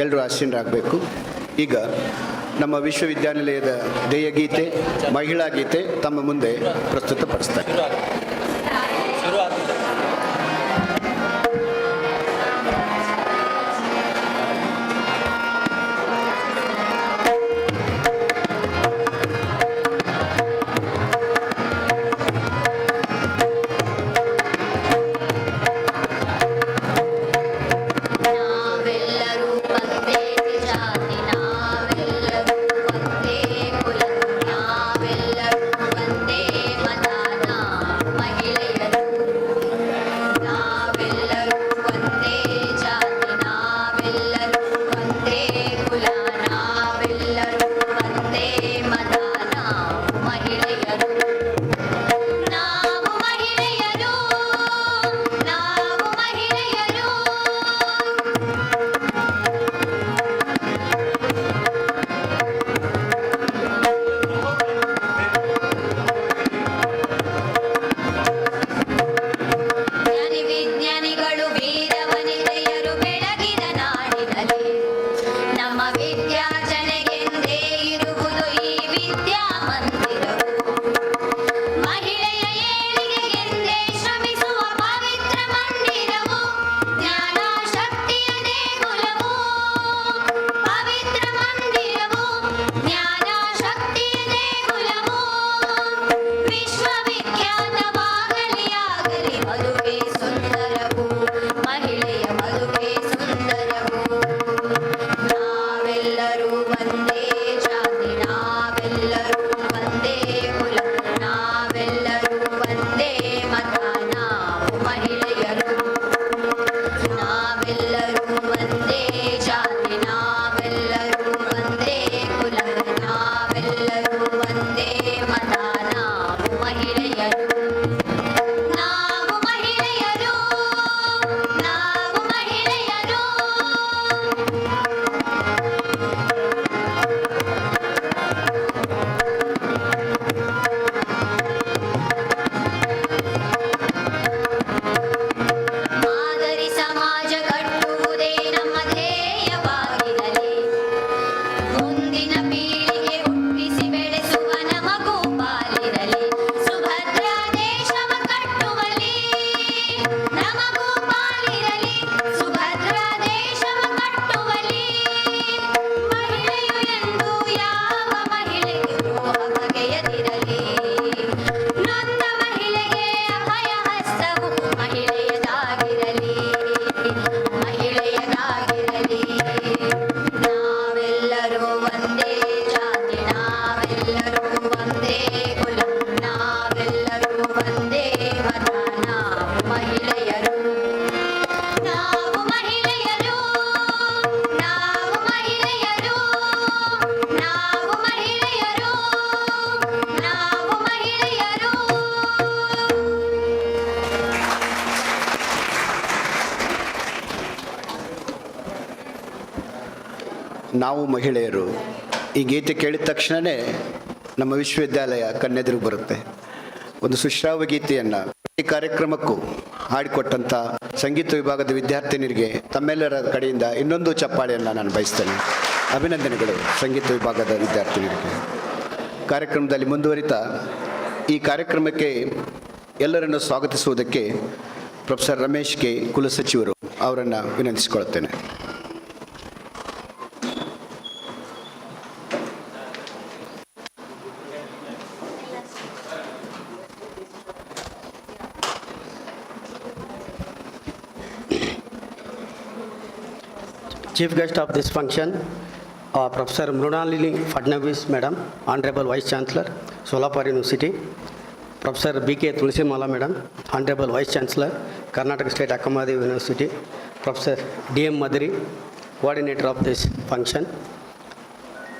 ಎಲ್ಲರೂ ಆಸೀನರಾಗಬೇಕು. ಈಗ ನಮ್ಮ ವಿಶ್ವವಿದ್ಯಾನಿಲಯದ ಧ್ಯೇಯಗೀತೆ, ಮಹಿಳಾ ಗೀತೆ ತಮ್ಮ ಮುಂದೆ ಪ್ರಸ್ತುತಪಡಿಸ್ತಾರೆ. ನಾವು ಮಹಿಳೆಯರು ಈ ಗೀತೆ ಕೇಳಿದ ತಕ್ಷಣವೇ ನಮ್ಮ ವಿಶ್ವವಿದ್ಯಾಲಯ ಕಣ್ಣೆದುರು ಬರುತ್ತೆ. ಒಂದು ಸುಶ್ರಾವ್ಯ ಗೀತೆಯನ್ನು ಈ ಕಾರ್ಯಕ್ರಮಕ್ಕೂ ಹಾಡಿಕೊಟ್ಟಂಥ ಸಂಗೀತ ವಿಭಾಗದ ವಿದ್ಯಾರ್ಥಿನಿಯರಿಗೆ ತಮ್ಮೆಲ್ಲರ ಕಡೆಯಿಂದ ಇನ್ನೊಂದು ಚಪ್ಪಾಳೆಯನ್ನು ನಾನು ಬಯಸ್ತೇನೆ. ಅಭಿನಂದನೆಗಳು ಸಂಗೀತ ವಿಭಾಗದ ವಿದ್ಯಾರ್ಥಿನಿಯರಿಗೆ. ಕಾರ್ಯಕ್ರಮದಲ್ಲಿ ಮುಂದುವರಿತಾ ಈ ಕಾರ್ಯಕ್ರಮಕ್ಕೆ ಎಲ್ಲರನ್ನು ಸ್ವಾಗತಿಸುವುದಕ್ಕೆ ಪ್ರೊಫೆಸರ್ ರಮೇಶ್ ಕೆ ಕುಲಸಚಿವರು ಅವರನ್ನು ವಿನಂತಿಸಿಕೊಳ್ಳುತ್ತೇನೆ. Chief guest of this function, Professor Mrunalini Fadnavis, Madam, Honorable Vice Chancellor, Solapur University, Professor B.K. Tulsimala, Madam, Honorable Vice Chancellor, Karnataka State Akkamahadevi University, Professor D.M. Madri, Coordinator of this function,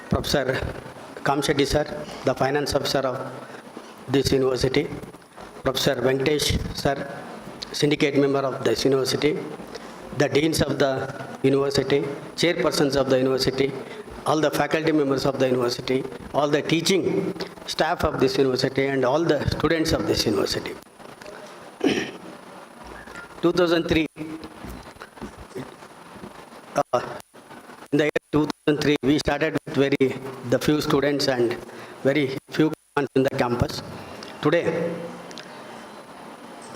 Professor Kamshetty Sir, the Finance Officer of this university, Professor Venkatesh Sir, Syndicate Member of this university, the Deans of the university, Chairpersons of the university, all the faculty members of the university, all the teaching staff of this university, and all the students of this university. 2003, 2003, we started with the few students and very few months in the campus. Today,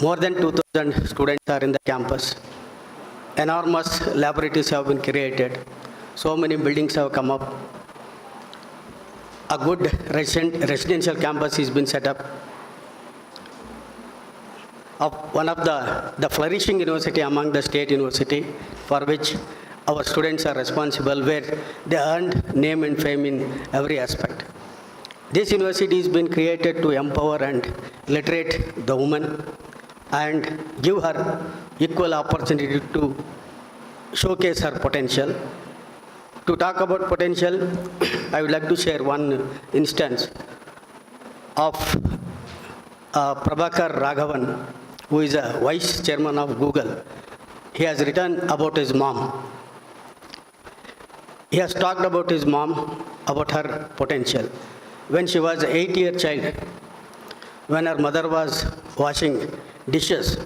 more than 2,000 students are in the campus. Enormous laboratories have been created. So many buildings have come up. A good residential campus has been set up. Of one of the flourishing university among the state university, for which our students are responsible, where they earned name and fame in every aspect. This university has been created to empower and literate the woman and give her equal opportunity to showcase her potential. To talk about potential, I would like to share one instance of Prabhakar Raghavan, who is a vice chairman of Google. He has written about his mom. He has talked about his mom, about her potential. When she was an 8-year child, when her mother was washing dishes,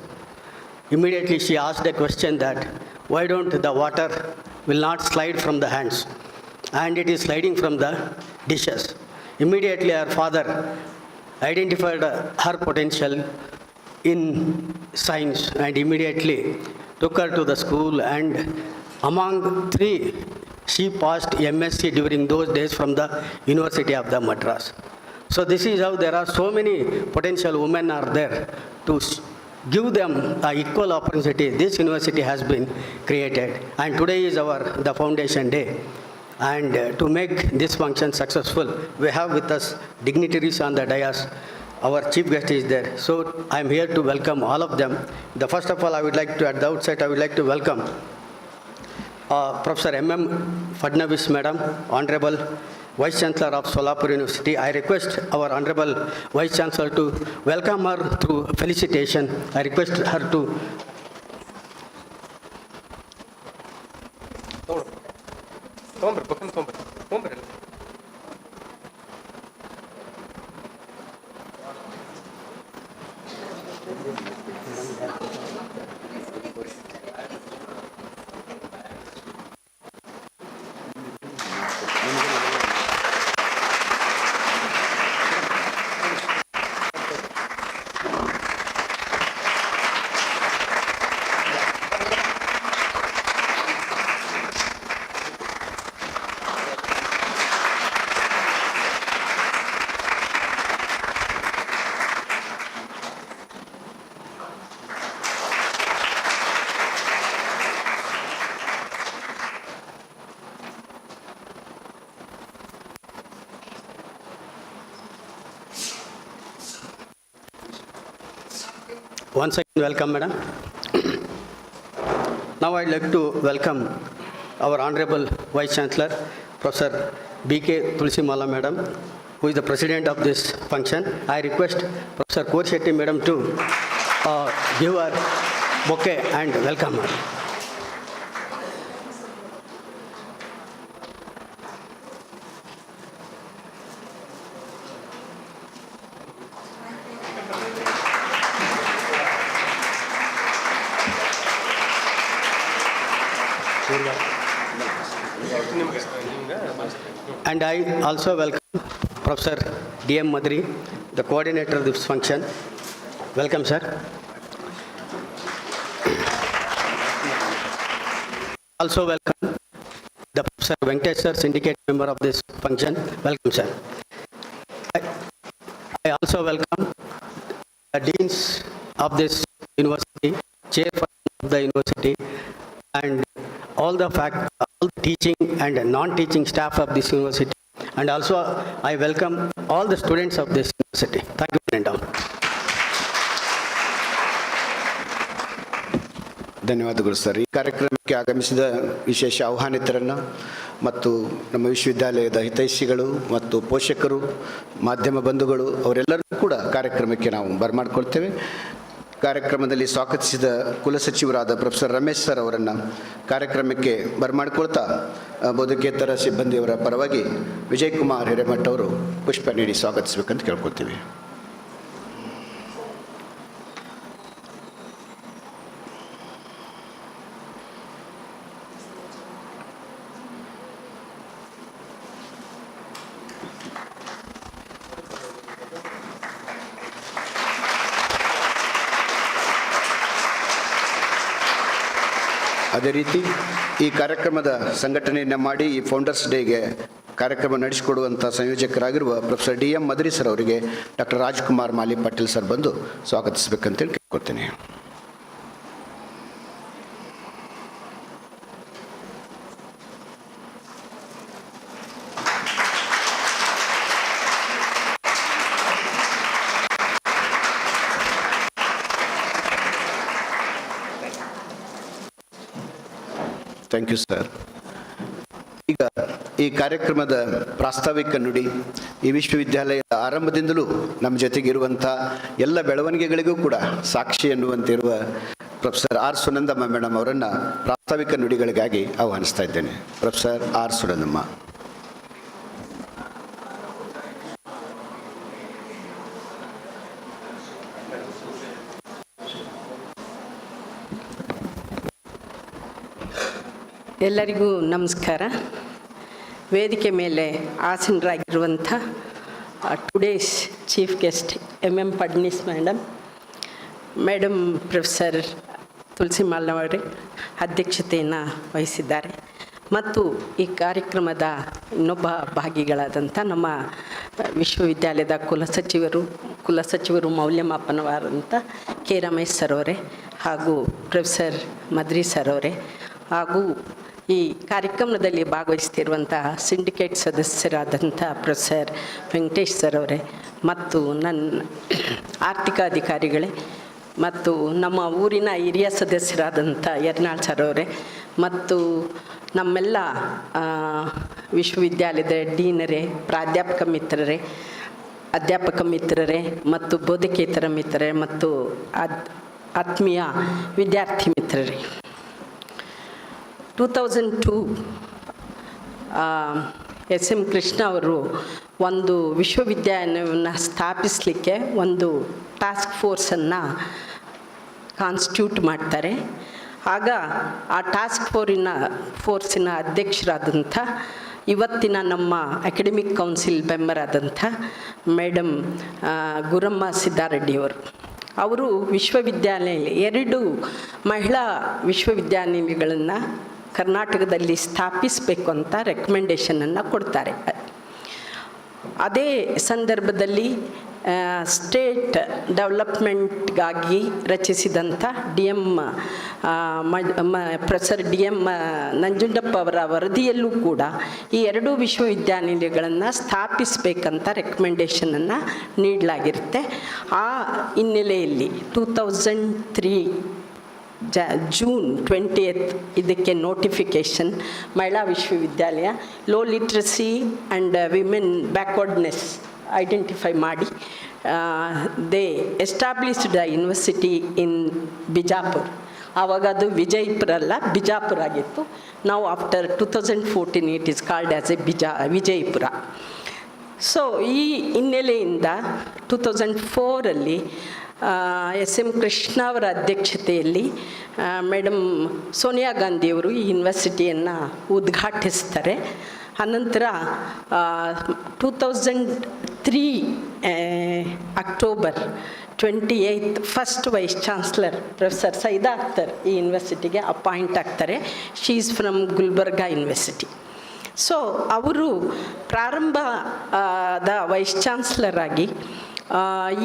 immediately she asked a question that, why don't the water will not slide from the hands, and it is sliding from the dishes. Immediately her father identified her potential in science and immediately took her to the school, and among 3, she passed MSc during those days from the University of the Madras. So this is how there are so many potential women are there to give them an equal opportunity. This university has been created, and today is the foundation day. And to make this function successful, we have with us dignitaries on the dais. Our chief guest is there. So I am here to welcome all of them. First of all, I would like to, at the outset, I would like to welcome Professor M.M. Fadnavis, Madam, Honorable Vice Chancellor of Solapur University. I request our Honorable Vice Chancellor to welcome her through felicitation. I request her to once again welcome, Madam. Now I'd like to welcome our Honorable Vice Chancellor, Professor B.K. Tulsimala, Madam, who is the President of this function. I request Professor Korshetty, Madam, to give her bouquet and welcome her. And I also welcome Professor D.M. Madri, the coordinator of this function. Welcome, sir. Also welcome the Professor Venkatesh, sir, syndicate member of this function. Welcome, sir. I also welcome the deans of this university, chairperson of the university, and all the teaching and non-teaching staff of this university. And also, I welcome all the students of this university. Thank you, Brenda. ಧನ್ಯವಾದಗಳು sir. ಈ ಕಾರ್ಯಕ್ರಮಕ್ಕೆ ಆಗಮಿಸಿದ ವಿಶೇಷ ಆಹ್ವಾನಿತರನ್ನು ಮತ್ತು ನಮ್ಮ ವಿಶ್ವವಿದ್ಯಾಲಯದ ಹಿತೈಷಿಗಳು ಮತ್ತು ಪೋಷಕರು, ಮಾಧ್ಯಮ ಬಂಧುಗಳು ಅವರೆಲ್ಲರೂ ಕೂಡ ಕಾರ್ಯಕ್ರಮಕ್ಕೆ ನಾವು ಬರಮಾಡ್ಕೊಳ್ತೇವೆ. ಕಾರ್ಯಕ್ರಮದಲ್ಲಿ ಸ್ವಾಗತಿಸಿದ ಕುಲಸಚಿವರಾದ ಪ್ರೊಫೆಸರ್ ರಮೇಶ್ ಸರ್ ಅವರನ್ನು ಕಾರ್ಯಕ್ರಮಕ್ಕೆ ಬರಮಾಡ್ಕೊಳ್ತಾ ಬೋಧಕೇತರ ಸಿಬ್ಬಂದಿಯವರ ಪರವಾಗಿ ವಿಜಯಕುಮಾರ್ ಹಿರೇಮಠ ಅವರು ಪುಷ್ಪ ನೀಡಿ ಸ್ವಾಗತಿಸಬೇಕಂತ ಕೇಳ್ಕೊಳ್ತೀವಿ. ಅದೇ ರೀತಿ ಈ ಕಾರ್ಯಕ್ರಮದ ಸಂಘಟನೆಯನ್ನು ಮಾಡಿ ಈ ಫೌಂಡರ್ಸ್ ಡೇಗೆ ಕಾರ್ಯಕ್ರಮ ನಡೆಸಿಕೊಡುವಂಥ ಸಂಯೋಜಕರಾಗಿರುವ professor D M Madri sir ಅವರಿಗೆ ಡಾಕ್ಟರ್ ರಾಜ್ಕುಮಾರ್ ಮಾಲಿ ಪಾಟೀಲ್ ಸರ್ ಬಂದು ಸ್ವಾಗತಿಸಬೇಕಂತೇಳಿ ಕೇಳ್ಕೊಳ್ತೇನೆ. Thank you sir. ಈಗ ಈ ಕಾರ್ಯಕ್ರಮದ ಪ್ರಾಸ್ತಾವಿಕ ನುಡಿ ಈ ವಿಶ್ವವಿದ್ಯಾಲಯದ ಆರಂಭದಿಂದಲೂ ನಮ್ಮ ಜೊತೆಗಿರುವಂಥ ಎಲ್ಲ ಬೆಳವಣಿಗೆಗಳಿಗೂ ಕೂಡ ಸಾಕ್ಷಿ ಎನ್ನುವಂತಿರುವ ಪ್ರೊಫೆಸರ್ ಆರ್ ಸುನಂದಮ್ಮ ಮೇಡಮ್ ಅವರನ್ನು ಪ್ರಾಸ್ತಾವಿಕ ನುಡಿಗಳಿಗಾಗಿ ಆಹ್ವಾನಿಸ್ತಾ ಇದ್ದೇನೆ. Professor R Sunandamma. ಎಲ್ಲರಿಗೂ ನಮಸ್ಕಾರ. ವೇದಿಕೆ ಮೇಲೆ ಆಸೀನರಾಗಿರುವಂಥ today's chief guest M Fadnis madam professor Tulasimal ಅವರೇ ಅಧ್ಯಕ್ಷತೆಯನ್ನು ವಹಿಸಿದ್ದಾರೆ ಮತ್ತು ಈ ಕಾರ್ಯಕ್ರಮದ ಇನ್ನೊಬ್ಬ ಭಾಗಿಗಳಾದಂಥ ನಮ್ಮ ವಿಶ್ವವಿದ್ಯಾಲಯದ ಕುಲಸಚಿವರು ಮೌಲ್ಯಮಾಪನವಾದಂಥ ಕೆ ರಮೇಶ್ ಸರ್ ಅವರೇ ಹಾಗೂ ಪ್ರೊಫೆಸರ್ ಮದ್ರಿ ಸರ್ ಅವರೇ ಹಾಗೂ ಈ ಕಾರ್ಯಕ್ರಮದಲ್ಲಿ ಭಾಗವಹಿಸ್ತಿರುವಂತಹ ಸಿಂಡಿಕೇಟ್ ಸದಸ್ಯರಾದಂಥ ಪ್ರೊಫೆಸರ್ ವೆಂಕಟೇಶ್ ಸರ್ ಅವರೇ ಮತ್ತು ನನ್ನ ಆರ್ಥಿಕ ಅಧಿಕಾರಿಗಳೇ ಮತ್ತು ನಮ್ಮ ಊರಿನ ಹಿರಿಯ ಸದಸ್ಯರಾದಂಥ ಯರ್ನಾಳ್ ಸರ್ ಅವರೇ ಮತ್ತು ನಮ್ಮೆಲ್ಲ ವಿಶ್ವವಿದ್ಯಾಲಯದ ಡೀನರೇ, ಪ್ರಾಧ್ಯಾಪಕ ಮಿತ್ರರೇ, ಅಧ್ಯಾಪಕ ಮಿತ್ರರೇ ಮತ್ತು ಬೋಧಕೇತರ ಮಿತ್ರರೇ ಮತ್ತು ಆತ್ಮೀಯ ವಿದ್ಯಾರ್ಥಿ ಮಿತ್ರರೇ, 2002 ಎಸ್ ಎಂ ಕೃಷ್ಣ ಅವರು ಒಂದು ವಿಶ್ವವಿದ್ಯಾಲಯವನ್ನು ಸ್ಥಾಪಿಸಲಿಕ್ಕೆ ಒಂದು ಟಾಸ್ಕ್ ಕಾನ್ಸ್ಟಿಟ್ಯೂಟ್ ಮಾಡ್ತಾರೆ. ಆಗ ಆ ಟಾಸ್ಕ್ ಫೋರ್ಸಿನ ಅಧ್ಯಕ್ಷರಾದಂಥ ಇವತ್ತಿನ ನಮ್ಮ ಅಕಾಡೆಮಿಕ್ ಕೌನ್ಸಿಲ್ ಮೆಂಬರ್ ಆದಂಥ ಮೇಡಮ್ ಗುರಮ್ಮ ಸಿದ್ದಾರೆಡ್ಡಿಯವರು ಅವರು ವಿಶ್ವವಿದ್ಯಾಲಯ 2 ಮಹಿಳಾ ವಿಶ್ವವಿದ್ಯಾನಿಲಯಗಳನ್ನು ಕರ್ನಾಟಕದಲ್ಲಿ ಸ್ಥಾಪಿಸಬೇಕು ಅಂತ ರೆಕಮೆಂಡೇಷನನ್ನು ಕೊಡ್ತಾರೆ. ಅದೇ ಸಂದರ್ಭದಲ್ಲಿ ಸ್ಟೇಟ್ ಡೆವಲಪ್ಮೆಂಟ್ಗಾಗಿ ರಚಿಸಿದಂಥ ಪ್ರೊಫೆಸರ್ ಡಿ ಎಂ ನಂಜುಂಡಪ್ಪ ಅವರ ವರದಿಯಲ್ಲೂ ಕೂಡ ಈ 2 ವಿಶ್ವವಿದ್ಯಾನಿಲಯಗಳನ್ನು ಸ್ಥಾಪಿಸಬೇಕಂತ ರೆಕಮೆಂಡೇಷನನ್ನು ನೀಡಲಾಗಿರುತ್ತೆ. ಆ ಹಿನ್ನೆಲೆಯಲ್ಲಿ 2003 ಜೂನ್ 20th ಇದಕ್ಕೆ ನೋಟಿಫಿಕೇಷನ್ ಮಹಿಳಾ ವಿಶ್ವವಿದ್ಯಾಲಯ low literacy and women backwardness identify ಮಾಡಿ they established the university in Bijapur. ಆವಾಗ ಅದು ವಿಜಯಪುರ ಅಲ್ಲ, ಬಿಜಾಪುರ ಆಗಿತ್ತು. ನಾವು after 2014 it is called as a Vijayapura. So ಈ ಹಿನ್ನೆಲೆಯಿಂದ 2004 ಎಸ್ ಎಂ ಕೃಷ್ಣ ಅವರ ಅಧ್ಯಕ್ಷತೆಯಲ್ಲಿ ಮೇಡಮ್ ಸೋನಿಯಾ ಗಾಂಧಿಯವರು ಈ ಯೂನಿವರ್ಸಿಟಿಯನ್ನು ಉದ್ಘಾಟಿಸ್ತಾರೆ. ಅನಂತರ 2003 October 28 first vice chancellor professor Saida Akhtar ಈ ಯೂನಿವರ್ಸಿಟಿಗೆ ಅಪಾಯಿಂಟ್ ಆಗ್ತಾರೆ. She is from Gulbarga university. So ಅವರು ಪ್ರಾರಂಭದ ವೈಸ್ ಚಾನ್ಸಲರ್ ಆಗಿ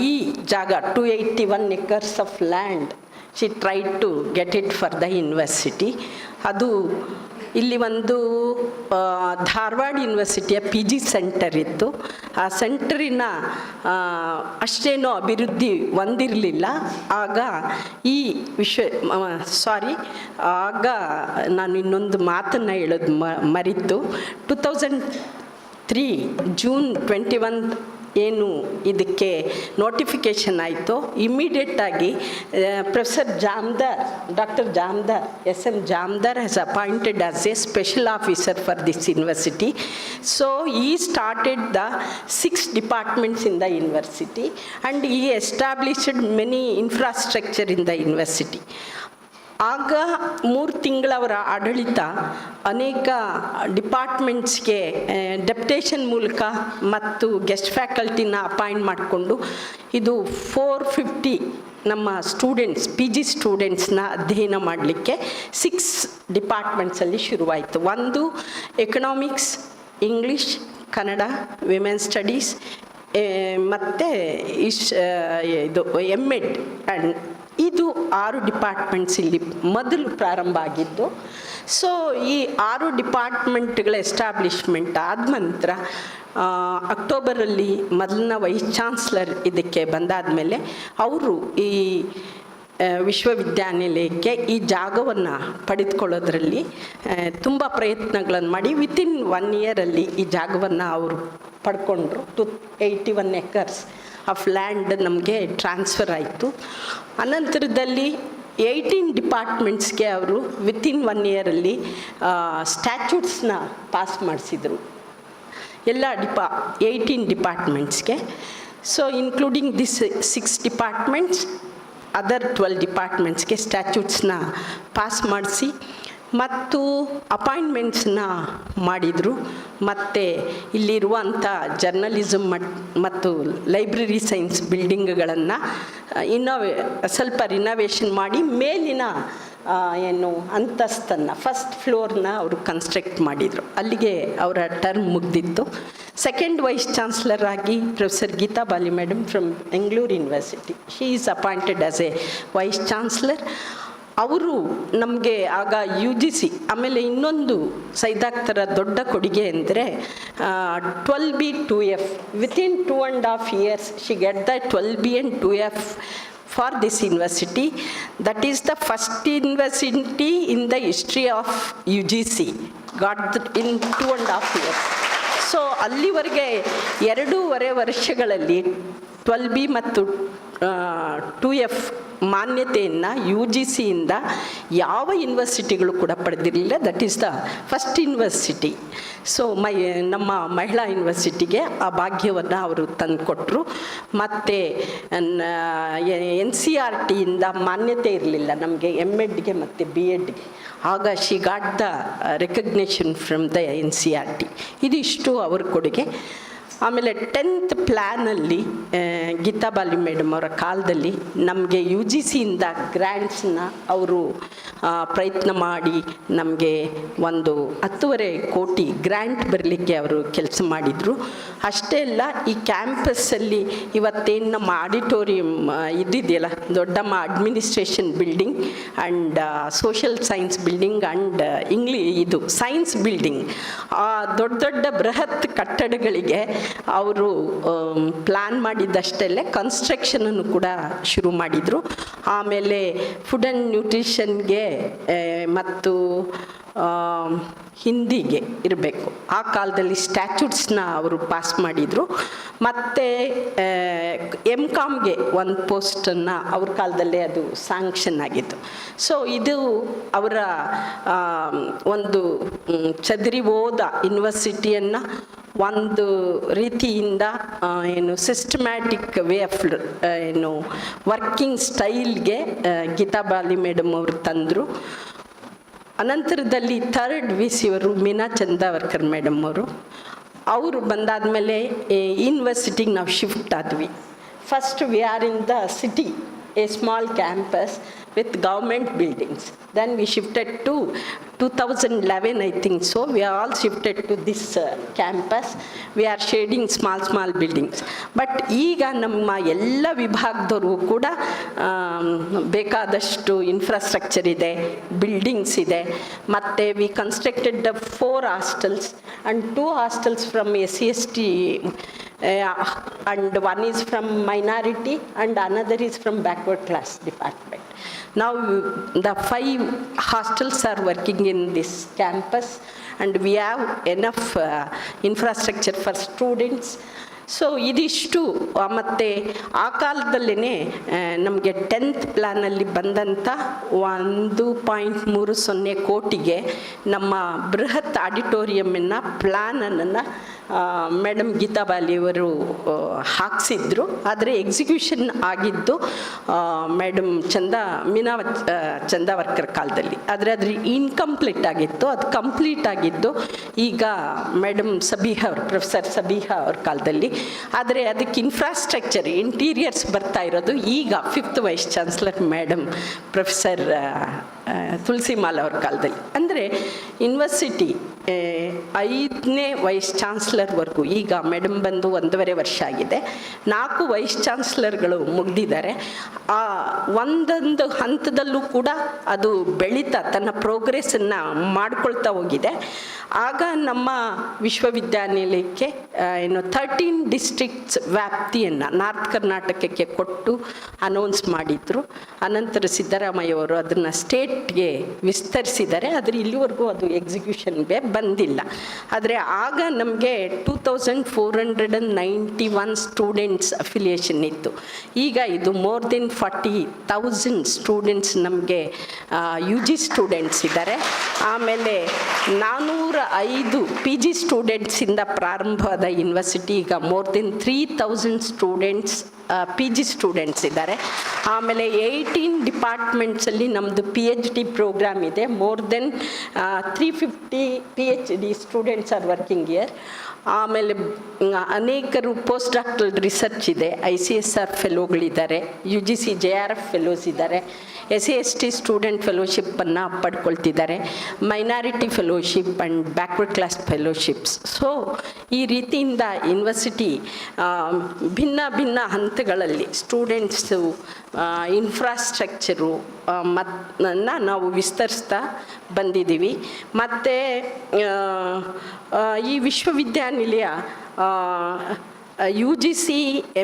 ಈ ಜಾಗ 281 acres of land she tried to get it for the university. ಅದು ಇಲ್ಲಿ ಒಂದು ಧಾರವಾಡ ಯೂನಿವರ್ಸಿಟಿಯ PG ಸೆಂಟರ್ ಇತ್ತು. ಆ ಸೆಂಟರಿನ ಅಷ್ಟೇನೂ ಅಭಿವೃದ್ಧಿ ಹೊಂದಿರಲಿಲ್ಲ. ಆಗ ಈ ಆಗ ನಾನು ಇನ್ನೊಂದು ಮಾತನ್ನು ಹೇಳೋದು ಮರಿತು. 2003 ಜೂನ್ 21 ಏನು ಇದಕ್ಕೆ ನೋಟಿಫಿಕೇಷನ್ ಆಯಿತು, ಇಮ್ಮಿಡಿಯೇಟಾಗಿ professor doctor Jamdar S M Jamdar has appointed as a special officer for this university. So ಈ started the 6 departments in the university and he established many infrastructure in the university. ಆಗ 3 ತಿಂಗಳ ಅವರ ಆಡಳಿತ ಅನೇಕ ಡಿಪಾರ್ಟ್ಮೆಂಟ್ಸ್ಗೆ ಡೆಪ್ಯುಟೇಷನ್ ಮೂಲಕ ಮತ್ತು ಗೆಸ್ಟ್ ಫ್ಯಾಕಲ್ಟಿನ ಅಪಾಯಿಂಟ್ ಮಾಡಿಕೊಂಡು ಇದು 450 ನಮ್ಮ ಸ್ಟೂಡೆಂಟ್ಸ್ PG ಸ್ಟೂಡೆಂಟ್ಸ್ನ ಅಧ್ಯಯನ ಮಾಡಲಿಕ್ಕೆ 6 ಡಿಪಾರ್ಟ್ಮೆಂಟ್ಸಲ್ಲಿ ಶುರುವಾಯಿತು. ಒಂದು economics, English, Kannada, women studies ಮತ್ತು ಇದು MEd ಆ್ಯಂಡ್ ಇದು 6 ಡಿಪಾರ್ಟ್ಮೆಂಟ್ಸ್ ಇಲ್ಲಿ ಮೊದಲು ಪ್ರಾರಂಭ ಆಗಿದ್ದು. ಸೊ ಈ 6 ಡಿಪಾರ್ಟ್ಮೆಂಟ್ಗಳ ಎಸ್ಟಾಬ್ಲಿಷ್ಮೆಂಟ್ ಆದ ನಂತರ ಅಕ್ಟೋಬರಲ್ಲಿ ಮೊದಲನ ವೈಸ್ ಚಾನ್ಸ್ಲರ್ ಇದಕ್ಕೆ ಬಂದಾದ ಮೇಲೆ ಅವರು ಈ ವಿಶ್ವವಿದ್ಯಾನಿಲಯಕ್ಕೆ ಈ ಜಾಗವನ್ನು ಪಡೆದುಕೊಳ್ಳೋದ್ರಲ್ಲಿ ತುಂಬ ಪ್ರಯತ್ನಗಳನ್ನು ಮಾಡಿ ವಿತಿನ್ 1 ಇಯರಲ್ಲಿ ಈ ಜಾಗವನ್ನು ಅವರು ಪಡ್ಕೊಂಡ್ರು. 81 ಎಕರ್ಸ್ ಆಫ್ ಲ್ಯಾಂಡ್ ನಮಗೆ ಟ್ರಾನ್ಸ್ಫರ್ ಆಯಿತು. ಅನಂತರದಲ್ಲಿ 18 ಡಿಪಾರ್ಟ್ಮೆಂಟ್ಸ್ಗೆ ಅವರು ವಿತಿನ್ 1 ಇಯರಲ್ಲಿ ಸ್ಟ್ಯಾಚ್ಯೂಟ್ಸ್ನ ಪಾಸ್ ಮಾಡಿಸಿದರು ಎಲ್ಲ 18 ಡಿಪಾರ್ಟ್ಮೆಂಟ್ಸ್ಗೆ. So including this 6 departments, other 12 ಡಿಪಾರ್ಟ್ಮೆಂಟ್ಸ್ಗೆ ಸ್ಟ್ಯಾಚ್ಯೂಟ್ಸ್ನ ಪಾಸ್ ಮಾಡಿಸಿ ಮತ್ತು ಅಪಾಯಿಂಟ್ಮೆಂಟ್ಸ್ನ ಮಾಡಿದರು. ಮತ್ತು ಇಲ್ಲಿರುವಂಥ ಜರ್ನಲಿಸಮ್ ಮತ್ತು ಲೈಬ್ರರಿ ಸೈನ್ಸ್ ಬಿಲ್ಡಿಂಗ್ಗಳನ್ನು ಸ್ವಲ್ಪ ರಿನೋವೇಷನ್ ಮಾಡಿ ಮೇಲಿನ ಅಂತಸ್ತನ್ನು ಫಸ್ಟ್ ಫ್ಲೋರ್ನ ಅವರು ಕನ್ಸ್ಟ್ರಕ್ಟ್ ಮಾಡಿದರು. ಅಲ್ಲಿಗೆ ಅವರ ಟರ್ಮ್ ಮುಗ್ದಿತ್ತು. ಸೆಕೆಂಡ್ ವೈಸ್ ಚಾನ್ಸ್ಲರ್ ಆಗಿ professor Geeta Bali madam from Bengaluru university, she is appointed as a vice chancellor. ಅವರು ನಮಗೆ ಆಗ UGC ಆಮೇಲೆ ಇನ್ನೊಂದು ಸೈದಾಕ್ತರ ದೊಡ್ಡ ಕೊಡುಗೆ ಅಂದರೆ 12B 2F within 2.5 years she get the 12B and 2F for this university. That is the first university in the history of UGC got in 2.5 years. So ಅಲ್ಲಿವರೆಗೆ 2.5 ವರ್ಷಗಳಲ್ಲಿ 12B ಮತ್ತು 2F ಮಾನ್ಯತೆಯನ್ನು UGCಯಿಂದ ಯಾವ ಯೂನಿವರ್ಸಿಟಿಗಳು ಕೂಡ ಪಡೆದಿರಲಿಲ್ಲ. That is the first university. So ನಮ್ಮ ಮಹಿಳಾ ಯೂನಿವರ್ಸಿಟಿಗೆ ಆ ಭಾಗ್ಯವನ್ನು ಅವರು ತಂದುಕೊಟ್ರು. ಮತ್ತು NCERTಯಿಂದ ಮಾನ್ಯತೆ ಇರಲಿಲ್ಲ ನಮಗೆ MEdಗೆ ಮತ್ತು BEdಗೆ. ಆಗ she got the recognition from the NCERT. ಇದಿಷ್ಟು ಅವ್ರ ಕೊಡುಗೆ. ಆಮೇಲೆ 10th ಪ್ಲ್ಯಾನಲ್ಲಿ ಗೀತಾ ಬಾಲಿ ಮೇಡಮ್ ಅವರ ಕಾಲದಲ್ಲಿ ನಮಗೆ UGCಯಿಂದ ಗ್ರ್ಯಾಂಟ್ಸನ್ನ ಅವರು ಪ್ರಯತ್ನ ಮಾಡಿ ನಮಗೆ ಒಂದು 10.5 ಕೋಟಿ ಗ್ರ್ಯಾಂಟ್ ಬರಲಿಕ್ಕೆ ಅವರು ಕೆಲಸ ಮಾಡಿದರು. ಅಷ್ಟೇ ಅಲ್ಲ, ಈ ಕ್ಯಾಂಪಸ್ಸಲ್ಲಿ ಇವತ್ತೇನು ನಮ್ಮ ಆಡಿಟೋರಿಯಂ ಇದ್ದಿದೆಯಲ್ಲ, ದೊಡ್ಡ administration building and social science building and ಇದು ಸೈನ್ಸ್ ಬಿಲ್ಡಿಂಗ್, ಆ ದೊಡ್ಡ ದೊಡ್ಡ ಬೃಹತ್ ಕಟ್ಟಡಗಳಿಗೆ ಅವರು ಪ್ಲ್ಯಾನ್ ಮಾಡಿದ್ದಷ್ಟೇ ಕನ್ಸ್ಟ್ರಕ್ಷನನ್ನು ಕೂಡ ಶುರು ಮಾಡಿದರು. ಆಮೇಲೆ ಫುಡ್ ಆ್ಯಂಡ್ ನ್ಯೂಟ್ರಿಷನ್ಗೆ ಮತ್ತು ಹಿಂದಿಗೆ ಇರಬೇಕು ಆ ಕಾಲದಲ್ಲಿ ಸ್ಟ್ಯಾಚ್ಯೂಟ್ಸ್ನ ಅವರು ಪಾಸ್ ಮಾಡಿದರು. ಮತ್ತು MCOMಗೆ ಒಂದು ಪೋಸ್ಟನ್ನು ಅವ್ರ ಕಾಲದಲ್ಲೇ ಅದು ಸ್ಯಾಂಕ್ಷನ್ ಆಗಿತ್ತು. ಸೊ ಇದು ಅವರ ಒಂದು ಚದರಿ ಹೋದ ಯೂನಿವರ್ಸಿಟಿಯನ್ನು ಒಂದು ರೀತಿಯಿಂದ ಸಿಸ್ಟಮ್ಯಾಟಿಕ್ ವೇ ಆಫ್ ವರ್ಕಿಂಗ್ ಸ್ಟೈಲ್ಗೆ ಗೀತಾ ಬಾಲಿ ಮೇಡಮ್ ಅವರು ತಂದರು. ಅನಂತರದಲ್ಲಿ 3rd VC ಅವರು ಮೀನಾ ಚಂದಾವರ್ಕರ್ ಮೇಡಮ್ ಅವರು ಬಂದಾದಮೇಲೆ ಯೂನಿವರ್ಸಿಟಿಗೆ ನಾವು ಶಿಫ್ಟ್ ಆದ್ವಿ. First we are in the city, a small campus with government buildings. Then we shifted to 2011, I think so. We are all shifted to this campus. We are shading small buildings. But ಈಗ ನಮ್ಮ ಎಲ್ಲ ವಿಭಾಗದವರು ಕೂಡ ಬೇಕಾದಷ್ಟು infrastructure ಇದೆ, buildings ಇದೆ. ಮತ್ತು V constructed 4 hostels and 2 hostels from SC/ST and one is from minority and another is from backward class department. Now the 5 hostels are working in this campus and we have enough infrastructure for students. So ಇದಿಷ್ಟು. ಮತ್ತು ಆ ಕಾಲದಲ್ಲೇ ನಮಗೆ 10th ಪ್ಲ್ಯಾನಲ್ಲಿ ಬಂದಂಥ 1.30 ಕೋಟಿಗೆ ನಮ್ಮ ಬೃಹತ್ ಆಡಿಟೋರಿಯಮ್ಮನ್ನು ಪ್ಲ್ಯಾನನ್ನು madam Geetha ಬಾಲಿಯವರು ಹಾಕಿಸಿದ್ರು. ಆದರೆ ಎಕ್ಸಿಕ್ಯೂಷನ್ ಆಗಿದ್ದು ಮೇಡಮ್ ಮೀನಾ ಚಂದಾವರ್ಕರ್ ಕಾಲದಲ್ಲಿ. ಆದರೆ ಅದ್ರ ಇನ್ಕಂಪ್ಲೀಟ್ ಆಗಿತ್ತು. ಅದು ಕಂಪ್ಲೀಟ್ ಆಗಿದ್ದು ಈಗ ಮೇಡಮ್ ಪ್ರೊಫೆಸರ್ ಸಬಿಹಾ ಅವ್ರ ಕಾಲದಲ್ಲಿ. ಆದರೆ ಅದಕ್ಕೆ ಇನ್ಫ್ರಾಸ್ಟ್ರಕ್ಚರ್ ಇಂಟೀರಿಯರ್ಸ್ ಬರ್ತಾ ಇರೋದು ಈಗ 5th vice chancellor madam professor Tulasimala ಅವ್ರ ಕಾಲದಲ್ಲಿ. ಅಂದರೆ ಯೂನಿವರ್ಸಿಟಿ 5ನೇ ವೈಸ್ ಚಾನ್ಸ್ಲರ್ವರೆಗೂ, ಈಗ ಮೇಡಮ್ ಬಂದು 1.5 ವರ್ಷ ಆಗಿದೆ, 4 ವೈಸ್ ಚಾನ್ಸ್ಲರ್ಗಳು ಮುಗ್ದಿದ್ದಾರೆ. ಆ ಒಂದೊಂದು ಹಂತದಲ್ಲೂ ಕೂಡ ಅದು ಬೆಳೀತಾ ತನ್ನ ಪ್ರೋಗ್ರೆಸ್ಸನ್ನು ಮಾಡ್ಕೊಳ್ತಾ ಹೋಗಿದೆ. ಆಗ ನಮ್ಮ ವಿಶ್ವವಿದ್ಯಾನಿಲಯಕ್ಕೆ 13 ಡಿಸ್ಟ್ರಿಕ್ಟ್ಸ್ ವ್ಯಾಪ್ತಿಯನ್ನು ನಾರ್ತ್ ಕರ್ನಾಟಕಕ್ಕೆ ಕೊಟ್ಟು ಅನೌನ್ಸ್ ಮಾಡಿದರು. ಅನಂತರ ಸಿದ್ದರಾಮಯ್ಯವರು ಅದನ್ನು ಸ್ಟೇಟ್ಗೆ ವಿಸ್ತರಿಸಿದ್ದಾರೆ. ಆದರೆ ಇಲ್ಲಿವರೆಗೂ ಅದು ಎಕ್ಸಿಕ್ಯೂಷನ್ಗೆ ಬಂದಿಲ್ಲ. ಆದರೆ ಆಗ ನಮಗೆ 2491 ಸ್ಟೂಡೆಂಟ್ಸ್ ಅಫಿಲಿಯೇಷನ್ ಇತ್ತು. ಈಗ ಇದು ಮೋರ್ ದೆನ್ 40,000 ಸ್ಟೂಡೆಂಟ್ಸ್ ನಮಗೆ UG ಸ್ಟೂಡೆಂಟ್ಸ್ ಇದ್ದಾರೆ. ಆಮೇಲೆ 405 PG ಸ್ಟೂಡೆಂಟ್ಸಿಂದ ಪ್ರಾರಂಭವಾದ ಯೂನಿವರ್ಸಿಟಿ ಈಗ more than 3,000 students PG students ಇದ್ದಾರೆ. ಆಮೇಲೆ 18 ಡಿಪಾರ್ಟ್ಮೆಂಟ್ಸಲ್ಲಿ ನಮ್ಮದು PhD ಪ್ರೋಗ್ರಾಮ್ ಇದೆ. More than 350 PhD students are working year. ಆಮೇಲೆ ಅನೇಕರು ಪೋಸ್ಟ್ ಡಾಕ್ಟರಲ್ ರಿಸರ್ಚ್ ಇದೆ. ICSR ಫೆಲೋಗಳಿದ್ದಾರೆ, UGC JRF ಫೆಲೋಸ್ ಇದ್ದಾರೆ, SC/ST ಸ್ಟೂಡೆಂಟ್ ಫೆಲೋಶಿಪ್ಪನ್ನು ಪಡ್ಕೊಳ್ತಿದ್ದಾರೆ, minority fellowship and backward class fellowships. So ಈ ರೀತಿಯಿಂದ ಯೂನಿವರ್ಸಿಟಿ ಭಿನ್ನ ಭಿನ್ನ ಹಂತಗಳಲ್ಲಿ ಸ್ಟೂಡೆಂಟ್ಸು, ಇನ್ಫ್ರಾಸ್ಟ್ರಕ್ಚರು ನಾವು ವಿಸ್ತರಿಸ್ತಾ ಬಂದಿದ್ದೀವಿ. ಮತ್ತು ಈ ವಿಶ್ವವಿದ್ಯಾನಿಲಯ UGC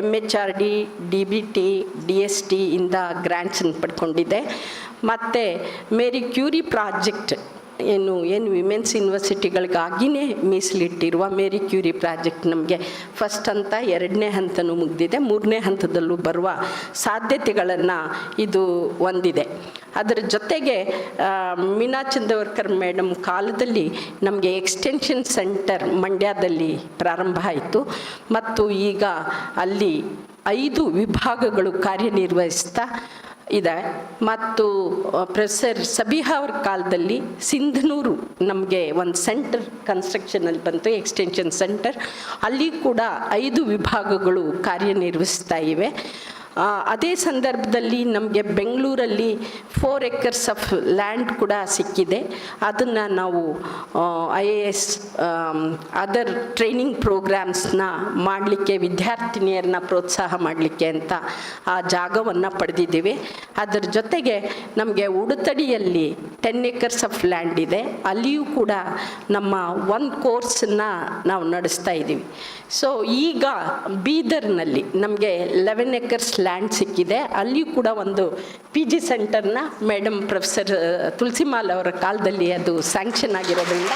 MHRD DBT DST ಇಂದ ಗ್ರ್ಯಾಂಟ್ಸನ್ನು ಪಡ್ಕೊಂಡಿದೆ. ಮತ್ತು ಮೇರಿ ಕ್ಯೂರಿ ಪ್ರಾಜೆಕ್ಟ್ ಏನು ವಿಮೆನ್ಸ್ ಯೂನಿವರ್ಸಿಟಿಗಳಿಗಾಗಿಯೇ ಮೀಸಲಿಟ್ಟಿರುವ ಮೇರಿ ಕ್ಯೂರಿ ಪ್ರಾಜೆಕ್ಟ್ ನಮಗೆ ಫಸ್ಟ್ ಹಂತ, 2ನೇ ಹಂತನೂ ಮುಗಿದಿದೆ, 3ನೇ ಹಂತದಲ್ಲೂ ಬರುವ ಸಾಧ್ಯತೆಗಳನ್ನು ಇದು ಹೊಂದಿದೆ. ಅದರ ಜೊತೆಗೆ ಮೀನಾ ಚಂದವರ್ಕರ್ ಮೇಡಮ್ ಕಾಲದಲ್ಲಿ ನಮಗೆ ಎಕ್ಸ್ಟೆನ್ಷನ್ ಸೆಂಟರ್ ಮಂಡ್ಯದಲ್ಲಿ ಪ್ರಾರಂಭ ಆಯಿತು. ಮತ್ತು ಈಗ ಅಲ್ಲಿ 5 ವಿಭಾಗಗಳು ಕಾರ್ಯನಿರ್ವಹಿಸ್ತಾ ಇದೆ. ಮತ್ತು ಪ್ರೊಫೆಸರ್ ಸಬಿಹಾ ಅವ್ರ ಕಾಲದಲ್ಲಿ ಸಿಂಧನೂರು ನಮಗೆ ಒಂದು ಸೆಂಟರ್ ಕನ್ಸ್ಟ್ರಕ್ಷನಲ್ಲಿ ಬಂತು, ಎಕ್ಸ್ಟೆನ್ಷನ್ ಸೆಂಟರ್. ಅಲ್ಲಿ ಕೂಡ 5 ವಿಭಾಗಗಳು ಕಾರ್ಯನಿರ್ವಹಿಸ್ತಾ ಇವೆ. ಅದೇ ಸಂದರ್ಭದಲ್ಲಿ ನಮಗೆ ಬೆಂಗಳೂರಲ್ಲಿ 4 acres ಆಫ್ ಲ್ಯಾಂಡ್ ಕೂಡ ಸಿಕ್ಕಿದೆ. ಅದನ್ನು ನಾವು IAS ಅದರ್ ಟ್ರೈನಿಂಗ್ ಪ್ರೋಗ್ರಾಮ್ಸ್ನ ಮಾಡಲಿಕ್ಕೆ, ವಿದ್ಯಾರ್ಥಿನಿಯರನ್ನ ಪ್ರೋತ್ಸಾಹ ಮಾಡಲಿಕ್ಕೆ ಅಂತ ಆ ಜಾಗವನ್ನು ಪಡೆದಿದ್ದೀವಿ. ಅದರ ಜೊತೆಗೆ ನಮಗೆ ಉಡುತಡಿಯಲ್ಲಿ 10 acres ಆಫ್ ಲ್ಯಾಂಡ್ ಇದೆ. ಅಲ್ಲಿಯೂ ಕೂಡ ನಮ್ಮ ಒಂದು ಕೋರ್ಸನ್ನು ನಾವು ನಡೆಸ್ತಾ ಇದ್ದೀವಿ. ಸೊ ಈಗ ಬೀದರ್ನಲ್ಲಿ ನಮಗೆ 11 acres ಲ್ಯಾಂಡ್ ಸಿಕ್ಕಿದೆ. ಅಲ್ಲಿಯೂ ಕೂಡ ಒಂದು PG ಸೆಂಟರ್ನ ಮೇಡಮ್ ಪ್ರೊಫೆಸರ್ ತುಳಸಿಮಾಲ್ ಅವರ ಕಾಲದಲ್ಲಿ ಅದು ಸ್ಯಾಂಕ್ಷನ್ ಆಗಿರೋದ್ರಿಂದ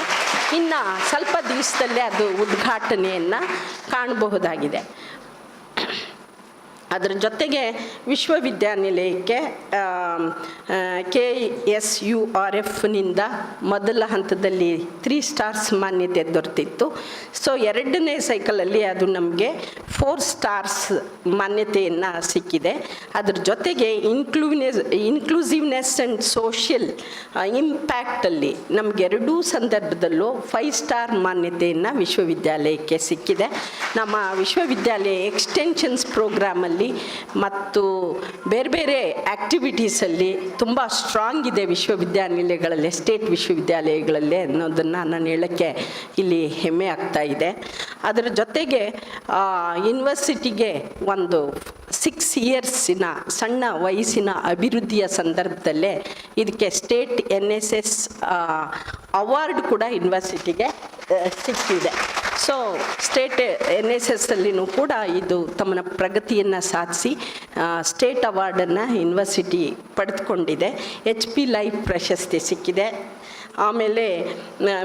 ಇನ್ನು ಸ್ವಲ್ಪ ದಿವಸದಲ್ಲೇ ಅದು ಉದ್ಘಾಟನೆಯನ್ನು ಕಾಣಬಹುದಾಗಿದೆ. ಅದರ ಜೊತೆಗೆ ವಿಶ್ವವಿದ್ಯಾನಿಲಯಕ್ಕೆ KSAWUV ಮೊದಲ ಹಂತದಲ್ಲಿ 3 ಸ್ಟಾರ್ಸ್ ಮಾನ್ಯತೆ ದೊರೆತಿತ್ತು. ಸೊ 2ನೇ ಸೈಕಲಲ್ಲಿ ಅದು ನಮಗೆ 4 ಸ್ಟಾರ್ಸ್ ಮಾನ್ಯತೆಯನ್ನು ಸಿಕ್ಕಿದೆ. ಅದರ ಜೊತೆಗೆ ಇನ್ಕ್ಲೂಸಿವ್ನೆಸ್ ಆ್ಯಂಡ್ ಸೋಷಿಯಲ್ ಇಂಪ್ಯಾಕ್ಟಲ್ಲಿ ನಮಗೆ 2 ಸಂದರ್ಭದಲ್ಲೂ 5 ಸ್ಟಾರ್ ಮಾನ್ಯತೆಯನ್ನು ವಿಶ್ವವಿದ್ಯಾಲಯಕ್ಕೆ ಸಿಕ್ಕಿದೆ. ನಮ್ಮ ವಿಶ್ವವಿದ್ಯಾಲಯ ಎಕ್ಸ್ಟೆನ್ಷನ್ಸ್ ಪ್ರೋಗ್ರಾಮಲ್ಲಿ ಮತ್ತು ಬೇರೆ ಬೇರೆ ಆ್ಯಕ್ಟಿವಿಟೀಸಲ್ಲಿ ತುಂಬ ಸ್ಟ್ರಾಂಗ್ ಇದೆ ವಿಶ್ವವಿದ್ಯಾನಿಲಯಗಳಲ್ಲಿ, ಸ್ಟೇಟ್ ವಿಶ್ವವಿದ್ಯಾಲಯಗಳಲ್ಲಿ ಅನ್ನೋದನ್ನು ನಾನು ಹೇಳೋಕ್ಕೆ ಇಲ್ಲಿ ಹೆಮ್ಮೆ ಆಗ್ತಾ ಇದೆ. ಅದರ ಜೊತೆಗೆ ಯೂನಿವರ್ಸಿಟಿಗೆ ಒಂದು 6 ಇಯರ್ಸಿನ ಸಣ್ಣ ವಯಸ್ಸಿನ ಅಭಿವೃದ್ಧಿಯ ಸಂದರ್ಭದಲ್ಲೇ ಇದಕ್ಕೆ ಸ್ಟೇಟ್ NSS ಅವಾರ್ಡ್ ಕೂಡ ಯೂನಿವರ್ಸಿಟಿಗೆ ಸಿಕ್ಕಿದೆ. ಸೊ ಸ್ಟೇಟ್ NSS ಅಲ್ಲಿನೂ ಕೂಡ ಇದು ತಮ್ಮ ಪ್ರಗತಿಯನ್ನು ಸಾಧಿಸಿ ಸ್ಟೇಟ್ ಅವಾರ್ಡನ್ನು ಯೂನಿವರ್ಸಿಟಿ ಪಡೆದುಕೊಂಡಿದೆ. HP ಲೈಫ್ ಪ್ರಶಸ್ತಿ ಸಿಕ್ಕಿದೆ. ಆಮೇಲೆ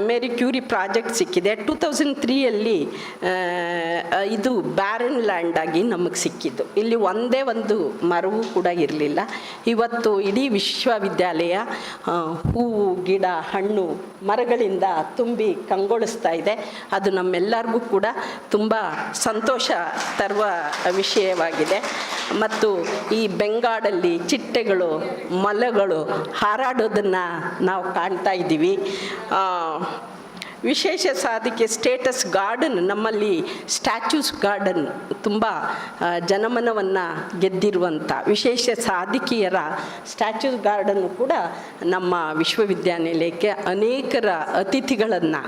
ಮೇರಿ ಕ್ಯೂರಿ ಪ್ರಾಜೆಕ್ಟ್ ಸಿಕ್ಕಿದೆ. 2003ಯಲ್ಲಿ ಇದು ಬ್ಯಾರನ್ ಲ್ಯಾಂಡ್ ಆಗಿ ನಮಗೆ ಸಿಕ್ಕಿದ್ದು. ಇಲ್ಲಿ ಒಂದೇ ಒಂದು ಮರವೂ ಕೂಡ ಇರಲಿಲ್ಲ. ಇವತ್ತು ಇಡೀ ವಿಶ್ವವಿದ್ಯಾಲಯ ಹೂವು, ಗಿಡ, ಹಣ್ಣು, ಮರಗಳಿಂದ ತುಂಬಿ ಕಂಗೊಳಿಸ್ತಾ ಇದೆ. ಅದು ನಮ್ಮೆಲ್ಲರಿಗೂ ಕೂಡ ತುಂಬ ಸಂತೋಷ ತರುವ ವಿಷಯವಾಗಿದೆ. ಮತ್ತು ಈ ಬೆಂಗಾಡಲ್ಲಿ ಚಿಟ್ಟೆಗಳು, ಮೊಲಗಳು ಹಾರಾಡೋದನ್ನು ನಾವು ಕಾಣ್ತಾ ಇದ್ದೀವಿ. ವಿಶೇಷ ಸಾಧಕೆ ಸ್ಟೇಟಸ್ ಗಾರ್ಡನ್, ನಮ್ಮಲ್ಲಿ ಸ್ಟ್ಯಾಚ್ಯೂಸ್ ಗಾರ್ಡನ್ ತುಂಬ ಜನಮನವನ್ನು ಗೆದ್ದಿರುವಂಥ ವಿಶೇಷ ಸಾಧಕಿಯರ ಸ್ಟ್ಯಾಚ್ಯೂಸ್ ಗಾರ್ಡನ್ ಕೂಡ ನಮ್ಮ ವಿಶ್ವವಿದ್ಯಾನಿಲಯಕ್ಕೆ ಅನೇಕರ ಅತಿಥಿಗಳನ್ನು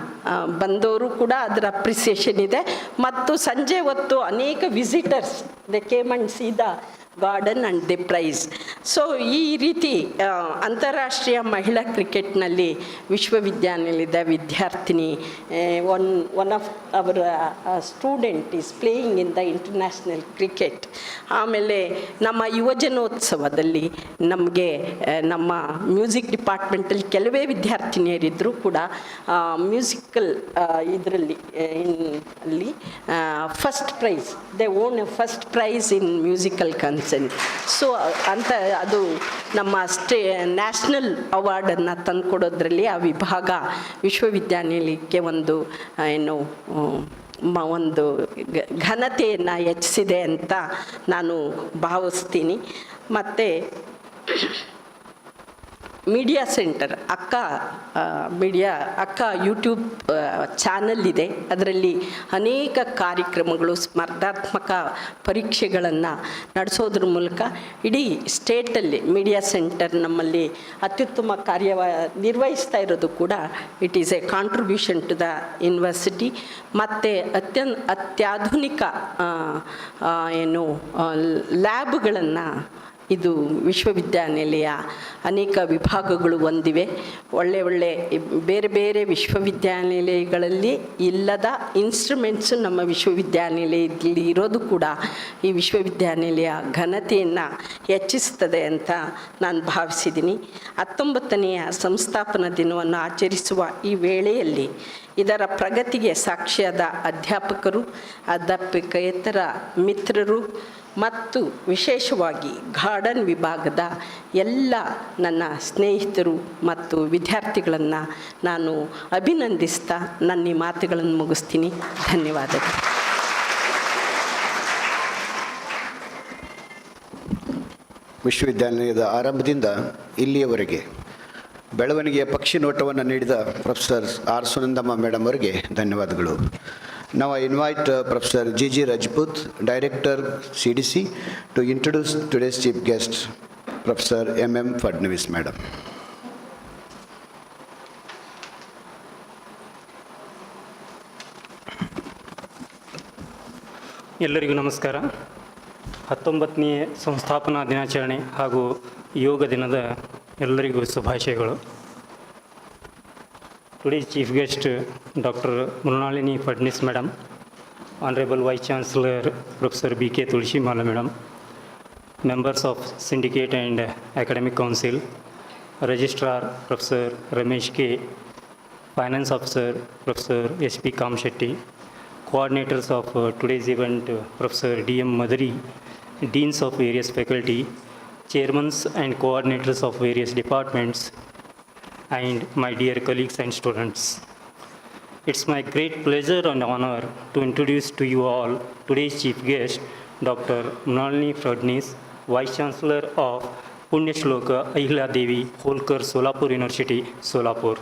ಬಂದವರು ಕೂಡ ಅದರ ಅಪ್ರಿಸಿಯೇಷನ್ ಇದೆ. ಮತ್ತು ಸಂಜೆ ಹೊತ್ತು ಅನೇಕ visitors they came and see the garden and the prize. So ಈ ರೀತಿ ಅಂತಾರಾಷ್ಟ್ರೀಯ ಮಹಿಳಾ ಕ್ರಿಕೆಟ್ನಲ್ಲಿ ವಿಶ್ವವಿದ್ಯಾನಿಲಯದ ವಿದ್ಯಾರ್ಥಿನಿ one of our student is playing in the international cricket. ಆಮೇಲೆ ನಮ್ಮ ಯುವಜನೋತ್ಸವದಲ್ಲಿ ನಮಗೆ ನಮ್ಮ ಮ್ಯೂಸಿಕ್ ಡಿಪಾರ್ಟ್ಮೆಂಟಲ್ಲಿ ಕೆಲವೇ ವಿದ್ಯಾರ್ಥಿನಿಯರಿದ್ದರೂ ಕೂಡ ಮ್ಯೂಸಿಕಲ್ ಇದರಲ್ಲಿ ಅಲ್ಲಿ first prize, they own first prize in musical concern. So ಅಂತ ಅದು ನಮ್ಮ ನ್ಯಾಷನಲ್ ಅವಾರ್ಡನ್ನು ತಂದುಕೊಡೋದ್ರಲ್ಲಿ ಆ ವಿಭಾಗ ವಿಶ್ವವಿದ್ಯಾನಿಲಯಕ್ಕೆ ಒಂದು ಒಂದು ಘನತೆಯನ್ನು ಹೆಚ್ಚಿಸಿದೆ ಅಂತ ನಾನು ಭಾವಿಸ್ತೀನಿ. ಮತ್ತು ಮೀಡಿಯಾ ಸೆಂಟರ್ ಅಕ್ಕ ಯೂಟ್ಯೂಬ್ ಚಾನಲ್ ಇದೆ. ಅದರಲ್ಲಿ ಅನೇಕ ಕಾರ್ಯಕ್ರಮಗಳು, ಸ್ಪರ್ಧಾತ್ಮಕ ಪರೀಕ್ಷೆಗಳನ್ನು ನಡೆಸೋದ್ರ ಮೂಲಕ ಇಡೀ ಸ್ಟೇಟಲ್ಲಿ ಮೀಡಿಯಾ ಸೆಂಟರ್ ನಮ್ಮಲ್ಲಿ ಅತ್ಯುತ್ತಮ ನಿರ್ವಹಿಸ್ತಾ ಇರೋದು ಕೂಡ it is a contribution to the university. ಮತ್ತು ಅತ್ಯಾಧುನಿಕ ಲ್ಯಾಬ್ಗಳನ್ನು ಇದು ವಿಶ್ವವಿದ್ಯಾನಿಲಯ ಅನೇಕ ವಿಭಾಗಗಳು ಹೊಂದಿವೆ. ಒಳ್ಳೆ ಬೇರೆ ಬೇರೆ ವಿಶ್ವವಿದ್ಯಾನಿಲಯಗಳಲ್ಲಿ ಇಲ್ಲದ ಇನ್ಸ್ಟ್ರೂಮೆಂಟ್ಸು ನಮ್ಮ ವಿಶ್ವವಿದ್ಯಾನಿಲಯದಲ್ಲಿ ಇರೋದು ಕೂಡ ಈ ವಿಶ್ವವಿದ್ಯಾನಿಲಯ ಘನತೆಯನ್ನು ಹೆಚ್ಚಿಸ್ತದೆ ಅಂತ ನಾನು ಭಾವಿಸಿದ್ದೀನಿ. 19ನೆಯ ಸಂಸ್ಥಾಪನಾ ದಿನವನ್ನು ಆಚರಿಸುವ ಈ ವೇಳೆಯಲ್ಲಿ ಇದರ ಪ್ರಗತಿಗೆ ಸಾಕ್ಷಿಯಾದ ಅಧ್ಯಾಪಕರು, ಅಧ್ಯಾಪಕೇತರ ಮಿತ್ರರು ಮತ್ತು ವಿಶೇಷವಾಗಿ ಗಾರ್ಡನ್ ವಿಭಾಗದ ಎಲ್ಲ ನನ್ನ ಸ್ನೇಹಿತರು ಮತ್ತು ವಿದ್ಯಾರ್ಥಿಗಳನ್ನು ನಾನು ಅಭಿನಂದಿಸ್ತಾ ನನ್ನ ಈ ಮಾತುಗಳನ್ನು ಮುಗಿಸ್ತೀನಿ. ಧನ್ಯವಾದಗಳು. ವಿಶ್ವವಿದ್ಯಾನಿಲಯದ ಆರಂಭದಿಂದ ಇಲ್ಲಿಯವರೆಗೆ ಬೆಳವಣಿಗೆಯ ಪಕ್ಷಿ ನೋಟವನ್ನು ನೀಡಿದ ಪ್ರೊಫೆಸರ್ ಆರ್ ಸುನಂದಮ್ಮ ಮೇಡಮ್ ಅವರಿಗೆ ಧನ್ಯವಾದಗಳು. Now I invite Professor G.G. Rajput, Director CDC, to introduce today's chief guest, Professor M.M. Fadnavis Madam. ಎಲ್ಲರಿಗೂ ನಮಸ್ಕಾರ. 19ನೇ ಸಂಸ್ಥಾಪನಾ ದಿನಾಚರಣೆ ಹಾಗೂ ಯೋಗ ದಿನದ ಎಲ್ಲರಿಗೂ ಶುಭಾಶಯಗಳು. Today's chief guest, Dr. Mrunalini Fadnavis Madam, Honorable Vice Chancellor Professor B.K. Tulsimala Madam, members of Syndicate and Academic Council, Registrar Professor Ramesh K., Finance Officer Professor S.P. Kamshetty, coordinators of today's event Professor D.M. Madari, deans of various faculty, chairmen and coordinators of various departments, and my dear colleagues and students. It's my great pleasure and honor to introduce to you all today's chief guest, Dr. Mrunalini Fadnavis, Vice Chancellor of Punyashloka Akkamahadevi Holkar Solapur University, Solapur.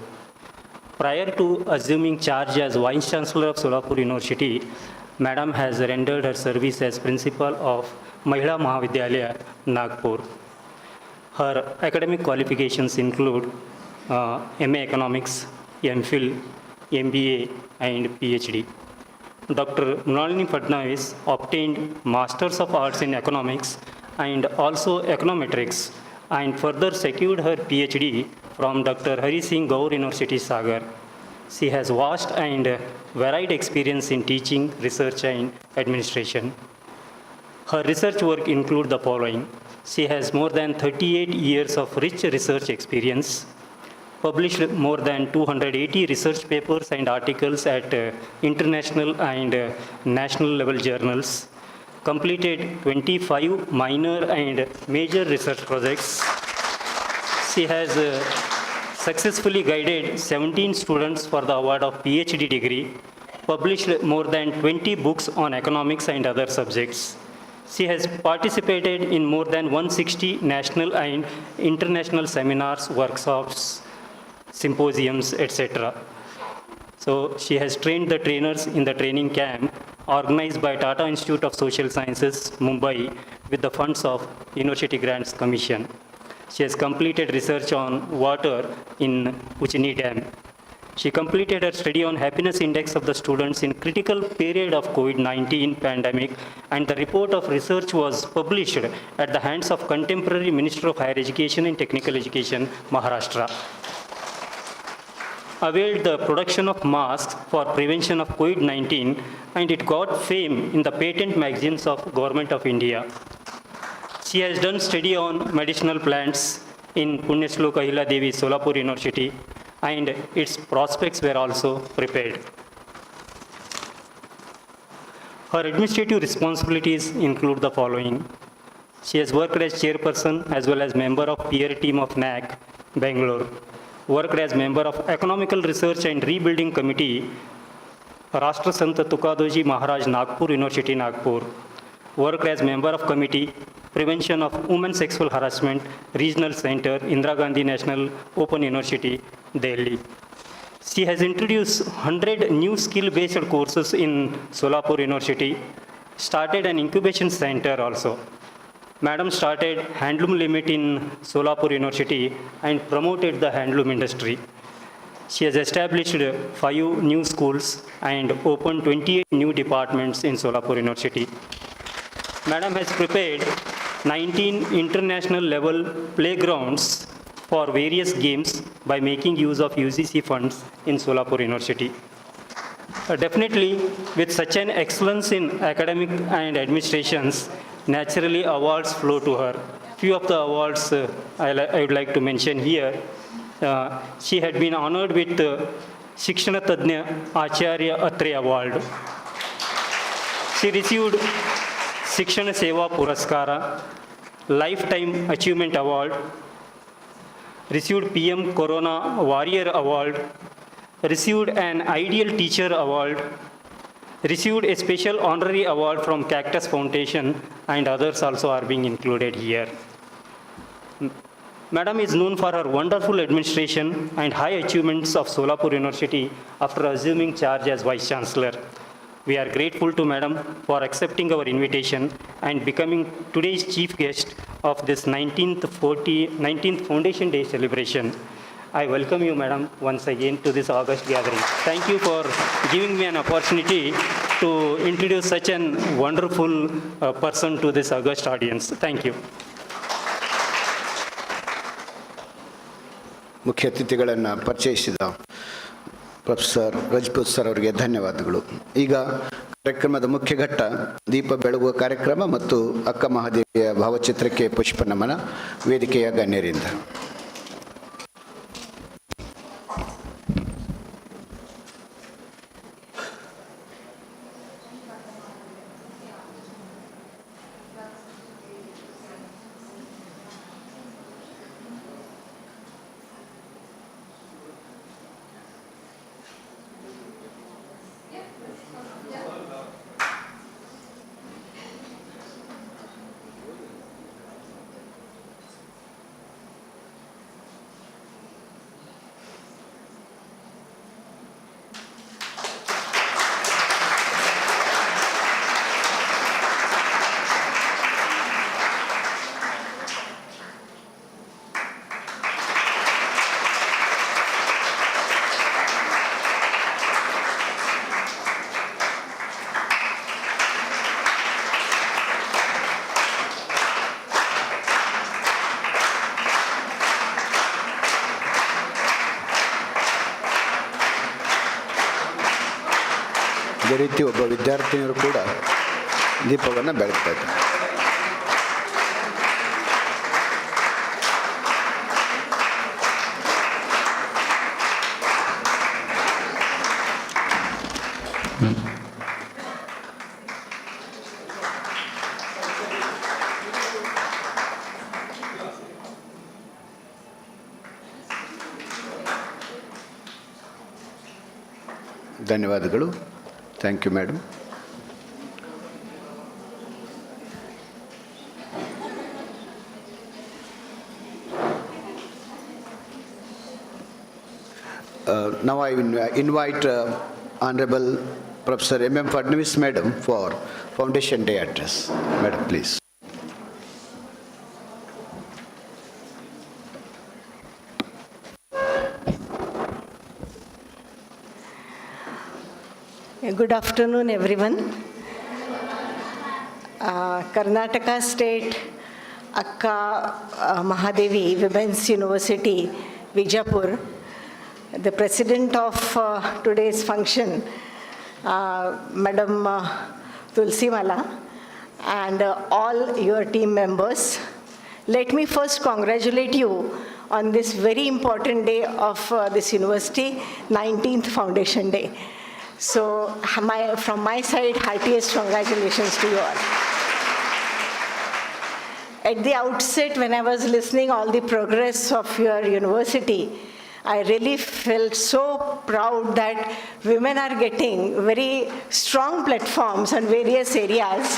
Prior to assuming charge as Vice Chancellor of Solapur University, Madam has rendered her service as Principal of Mahila Mahavidyalaya, Nagpur. Her academic qualifications include MA Economics, MPhil, MBA and PhD. Dr. Mrunalini Fadnavis obtained Masters of Arts in Economics and also Econometrics, and further secured her PhD from Dr. Hari Singh Gaur University, Sagar. She has vast and varied experience in teaching, research and administration. Her research work includes the following. She has more than 38 years of rich research experience, published more than 280 research papers and articles at international and national level journals, completed 25 minor and major research projects. She has successfully guided 17 students for the award of PhD degree, published more than 20 books on economics and other subjects. She has participated in more than 160 national and international seminars, workshops, symposiums, etc. So So she has trained the trainers in the training camp organized by Tata Institute of Social Sciences, Mumbai, with the funds of University Grants Commission. She has completed research on water in Ujjini Dam. She completed her study on happiness index of the students in critical period of COVID-19 pandemic, and the report of research was published at the hands of contemporary Minister of Higher Education and Technical Education, Maharashtra. Availed the production of masks for prevention of COVID-19, and it got fame in the patent magazines of Government of India. She has done study on medicinal plants in Punyashloka Devi, Solapur University, and its prospects were also prepared. Her administrative responsibilities include the following. She has worked as chairperson as well as member of peer team of NAC, Bangalore. Worked as member of Economical Research and Rebuilding Committee, Rashtra Sant Tukadoji Maharaj, Nagpur University, Nagpur. Worked as member of Committee, Prevention of Women Sexual Harassment, Regional Center, Indira Gandhi National Open University, Delhi. She has introduced 100 new skill-based courses in Solapur University, started an incubation center also. Madam started handloom limit in Solapur University and promoted the handloom industry. She has established 5 new schools and opened 28 new departments in Solapur University. Madam has prepared 19 international level playgrounds for various games by making use of UGC funds in Solapur University. Definitely, with such an excellence in academic and administrations, naturally awards flow to her. Few of the awards I would like to mention here. She had been honored with Shikshana Tadnya Acharya Atre Award. She received Shikshana Seva Puraskara, Lifetime Achievement Award, received PM Corona Warrior Award, received an Ideal Teacher Award, received a special honorary award from Cactus Foundation, and others also are being included here. Madam is known for her wonderful administration and high achievements of Solapur University after assuming charge as Vice Chancellor. We are grateful to Madam for accepting our invitation and becoming today's chief guest of this 19th Foundation Day celebration. I welcome you, Madam, once again to this August gathering. Thank you for giving me an opportunity to introduce such a wonderful person to this August audience. Thank you. ಮುಖ್ಯ ಅತಿಥಿಗಳನ್ನು ಪರಿಚಯಿಸಿದ professor Rajput sir ಅವರಿಗೆ ಧನ್ಯವಾದಗಳು. ಈಗ ಕಾರ್ಯಕ್ರಮದ ಮುಖ್ಯ ಘಟ್ಟ ದೀಪ ಬೆಳಗುವ ಕಾರ್ಯಕ್ರಮ ಮತ್ತು ಅಕ್ಕ ಮಹಾದೇವಿಯ ಭಾವಚಿತ್ರಕ್ಕೆ ಪುಷ್ಪ ನಮನ ವೇದಿಕೆಯ ಗಣ್ಯರಿಂದ. ಅದೇ ರೀತಿ ಒಬ್ಬ ವಿದ್ಯಾರ್ಥಿನಿಯರು ಕೂಡ ದೀಪವನ್ನು ಬೆಳಗ್ತಾ ಇದ್ದಾರೆ. ಧನ್ಯವಾದಗಳು. Thank you madam. now I invite Honorable Professor M.M. Fadnavis Madam for Foundation Day address. Madam, please. Good afternoon, everyone. Karnataka State Akkamahadevi Women's University, Vijayapura. The president of today's function, Madam Tulsimala, and all your team members. Let me first congratulate you on this very important day of this university, 19th Foundation Day. So from my side, heartiest congratulations to you all. At the outset, when I was listening all the progress of your university, I really felt so proud that women are getting very strong platforms on various areas,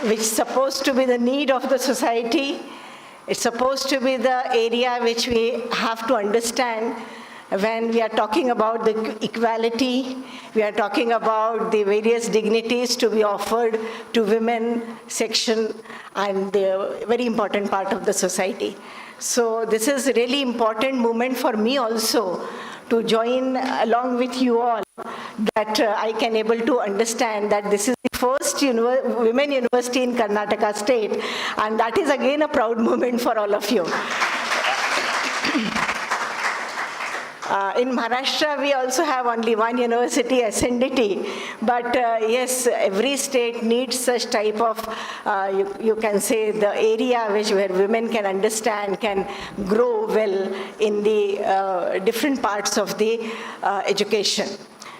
which is supposed to be the need of the society. It's supposed to be the area which we have to understand when we are talking about the equality, we are talking about the various dignities to be offered to women section and the very important part of the society. So this is a really important moment for me also to join along with you all, that I can able to understand that this is the first women university in Karnataka state, and that is again a proud moment for all of you. In Maharashtra, we also have only one university, SNDT, but yes, every state needs such type of, you can say, the area where women can understand, can grow well in the different parts of the education.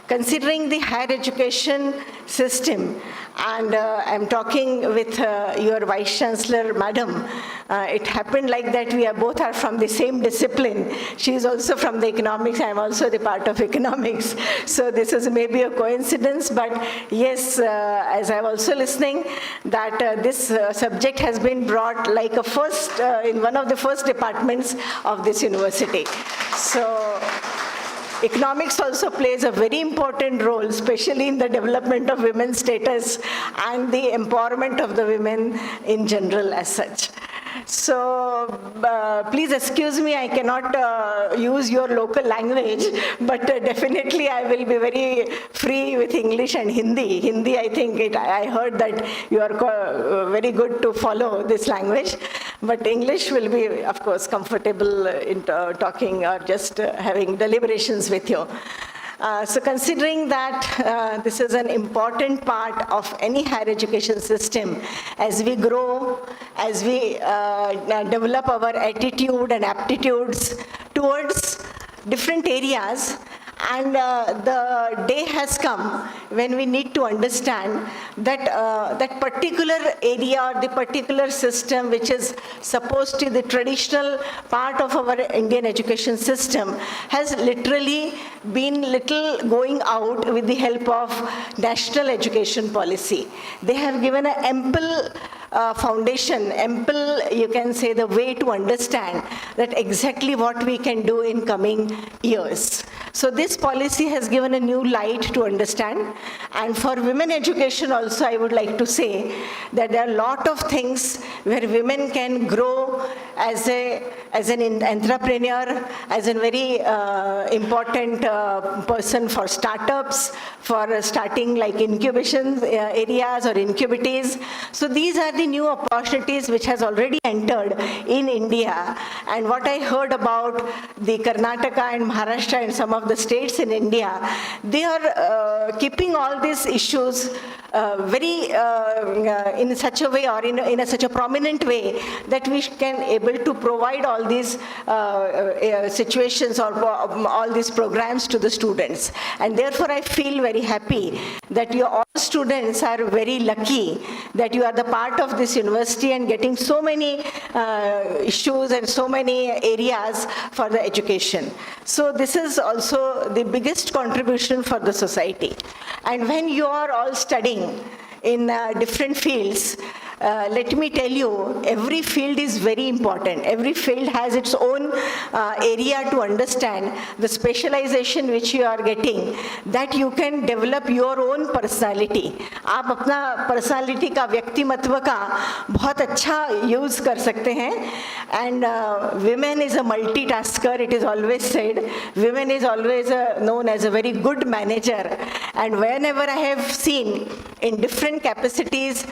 Considering the higher education system, and I'm talking with your Vice Chancellor, Madam, it happened like that we are both are from the same discipline. She is also from the economics, I'm also the part of economics. So this is maybe a coincidence, but yes, as I'm also listening, that this subject has been brought like a first, in one of the first departments of this university. So economics also plays a very important role, especially in the development of women's status and the empowerment of the women in general as such. So please excuse me, I cannot use your local language, but definitely I will be very free with English and Hindi. Hindi, I think, I heard that you are very good to follow this language, but English will be, of course, comfortable in talking or just having deliberations with you. So considering that this is an important part of any higher education system, as we grow, as we develop our attitude and aptitudes towards different areas, and the day has come when we need to understand that that particular area or the particular system which is supposed to be the traditional part of our Indian education system has literally been little going out with the help of national education policy. They have given an ample foundation, ample, you can say, the way to understand that exactly what we can do in coming years. So this policy has given a new light to understand, and for women education also I would like to say that there are a lot of things where women can grow as an entrepreneur, as a very important person for startups, for starting like incubation areas or incubatees. So these are the new opportunities which has already entered in India, and what I heard about the Karnataka and Maharashtra and some of the states in India, they are keeping all these issues very in such a way or in such a prominent way that we can able to provide all these situations or all these programs to the students. And therefore I feel very happy that you all students are very lucky that you are the part of this university and getting so many issues and so many areas for the education. So this is also the biggest contribution for the society. And when you are all studying in different fields, let me tell you, every field is very important. Every field has its own area to understand, the specialization which you are getting, that you can develop your own personality. आप अपना personality का व्यक्तिमत्व का बहुत अच्छा use कर सकते हैं. And women is a multitasker. It is always said. Women is always known as a very good manager. And whenever I have seen in different capacities,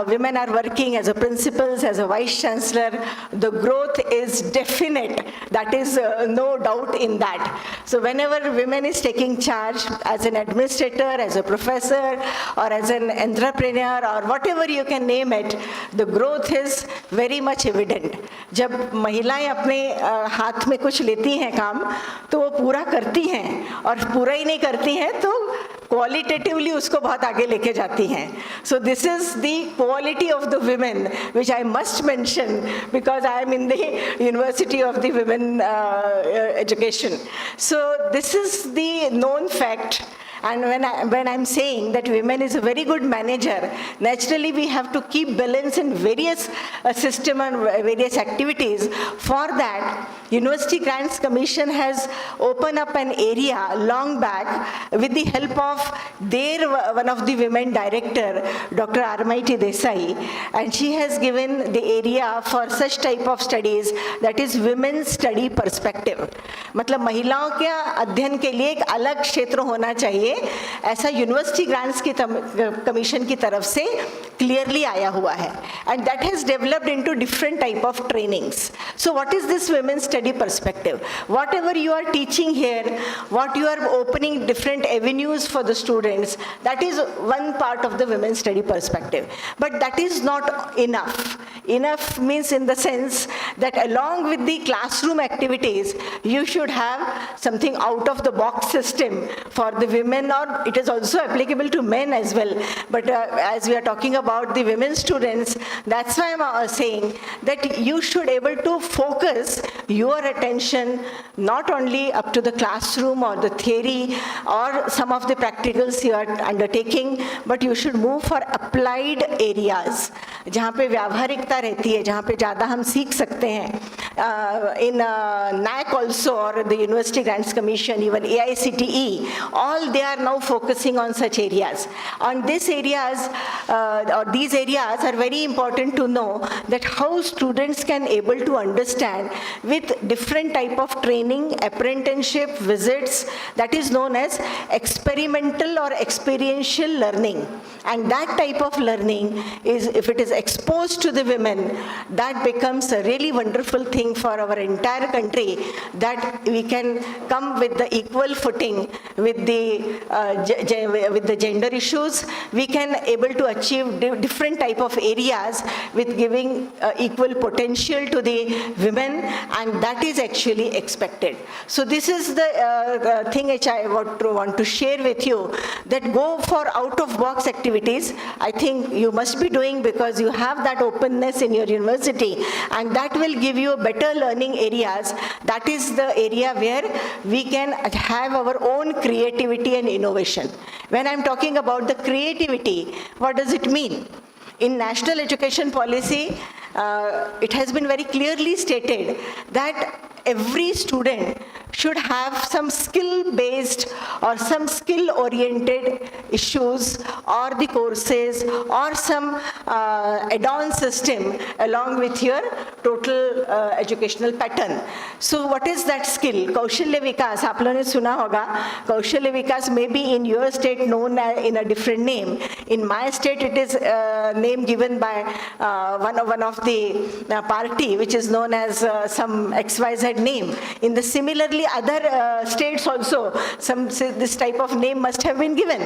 women are working as a principals, as a vice chancellor, the growth is definite. That is no doubt in that. So whenever women is taking charge as an administrator, as a professor, or as an entrepreneur, or whatever you can name it, the growth is very much evident. जब महिलाएं अपने हाथ में कुछ लेती हैं काम, तो वो पूरा करती हैं, और पूरा ही नहीं करती हैं तो qualitatively उसको बहुत आगे लेके जाती हैं. So this is the quality of the women which I must mention because I am in the University of the Women Education. So this is the known fact. And when I'm saying that women is a very good manager, naturally we have to keep balance in various system and various activities. For that, University Grants Commission has opened up an area long back with the help of one of the women director, Dr. Armaiti Desai, and she has given the area for such type of studies, that is women's study perspective. मतलब महिलाओं के अध्ययन के लिए एक अलग क्षेत्र होना चाहिए, ऐसा यूनिवर्सिटी ग्रांट्स की कमीशन की तरफ से क्लियरली आया हुआ है. And that has developed into different type of trainings. So what is this women's study perspective? Whatever you are teaching here, what you are opening different avenues for the students, that is one part of the women's study perspective. But that is not enough. Enough means in the sense that along with the classroom activities, you should have something out of the box system for the women, or it is also applicable to men as well. But as we are talking about the women students, that's why I'm saying that you should able to focus your attention not only up to the classroom or the theory or some of the practicals you are undertaking, but you should move for applied areas, जहाँ पे व्यावहारिकता रहती है, जहाँ पे ज़्यादा हम सीख सकते हैं. In NAC also, or the University Grants Commission, even AICTE, all they are now focusing on such areas. On these areas, or these areas are very important to know that how students can able to understand with different type of training, apprenticeship, visits, that is known as experimental or experiential learning. And that type of learning is, if it is exposed to the women, that becomes a really wonderful thing for our entire country, that we can come with the equal footing with the gender issues. We can able to achieve different type of areas with giving equal potential to the women, and that is actually expected. So this is the thing which I want to share with you, that go for out of box activities. I think you must be doing, because you have that openness in your university, and that will give you better learning areas. That is the area where we can have our own creativity and innovation. When I'm talking about the creativity, what does it mean? In National Education Policy, it has been very clearly stated that every student should have some skill-based or some skill-oriented issues or the courses or some add-on system along with your total educational pattern. So what is that skill? Kaushalya Vikas, आप लोगों ने सुना होगा. Kaushalya Vikas may be in your state known in a different name. In my state it is name given by one of the party which is known as some XYZ name. In the similarly other states also this type of name must have been given.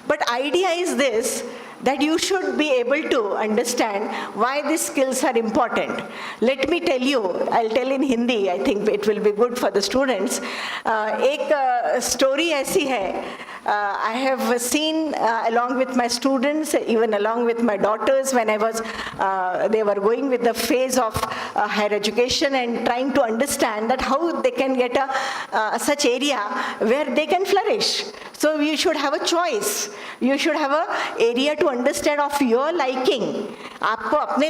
But idea is this, that you should be able to understand why these skills are important. Let me tell you, I'll tell in Hindi, I think it will be good for the students. एक story ऐसी है, I have seen along with my students, even along with my daughters, when I was, they were going with the phase of higher education and trying to understand that how they can get a such area where they can flourish. So you should have a choice. You should have a area to understand of your liking. आपको अपने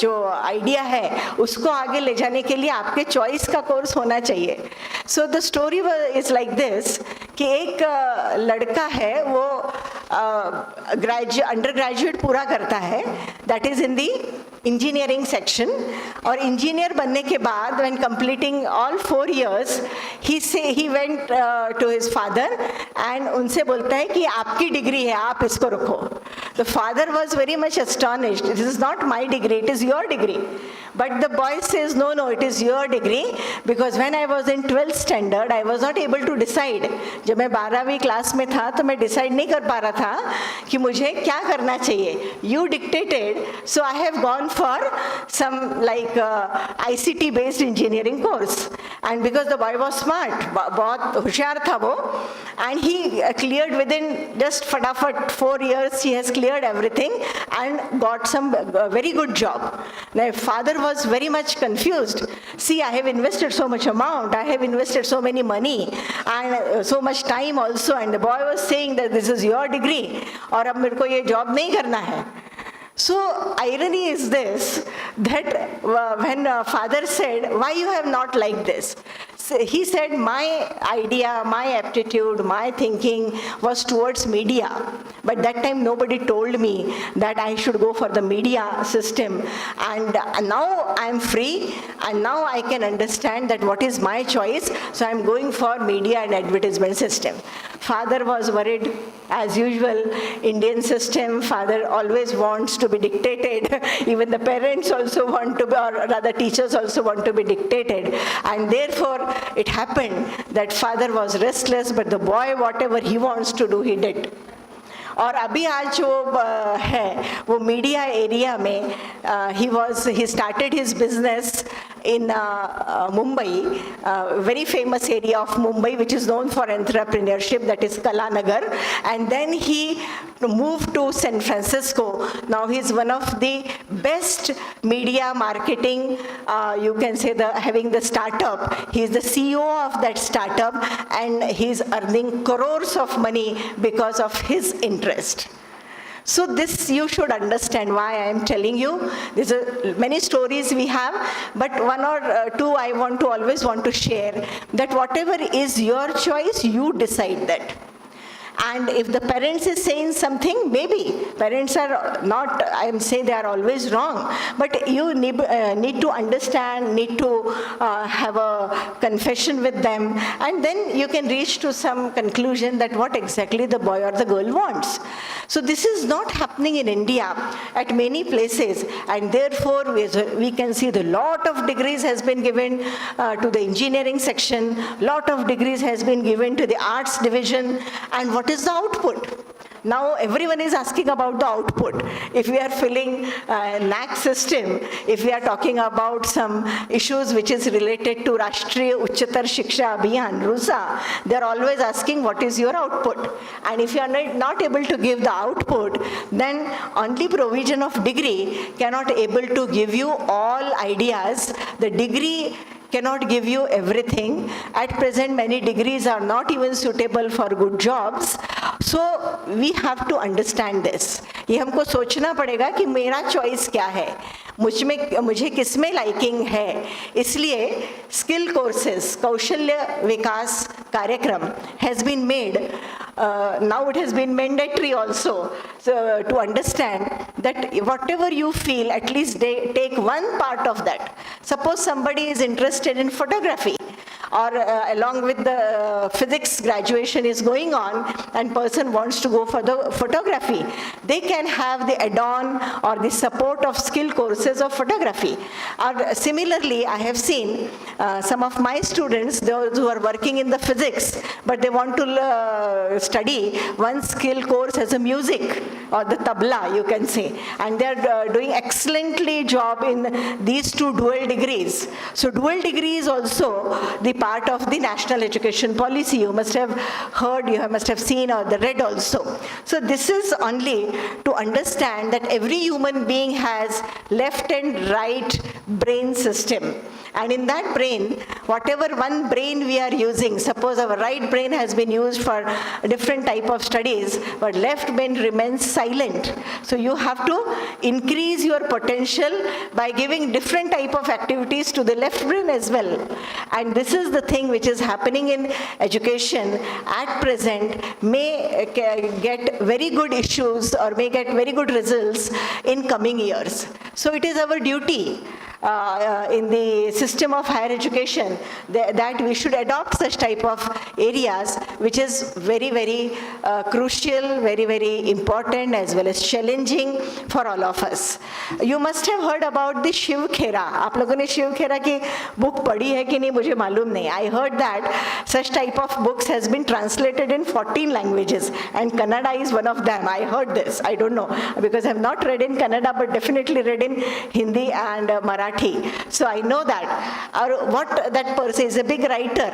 जो idea है उसको आगे ले जाने के लिए आपके चॉइस का कोर्स होना चाहिए. So the story is like this कि एक लड़का है वो अंडर ग्रेजुएट पूरा करता है, that is in the engineering section. और इंजीनियर बनने के बाद when completing all 4 years he went to his father and उनसे बोलता है कि आपकी डिग्री है, आप इसको रखो. The father was very much astonished. This is not my degree, it is your degree. But the boy says, no, it is your degree, because when I was in 12th standard, I was not able to decide. जब मैं 12वीं class में था तो मैं decide नहीं कर पा रहा था कि मुझे क्या करना चाहिए. You dictated, so I have gone for some like ICT based engineering course. And because the boy was smart, बहुत होशियार था वो, and he cleared within just फटाफट 4 years, he has cleared everything and got some very good job. My father was very much confused. See, I have invested so much amount, I have invested so many money and so much time also, and the boy was saying that this is your degree और अब मेरे को ये job नहीं करना है. So irony is this, that when father said, why you have not liked this? He said, my idea, my aptitude, my thinking was towards media. But that time nobody told me that I should go for the media system. And now I'm free, and now I can understand that what is my choice. So I'm going for media and advertisement system. Father was worried, as usual, Indian system, father always wants to be dictated. Even the parents also want to be, or rather teachers also want to be dictated. And therefore, it happened that father was restless, but the boy, whatever he wants to do, he did. और अभी आज वो है वो media area में he started his business in Mumbai, very famous area of Mumbai which is known for entrepreneurship, that is Kalanagar, and then he moved to San Francisco. Now he is one of the best media marketing, you can say having the startup. He is the CEO of that startup and he is earning crores of money because of his interest. So this you should understand why I am telling you. There's many stories we have, but one or two I always want to share, that whatever is your choice, you decide that. And if the parents is saying something, maybe parents are not, I am saying they are always wrong, but you need to understand, need to have a confession with them, and then you can reach to some conclusion that what exactly the boy or the girl wants. So this is not happening in India at many places, and therefore we can see the lot of degrees has been given to the engineering section, lot of degrees has been given to the arts division, and what is the output? Now everyone is asking about the output. If we are filling NAC system, if we are talking about some issues which is related to Rashtriya Uchchatar Shiksha Abhiyan, RUSA, they are always asking what is your output. And if you are not able to give the output, then only provision of degree cannot able to give you all ideas. The degree cannot give you everything. At present, many degrees are not even suitable for good jobs. So we have to understand this. ये हमको सोचना पड़ेगा कि मेरा choice क्या है, मुझे किस में लाइकिंग है. इसलिए स्किल कोर्सेज, कौशल्य विकास कार्यक्रम has been made. Now it has been mandatory also, so to understand that whatever you feel, at least take one part of that. Suppose somebody is interested in photography, or along with the physics graduation is going on and person wants to go for the photography, they can have the add-on or the support of skill courses of photography. Or similarly, I have seen some of my students, those who are working in the physics, but they want to study one skill course as a music or the tabla, you can say, and they are doing excellently job in these two dual degrees. So dual degree is also the part of the national education policy. You must have heard, you must have seen or read also. So this is only to understand that every human being has left and right brain system. And in that brain, whatever one brain we are using, suppose our right brain has been used for a different type of studies, but left brain remains silent. So you have to increase your potential by giving different type of activities to the left brain as well. And this is the thing which is happening in education at present, may get very good issues or may get very good results in coming years. So it is our duty in the system of higher education that we should adopt such type of areas, which is very, very crucial, very, very important as well as challenging for all of us. You must have heard about the Shiv Khera. आप लोगों ने शिव खेरा की book पढ़ी है कि नहीं मुझे मालूम नहीं. I heard that such type of books has been translated in 14 languages and Kannada is one of them. I heard this. I don't know because I have not read in Kannada but definitely read in Hindi and Marathi. So I know that. और what that person is a big writer.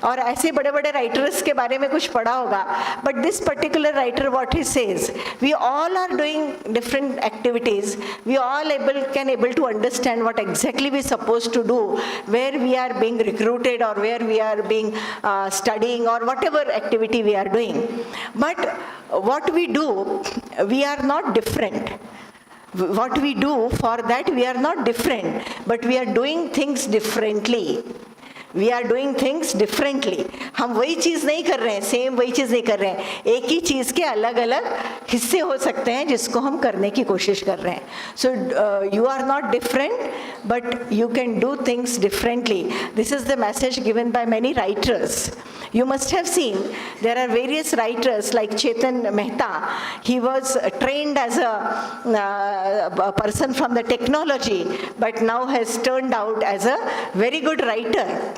और ऐसे बड़े-बड़े writers के बारे में कुछ पढ़ा होगा. But this particular writer, what he says, we all are doing different activities. We all can able to understand what exactly we supposed to do, where we are being recruited or where we are being studying or whatever activity we are doing. But what we do, we are not different. What we do for that, we are not different, but we are doing things differently. We are doing things differently. हम वही चीज़ नहीं कर रहे हैं, same वही चीज़ नहीं कर रहे हैं. एक ही चीज़ के अलग अलग हिस्से हो सकते हैं जिसको हम करने की कोशिश कर रहे हैं. So you are not different, but you can do things differently. This is the message given by many writers. You must have seen there are various writers like Chetan Mehta. He was trained as a person from the technology, but now has turned out as a very good writer.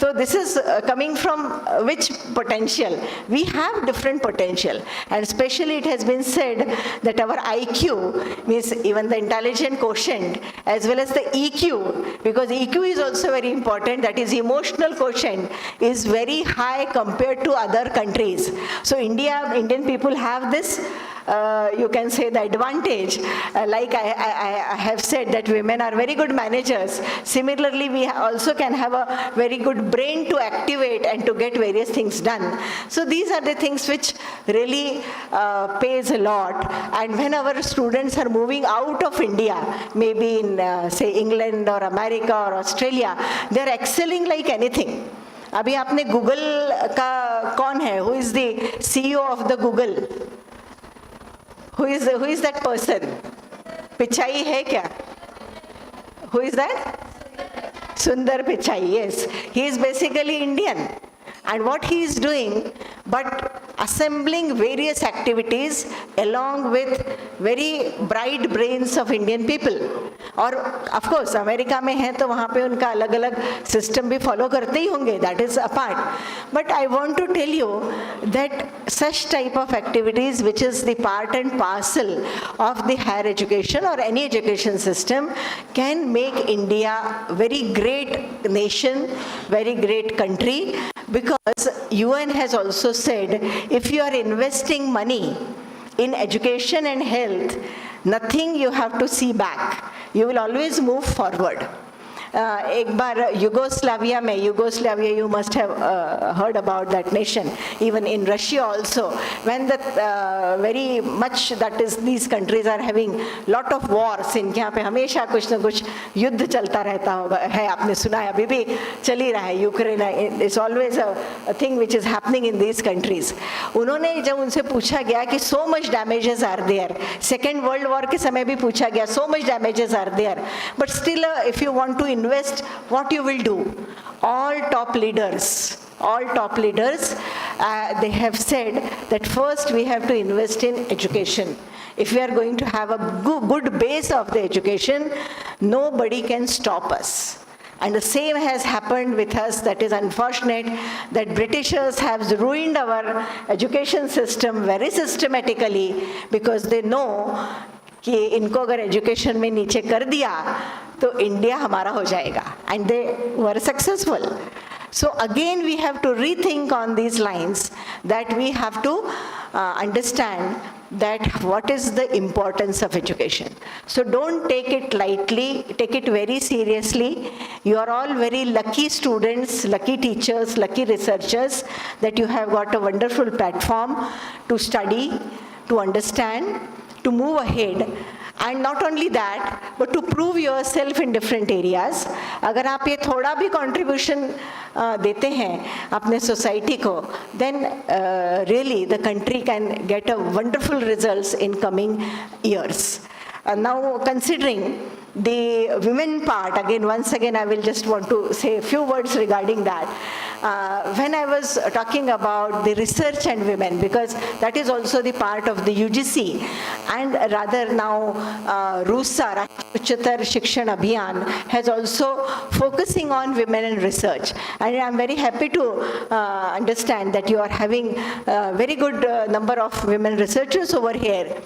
So this is coming from which potential? We have different potential, and especially it has been said that our IQ, means even the intelligent quotient, as well as the EQ, because EQ is also very important, that is emotional quotient, is very high compared to other countries. So Indian people have this, you can say, the advantage. Like I have said that women are very good managers. Similarly, we also can have a very good brain to activate and to get various things done. So these are the things which really pays a lot. And when our students are moving out of India, maybe in say England or America or Australia, they are excelling like anything. अभी आपने Google का कौन है? Who is the CEO of the Google? Who is that person? Pichai hai kya? Who is that? Sundar Pichai, yes. He is basically Indian. And what he is doing, but assembling various activities along with very bright brains of Indian people. और of course America में है तो वहाँ पे उनका अलग अलग system भी फॉलो करते ही होंगे, that is apart. But I want to tell you that such type of activities, which is the part and parcel of the higher education or any education system, can make India very great nation, very great country, because UN has also said if you are investing money in education and health, nothing you have to see back. You will always move forward. एक बार Yugoslavia में, Yugoslavia, you must have heard about that nation, even in Russia also, when the very much, that is, these countries are having lot of wars, इनके यहाँ पे हमेशा कुछ न कुछ युद्ध चलता रहता होगा, है, आपने सुना है, अभी भी चल ही रहा है, Ukraine, it's always a thing which is happening in these countries. उन्होंने जब उनसे पूछा गया कि so much damages are there, Second World War के समय भी पूछा गया, so much damages are there, but still if you want to invest, what you will do? All top leaders, they have said that first we have to invest in education. If we are going to have a good base of the education, nobody can stop us. And the same has happened with us. That is unfortunate that Britishers have ruined our education system very systematically, because they know कि इनको अगर education में नीचे कर दिया तो India हमारा हो जाएगा, and they were successful. So again we have to rethink on these lines, that we have to understand that what is the importance of education. So don't take it lightly, take it very seriously. You are all very lucky students, lucky teachers, lucky researchers that you have got a wonderful platform to study, to understand, to move ahead. And not only that, but to prove yourself in different areas. अगर आप ये थोड़ा भी contribution देते हैं अपने society को, then really the country can get a wonderful results in coming years. Now considering the women part, once again I will just want to say a few words regarding that. When I was talking about the research and women, because that is also the part of the UGC, and rather now RUSA, Uchatar Shikshan Abhiyan, has also focusing on women and research. And I am very happy to understand that you are having a very good number of women researchers over here.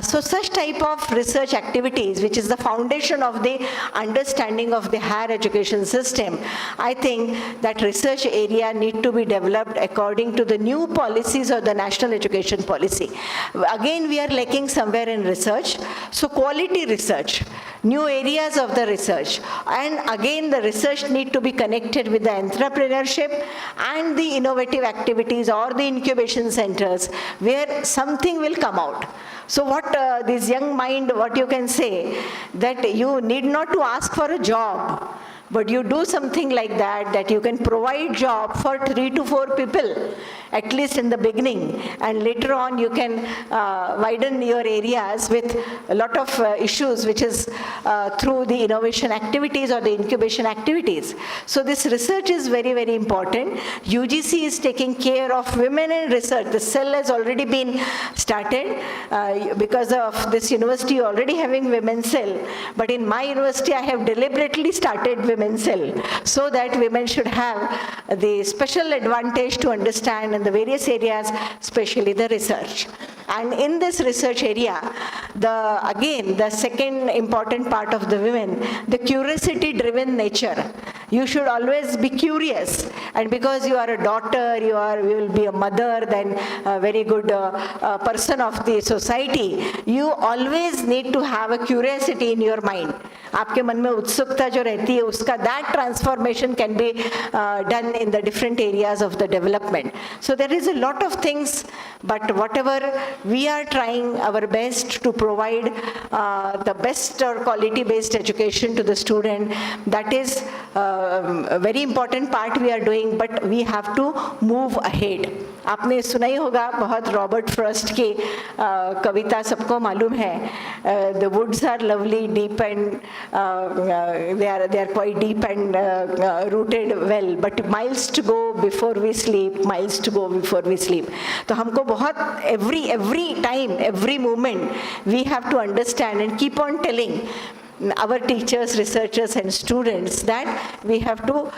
So such type of research activities, which is the foundation of the understanding of the higher education system, I think that research area need to be developed according to the new policies of the national education policy. Again, we are lacking somewhere in research. So quality research, new areas of the research, and again the research need to be connected with the entrepreneurship and the innovative activities or the incubation centers where something will come out. So what this young mind, what you can say, that you need not to ask for a job, but you do something like that, that you can provide job for 3 to 4 people, at least in the beginning, and later on you can widen your areas with a lot of issues, which is through the innovation activities or the incubation activities. So this research is very, very important. UGC is taking care of women in research. The cell has already been started because of this university already having women's cell, but in my university I have deliberately started women's cell so that women should have the special advantage to understand in the various areas, especially the research. And in this research area, the second important part of the women, the curiosity-driven nature. You should always be curious, and because you are a daughter, you will be a mother, then a very good person of the society, you always need to have a curiosity in your mind. आपके मन में उत्सुकता जो रहती है उसका that transformation can be done in the different areas of the development. So there is a lot of things, but whatever we are trying our best to provide the best or quality based education to the student. That is a very important part we are doing, but we have to move ahead. आपने सुना ही होगा बहुत Robert Frost की कविता सबको मालूम है, the woods are lovely, deep and they are quite deep and rooted well, but miles to go before we sleep, miles to go before we sleep. तो हमको बहुत every time, every moment we have to understand and keep on telling our teachers, researchers and students that we have to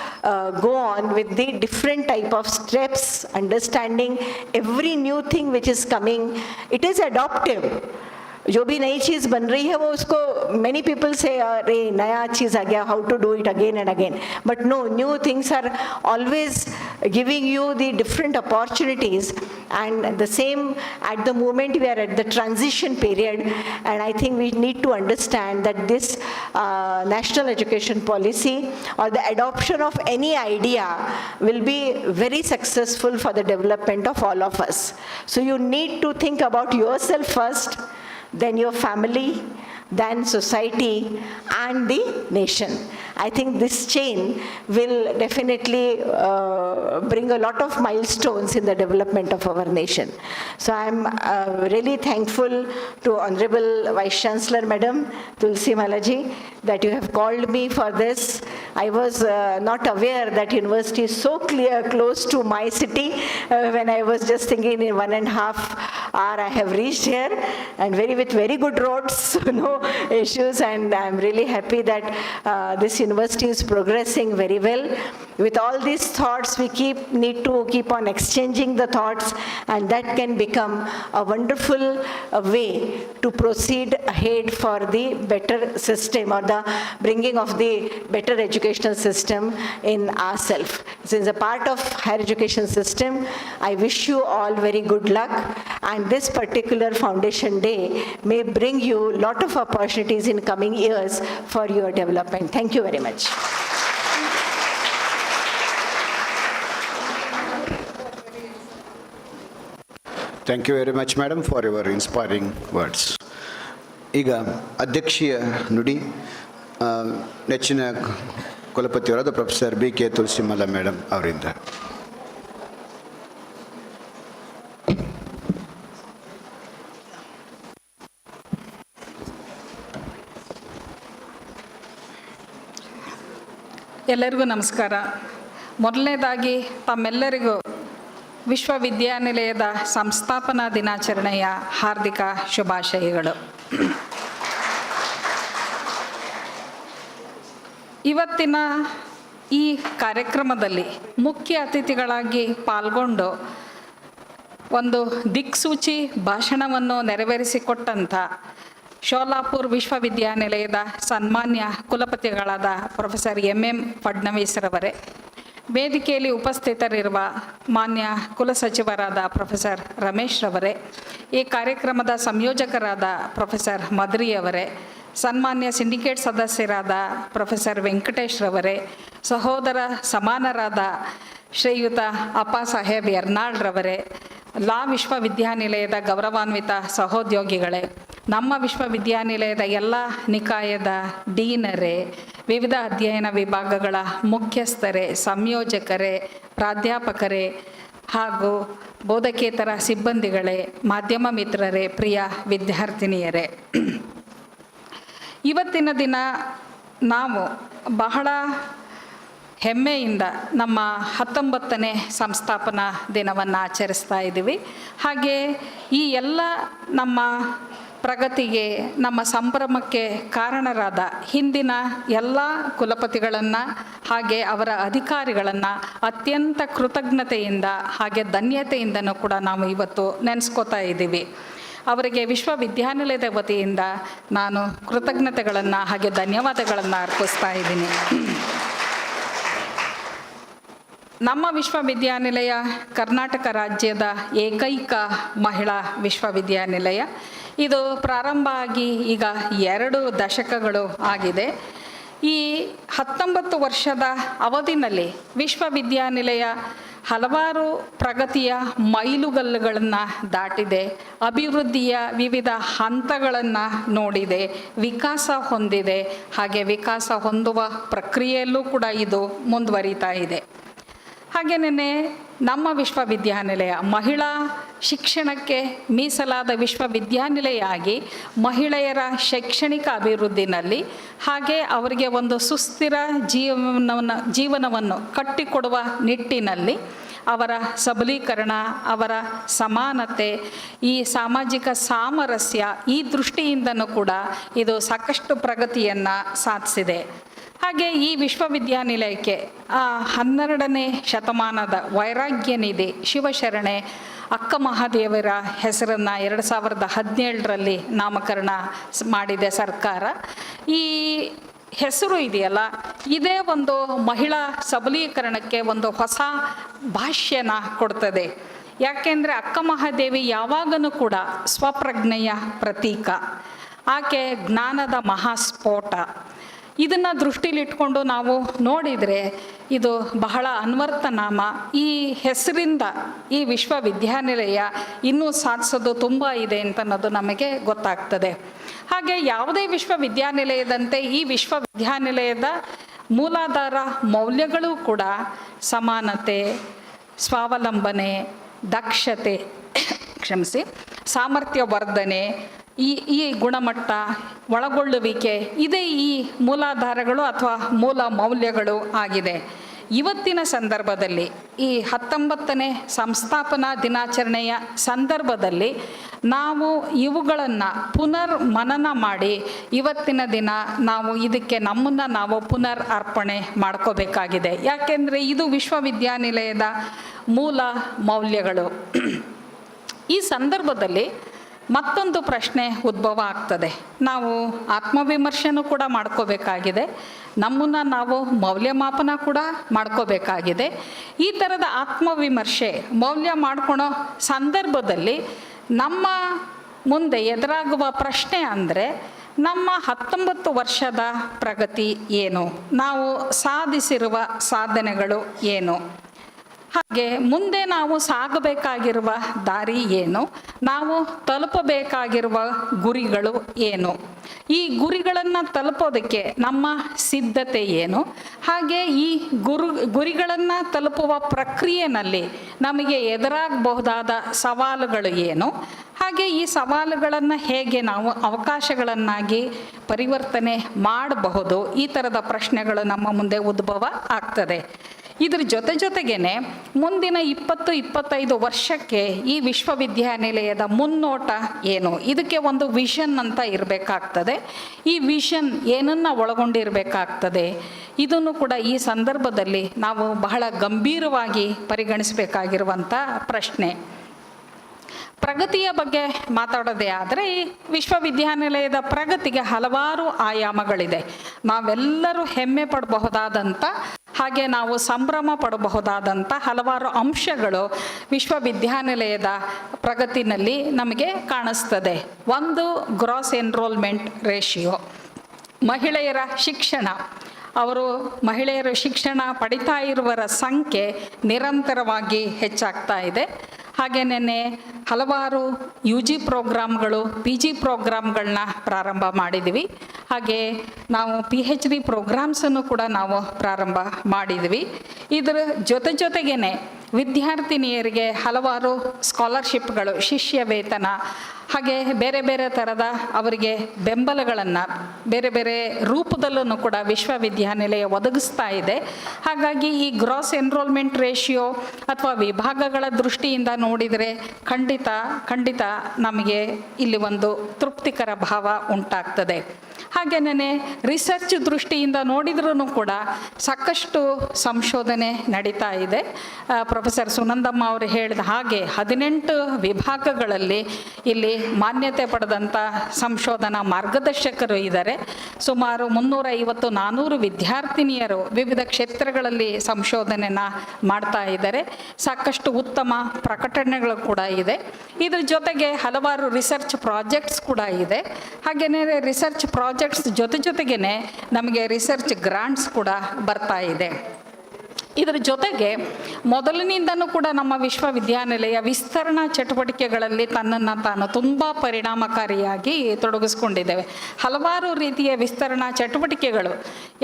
go on with the different type of steps, understanding every new thing which is coming. It is adoptive. जो भी नई चीज़ बन रही है वो उसको many people say अरे नया चीज़ आ गया, how to do it again and again, but no, new things are always giving you the different opportunities, and the same at the moment we are at the transition period, and I think we need to understand that this national education policy or the adoption of any idea will be very successful for the development of all of us. So you need to think about yourself first, then your family, then society and the nation. I think this chain will definitely bring a lot of milestones in the development of our nation. So I am really thankful to Honorable Vice Chancellor Madam Tulsi Malaji that you have called me for this. I was not aware that university is so close to my city. When I was just thinking in 1.5 hours I have reached here, and with very good roads, so no issues, and I'm really happy that this university is progressing very well. With all these thoughts, we need to keep on exchanging the thoughts, and that can become a wonderful way to proceed ahead for the better system or the bringing of the better educational system in ourselves. since a part of higher education system, I wish you all very good luck, and this particular Foundation Day may bring you a lot of opportunities in coming years for your development. Thank you very much. Thank you very much madam for your inspiring words. ಈಗ ಅಧ್ಯಕ್ಷೀಯ ನುಡಿ ನೆಚ್ಚಿನ ಕುಲಪತಿಯವರಾದ professor BK Tulasimala ಮೇಡಮ್ ಅವರಿಂದ. ಎಲ್ಲರಿಗೂ ನಮಸ್ಕಾರ. ಮೊದಲನೇದಾಗಿ ತಮ್ಮೆಲ್ಲರಿಗೂ ವಿಶ್ವವಿದ್ಯಾನಿಲಯದ ಸಂಸ್ಥಾಪನಾ ದಿನಾಚರಣೆಯ ಹಾರ್ದಿಕ ಶುಭಾಶಯಗಳು. ಇವತ್ತಿನ ಈ ಕಾರ್ಯಕ್ರಮದಲ್ಲಿ ಮುಖ್ಯ ಅತಿಥಿಗಳಾಗಿ ಪಾಲ್ಗೊಂಡು ಒಂದು ದಿಕ್ಸೂಚಿ ಭಾಷಣವನ್ನು ನೆರವೇರಿಸಿಕೊಟ್ಟಂಥ ಶೋಲಾಪುರ್ ವಿಶ್ವವಿದ್ಯಾನಿಲಯದ ಸನ್ಮಾನ್ಯ ಕುಲಪತಿಗಳಾದ ಪ್ರೊಫೆಸರ್ MM ಫಡ್ನವೀಸ್ರವರೇ, ವೇದಿಕೆಯಲ್ಲಿ ಉಪಸ್ಥಿತರಿರುವ ಮಾನ್ಯ ಕುಲಸಚಿವರಾದ ಪ್ರೊಫೆಸರ್ ರಮೇಶ್ ರವರೇ, ಈ ಕಾರ್ಯಕ್ರಮದ ಸಂಯೋಜಕರಾದ ಪ್ರೊಫೆಸರ್ ಮದ್ರಿಯವರೇ, ಸನ್ಮಾನ್ಯ ಸಿಂಡಿಕೇಟ್ ಸದಸ್ಯರಾದ ಪ್ರೊಫೆಸರ್ ವೆಂಕಟೇಶ್ ರವರೇ, ಸಹೋದರ ಸಮಾನರಾದ ಶ್ರೀಯುತ ಅಪ್ಪ ಸಾಹೇಬ್ ಯರ್ನಾಳ್ ರವರೇ, ಲಾ ವಿಶ್ವವಿದ್ಯಾನಿಲಯದ ಗೌರವಾನ್ವಿತ ಸಹೋದ್ಯೋಗಿಗಳೇ, ನಮ್ಮ ವಿಶ್ವವಿದ್ಯಾನಿಲಯದ ಎಲ್ಲ ನಿಕಾಯದ ಡೀನರೇ, ವಿವಿಧ ಅಧ್ಯಯನ ವಿಭಾಗಗಳ ಮುಖ್ಯಸ್ಥರೇ, ಸಂಯೋಜಕರೇ, ಪ್ರಾಧ್ಯಾಪಕರೇ ಹಾಗೂ ಬೋಧಕೇತರ ಸಿಬ್ಬಂದಿಗಳೇ, ಮಾಧ್ಯಮ ಮಿತ್ರರೇ, ಪ್ರಿಯ ವಿದ್ಯಾರ್ಥಿನಿಯರೇ, ಇವತ್ತಿನ ದಿನ ನಾವು ಬಹಳ ಹೆಮ್ಮೆಯಿಂದ ನಮ್ಮ 19ನೇ ಸಂಸ್ಥಾಪನಾ ದಿನವನ್ನು ಆಚರಿಸ್ತಾ ಇದ್ದೀವಿ. ಹಾಗೆ ಈ ಎಲ್ಲ ನಮ್ಮ ಪ್ರಗತಿಗೆ, ನಮ್ಮ ಸಂಭ್ರಮಕ್ಕೆ ಕಾರಣರಾದ ಹಿಂದಿನ ಎಲ್ಲ ಕುಲಪತಿಗಳನ್ನು ಹಾಗೆ ಅವರ ಅಧಿಕಾರಿಗಳನ್ನು ಅತ್ಯಂತ ಕೃತಜ್ಞತೆಯಿಂದ ಹಾಗೆ ಧನ್ಯತೆಯಿಂದನೂ ಕೂಡ ನಾವು ಇವತ್ತು ನೆನೆಸ್ಕೋತಾ ಇದ್ದೀವಿ. ಅವರಿಗೆ ವಿಶ್ವವಿದ್ಯಾನಿಲಯದ ವತಿಯಿಂದ ನಾನು ಕೃತಜ್ಞತೆಗಳನ್ನು ಹಾಗೆ ಧನ್ಯವಾದಗಳನ್ನು ಅರ್ಪಿಸ್ತಾ ಇದ್ದೀನಿ. ನಮ್ಮ ವಿಶ್ವವಿದ್ಯಾನಿಲಯ ಕರ್ನಾಟಕ ರಾಜ್ಯದ ಏಕೈಕ ಮಹಿಳಾ ವಿಶ್ವವಿದ್ಯಾನಿಲಯ. ಇದು ಪ್ರಾರಂಭ ಆಗಿ ಈಗ 2 ದಶಕಗಳು ಆಗಿದೆ. ಈ 19 ವರ್ಷದ ಅವಧಿನಲ್ಲಿ ವಿಶ್ವವಿದ್ಯಾನಿಲಯ ಹಲವಾರು ಪ್ರಗತಿಯ ಮೈಲುಗಲ್ಲುಗಳನ್ನು ದಾಟಿದೆ, ಅಭಿವೃದ್ಧಿಯ ವಿವಿಧ ಹಂತಗಳನ್ನು ನೋಡಿದೆ, ವಿಕಾಸ ಹೊಂದಿದೆ, ಹಾಗೆ ವಿಕಾಸ ಹೊಂದುವ ಪ್ರಕ್ರಿಯೆಯಲ್ಲೂ ಕೂಡ ಇದು ಮುಂದುವರಿತಾ ಇದೆ. ಹಾಗೆಯೇ ನಮ್ಮ ವಿಶ್ವವಿದ್ಯಾನಿಲಯ ಮಹಿಳಾ ಶಿಕ್ಷಣಕ್ಕೆ ಮೀಸಲಾದ ವಿಶ್ವವಿದ್ಯಾನಿಲಯ ಆಗಿ ಮಹಿಳೆಯರ ಶೈಕ್ಷಣಿಕ ಅಭಿವೃದ್ಧಿನಲ್ಲಿ ಹಾಗೆ ಅವರಿಗೆ ಒಂದು ಸುಸ್ಥಿರ ಜೀವನವನ್ನು ಕಟ್ಟಿಕೊಡುವ ನಿಟ್ಟಿನಲ್ಲಿ ಅವರ ಸಬಲೀಕರಣ, ಅವರ ಸಮಾನತೆ, ಈ ಸಾಮಾಜಿಕ ಸಾಮರಸ್ಯ, ಈ ದೃಷ್ಟಿಯಿಂದನೂ ಕೂಡ ಇದು ಸಾಕಷ್ಟು ಪ್ರಗತಿಯನ್ನು ಸಾಧಿಸಿದೆ. ಹಾಗೆ ಈ ವಿಶ್ವವಿದ್ಯಾನಿಲಯಕ್ಕೆ 12ನೇ ಶತಮಾನದ ವೈರಾಗ್ಯ ನಿಧಿ ಶಿವಶರಣೆ ಅಕ್ಕಮಹಾದೇವರ ಹೆಸರನ್ನು 2017ರಲ್ಲಿ ನಾಮಕರಣ ಮಾಡಿದೆ ಸರ್ಕಾರ. ಈ ಹೆಸರು ಇದೆಯಲ್ಲ, ಇದೇ ಒಂದು ಮಹಿಳಾ ಸಬಲೀಕರಣಕ್ಕೆ ಒಂದು ಹೊಸ ಭಾಷ್ಯನ ಕೊಡ್ತದೆ. ಯಾಕೆಂದರೆ ಅಕ್ಕಮಹಾದೇವಿ ಯಾವಾಗಲೂ ಕೂಡ ಸ್ವಪ್ರಜ್ಞೆಯ ಪ್ರತೀಕ, ಆಕೆ ಜ್ಞಾನದ ಮಹಾಸ್ಫೋಟ. ಇದನ್ನು ದೃಷ್ಟಿಲಿಟ್ಕೊಂಡು ನಾವು ನೋಡಿದರೆ ಇದು ಬಹಳ ಅನ್ವರ್ಥನಾಮ. ಈ ಹೆಸರಿಂದ ಈ ವಿಶ್ವವಿದ್ಯಾನಿಲಯ ಇನ್ನೂ ಸಾಧಿಸೋದು ತುಂಬ ಇದೆ ಅಂತ ಅನ್ನೋದು ನಮಗೆ ಗೊತ್ತಾಗ್ತದೆ. ಹಾಗೆ ಯಾವುದೇ ವಿಶ್ವವಿದ್ಯಾನಿಲಯದಂತೆ ಈ ವಿಶ್ವವಿದ್ಯಾನಿಲಯದ ಮೂಲಾಧಾರ ಮೌಲ್ಯಗಳು ಕೂಡ ಸಮಾನತೆ, ಸ್ವಾವಲಂಬನೆ, ದಕ್ಷತೆ, ಸಾಮರ್ಥ್ಯ ವರ್ಧನೆ, ಈ ಗುಣಮಟ್ಟ, ಒಳಗೊಳ್ಳುವಿಕೆ, ಇದೇ ಈ ಮೂಲಾಧಾರಗಳು ಅಥವಾ ಮೂಲ ಮೌಲ್ಯಗಳು ಆಗಿದೆ. ಇವತ್ತಿನ ಸಂದರ್ಭದಲ್ಲಿ ಈ 19ನೇ ಸಂಸ್ಥಾಪನಾ ದಿನಾಚರಣೆಯ ಸಂದರ್ಭದಲ್ಲಿ ನಾವು ಇವುಗಳನ್ನು ಪುನರ್ ಮನನ ಮಾಡಿ ಇವತ್ತಿನ ದಿನ ನಾವು ಇದಕ್ಕೆ ನಮ್ಮನ್ನು ನಾವು ಪುನರ್ ಅರ್ಪಣೆ ಮಾಡ್ಕೋಬೇಕಾಗಿದೆ. ಯಾಕೆಂದರೆ ಇದು ವಿಶ್ವವಿದ್ಯಾನಿಲಯದ ಮೂಲ ಮೌಲ್ಯಗಳು. ಈ ಸಂದರ್ಭದಲ್ಲಿ ಮತ್ತೊಂದು ಪ್ರಶ್ನೆ ಉದ್ಭವ ಆಗ್ತದೆ. ನಾವು ಆತ್ಮವಿಮರ್ಶೆನೂ ಕೂಡ ಮಾಡ್ಕೋಬೇಕಾಗಿದೆ, ನಮ್ಮನ್ನು ನಾವು ಮೌಲ್ಯಮಾಪನ ಕೂಡ ಮಾಡ್ಕೋಬೇಕಾಗಿದೆ. ಈ ಥರದ ಆತ್ಮವಿಮರ್ಶೆ ಮೌಲ್ಯ ಮಾಡ್ಕೊಳೋ ಸಂದರ್ಭದಲ್ಲಿ ನಮ್ಮ ಮುಂದೆ ಎದುರಾಗುವ ಪ್ರಶ್ನೆ ಅಂದರೆ, ನಮ್ಮ 19 ವರ್ಷದ ಪ್ರಗತಿ ಏನು, ನಾವು ಸಾಧಿಸಿರುವ ಸಾಧನೆಗಳು ಏನು, ಹಾಗೆ ಮುಂದೆ ನಾವು ಸಾಗಬೇಕಾಗಿರುವ ದಾರಿ ಏನು, ನಾವು ತಲುಪಬೇಕಾಗಿರುವ ಗುರಿಗಳು ಏನು, ಈ ಗುರಿಗಳನ್ನು ತಲುಪೋದಕ್ಕೆ ನಮ್ಮ ಸಿದ್ಧತೆ ಏನು, ಹಾಗೆ ಈ ಗುರಿಗಳನ್ನು ತಲುಪುವ ಪ್ರಕ್ರಿಯೆಯಲ್ಲಿ ನಮಗೆ ಎದುರಾಗಬಹುದಾದ ಸವಾಲುಗಳು ಏನು, ಹಾಗೆ ಈ ಸವಾಲುಗಳನ್ನು ಹೇಗೆ ನಾವು ಅವಕಾಶಗಳನ್ನಾಗಿ ಪರಿವರ್ತನೆ ಮಾಡಬಹುದು, ಈ ಥರದ ಪ್ರಶ್ನೆಗಳು ನಮ್ಮ ಮುಂದೆ ಉದ್ಭವ ಆಗ್ತದೆ. ಇದ್ರ ಜೊತೆಗೇನೆ ಮುಂದಿನ 20-25 ವರ್ಷಕ್ಕೆ ಈ ವಿಶ್ವವಿದ್ಯಾನಿಲಯದ ಮುನ್ನೋಟ ಏನು, ಇದಕ್ಕೆ ಒಂದು ವಿಷನ್ ಅಂತ ಇರಬೇಕಾಗ್ತದೆ. ಈ ವಿಷನ್ ಏನನ್ನು ಒಳಗೊಂಡಿರಬೇಕಾಗ್ತದೆ, ಇದನ್ನು ಕೂಡ ಈ ಸಂದರ್ಭದಲ್ಲಿ ನಾವು ಬಹಳ ಗಂಭೀರವಾಗಿ ಪರಿಗಣಿಸಬೇಕಾಗಿರುವಂಥ ಪ್ರಶ್ನೆ. ಪ್ರಗತಿಯ ಬಗ್ಗೆ ಮಾತಾಡೋದೇ ಆದರೆ, ಈ ವಿಶ್ವವಿದ್ಯಾನಿಲಯದ ಪ್ರಗತಿಗೆ ಹಲವಾರು ಆಯಾಮಗಳಿದೆ. ನಾವೆಲ್ಲರೂ ಹೆಮ್ಮೆ ಪಡಬಹುದಾದಂಥ, ಹಾಗೆ ನಾವು ಸಂಭ್ರಮ ಪಡಬಹುದಾದಂಥ ಹಲವಾರು ಅಂಶಗಳು ವಿಶ್ವವಿದ್ಯಾನಿಲಯದ ಪ್ರಗತಿನಲ್ಲಿ ನಮಗೆ ಕಾಣಿಸ್ತದೆ. ಒಂದು, ಗ್ರಾಸ್ ಎನ್ರೋಲ್ಮೆಂಟ್ ರೇಷಿಯೋ, ಮಹಿಳೆಯರ ಶಿಕ್ಷಣ. ಮಹಿಳೆಯರು ಶಿಕ್ಷಣ ಪಡಿತಾ ಇರುವರ ಸಂಖ್ಯೆ ನಿರಂತರವಾಗಿ ಹೆಚ್ಚಾಗ್ತಾ ಇದೆ. ಹಾಗೇನೇ ಹಲವಾರು UG ಪ್ರೋಗ್ರಾಮ್ಗಳು, PG ಪ್ರೋಗ್ರಾಮ್ಗಳನ್ನ ಪ್ರಾರಂಭ ಮಾಡಿದ್ವಿ. ಹಾಗೆ ನಾವು PhD ಪ್ರೋಗ್ರಾಮ್ಸನ್ನು ಕೂಡ ನಾವು ಪ್ರಾರಂಭ ಮಾಡಿದ್ವಿ. ಇದರ ಜೊತೆಗೇನೆ ವಿದ್ಯಾರ್ಥಿನಿಯರಿಗೆ ಹಲವಾರು ಸ್ಕಾಲರ್ಶಿಪ್ಗಳು, ಶಿಷ್ಯ ವೇತನ, ಹಾಗೆ ಬೇರೆ ಬೇರೆ ಥರದ ಅವರಿಗೆ ಬೆಂಬಲಗಳನ್ನು ಬೇರೆ ಬೇರೆ ರೂಪದಲ್ಲೂ ಕೂಡ ವಿಶ್ವವಿದ್ಯಾನಿಲಯ ಒದಗಿಸ್ತಾ ಇದೆ. ಹಾಗಾಗಿ ಈ ಗ್ರಾಸ್ ಎನ್ರೋಲ್ಮೆಂಟ್ ರೇಷಿಯೋ ಅಥವಾ ವಿಭಾಗಗಳ ದೃಷ್ಟಿಯಿಂದ ನೋಡಿದರೆ ಖಂಡಿತ ನಮಗೆ ಇಲ್ಲಿ ಒಂದು ತೃಪ್ತಿಕರ ಭಾವ ಉಂಟಾಗ್ತದೆ. ಹಾಗೆಯೇ ರಿಸರ್ಚ್ ದೃಷ್ಟಿಯಿಂದ ನೋಡಿದ್ರೂ ಕೂಡ ಸಾಕಷ್ಟು ಸಂಶೋಧನೆ ನಡೀತಾ ಇದೆ. ಪ್ರೊಫೆಸರ್ ಸುನಂದಮ್ಮ ಅವರು ಹೇಳಿದ ಹಾಗೆ 18 ವಿಭಾಗಗಳಲ್ಲಿ ಇಲ್ಲಿ ಮಾನ್ಯತೆ ಪಡೆದಂಥ ಸಂಶೋಧನಾ ಮಾರ್ಗದರ್ಶಕರು ಇದ್ದಾರೆ. ಸುಮಾರು 350-400 ವಿದ್ಯಾರ್ಥಿನಿಯರು ವಿವಿಧ ಕ್ಷೇತ್ರಗಳಲ್ಲಿ ಸಂಶೋಧನೆಯನ್ನು ಮಾಡ್ತಾ ಇದ್ದಾರೆ. ಸಾಕಷ್ಟು ಉತ್ತಮ ಪ್ರಕಟಣೆಗಳು ಕೂಡ ಇದೆ. ಇದ್ರ ಜೊತೆಗೆ ಹಲವಾರು ರಿಸರ್ಚ್ ಪ್ರಾಜೆಕ್ಟ್ಸ್ ಕೂಡ ಇದೆ. ಹಾಗೆಯೇ ರಿಸರ್ಚ್ ಪ್ರಾಜೆಕ್ಟ್ಸ್ ಜೊತೆಗೇನೆ ನಮಗೆ ರಿಸರ್ಚ್ ಗ್ರಾಂಟ್ಸ್ ಕೂಡ ಬರ್ತಾ ಇದೆ. ಇದರ ಜೊತೆಗೆ ಮೊದಲಿನಿಂದನೂ ಕೂಡ ನಮ್ಮ ವಿಶ್ವವಿದ್ಯಾನಿಲಯ ವಿಸ್ತರಣಾ ಚಟುವಟಿಕೆಗಳಲ್ಲಿ ತನ್ನನ್ನು ತಾನು ತುಂಬ ಪರಿಣಾಮಕಾರಿಯಾಗಿ ತೊಡಗಿಸ್ಕೊಂಡಿದ್ದೇವೆ. ಹಲವಾರು ರೀತಿಯ ವಿಸ್ತರಣಾ ಚಟುವಟಿಕೆಗಳು,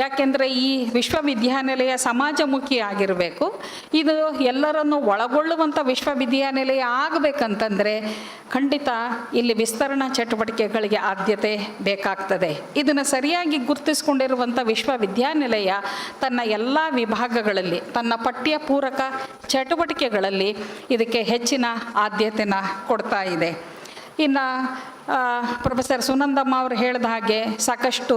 ಯಾಕೆಂದರೆ ಈ ವಿಶ್ವವಿದ್ಯಾನಿಲಯ ಸಮಾಜಮುಖಿ ಆಗಿರಬೇಕು. ಇದು ಎಲ್ಲರನ್ನು ಒಳಗೊಳ್ಳುವಂಥ ವಿಶ್ವವಿದ್ಯಾನಿಲಯ ಆಗಬೇಕಂತಂದರೆ ಖಂಡಿತ ಇಲ್ಲಿ ವಿಸ್ತರಣಾ ಚಟುವಟಿಕೆಗಳಿಗೆ ಆದ್ಯತೆ ಬೇಕಾಗ್ತದೆ. ಇದನ್ನು ಸರಿಯಾಗಿ ಗುರುತಿಸ್ಕೊಂಡಿರುವಂಥ ವಿಶ್ವವಿದ್ಯಾನಿಲಯ ತನ್ನ ಎಲ್ಲ ವಿಭಾಗಗಳಲ್ಲಿ, ತನ್ನ ಪಠ್ಯ ಪೂರಕ ಚಟುವಟಿಕೆಗಳಲ್ಲಿ ಇದಕ್ಕೆ ಹೆಚ್ಚಿನ ಆದ್ಯತೆನ ಕೊಡ್ತಾ ಇದೆ. ಇನ್ನು ಪ್ರೊಫೆಸರ್ ಸುನಂದಮ್ಮ ಅವರು ಹೇಳಿದ ಹಾಗೆ ಸಾಕಷ್ಟು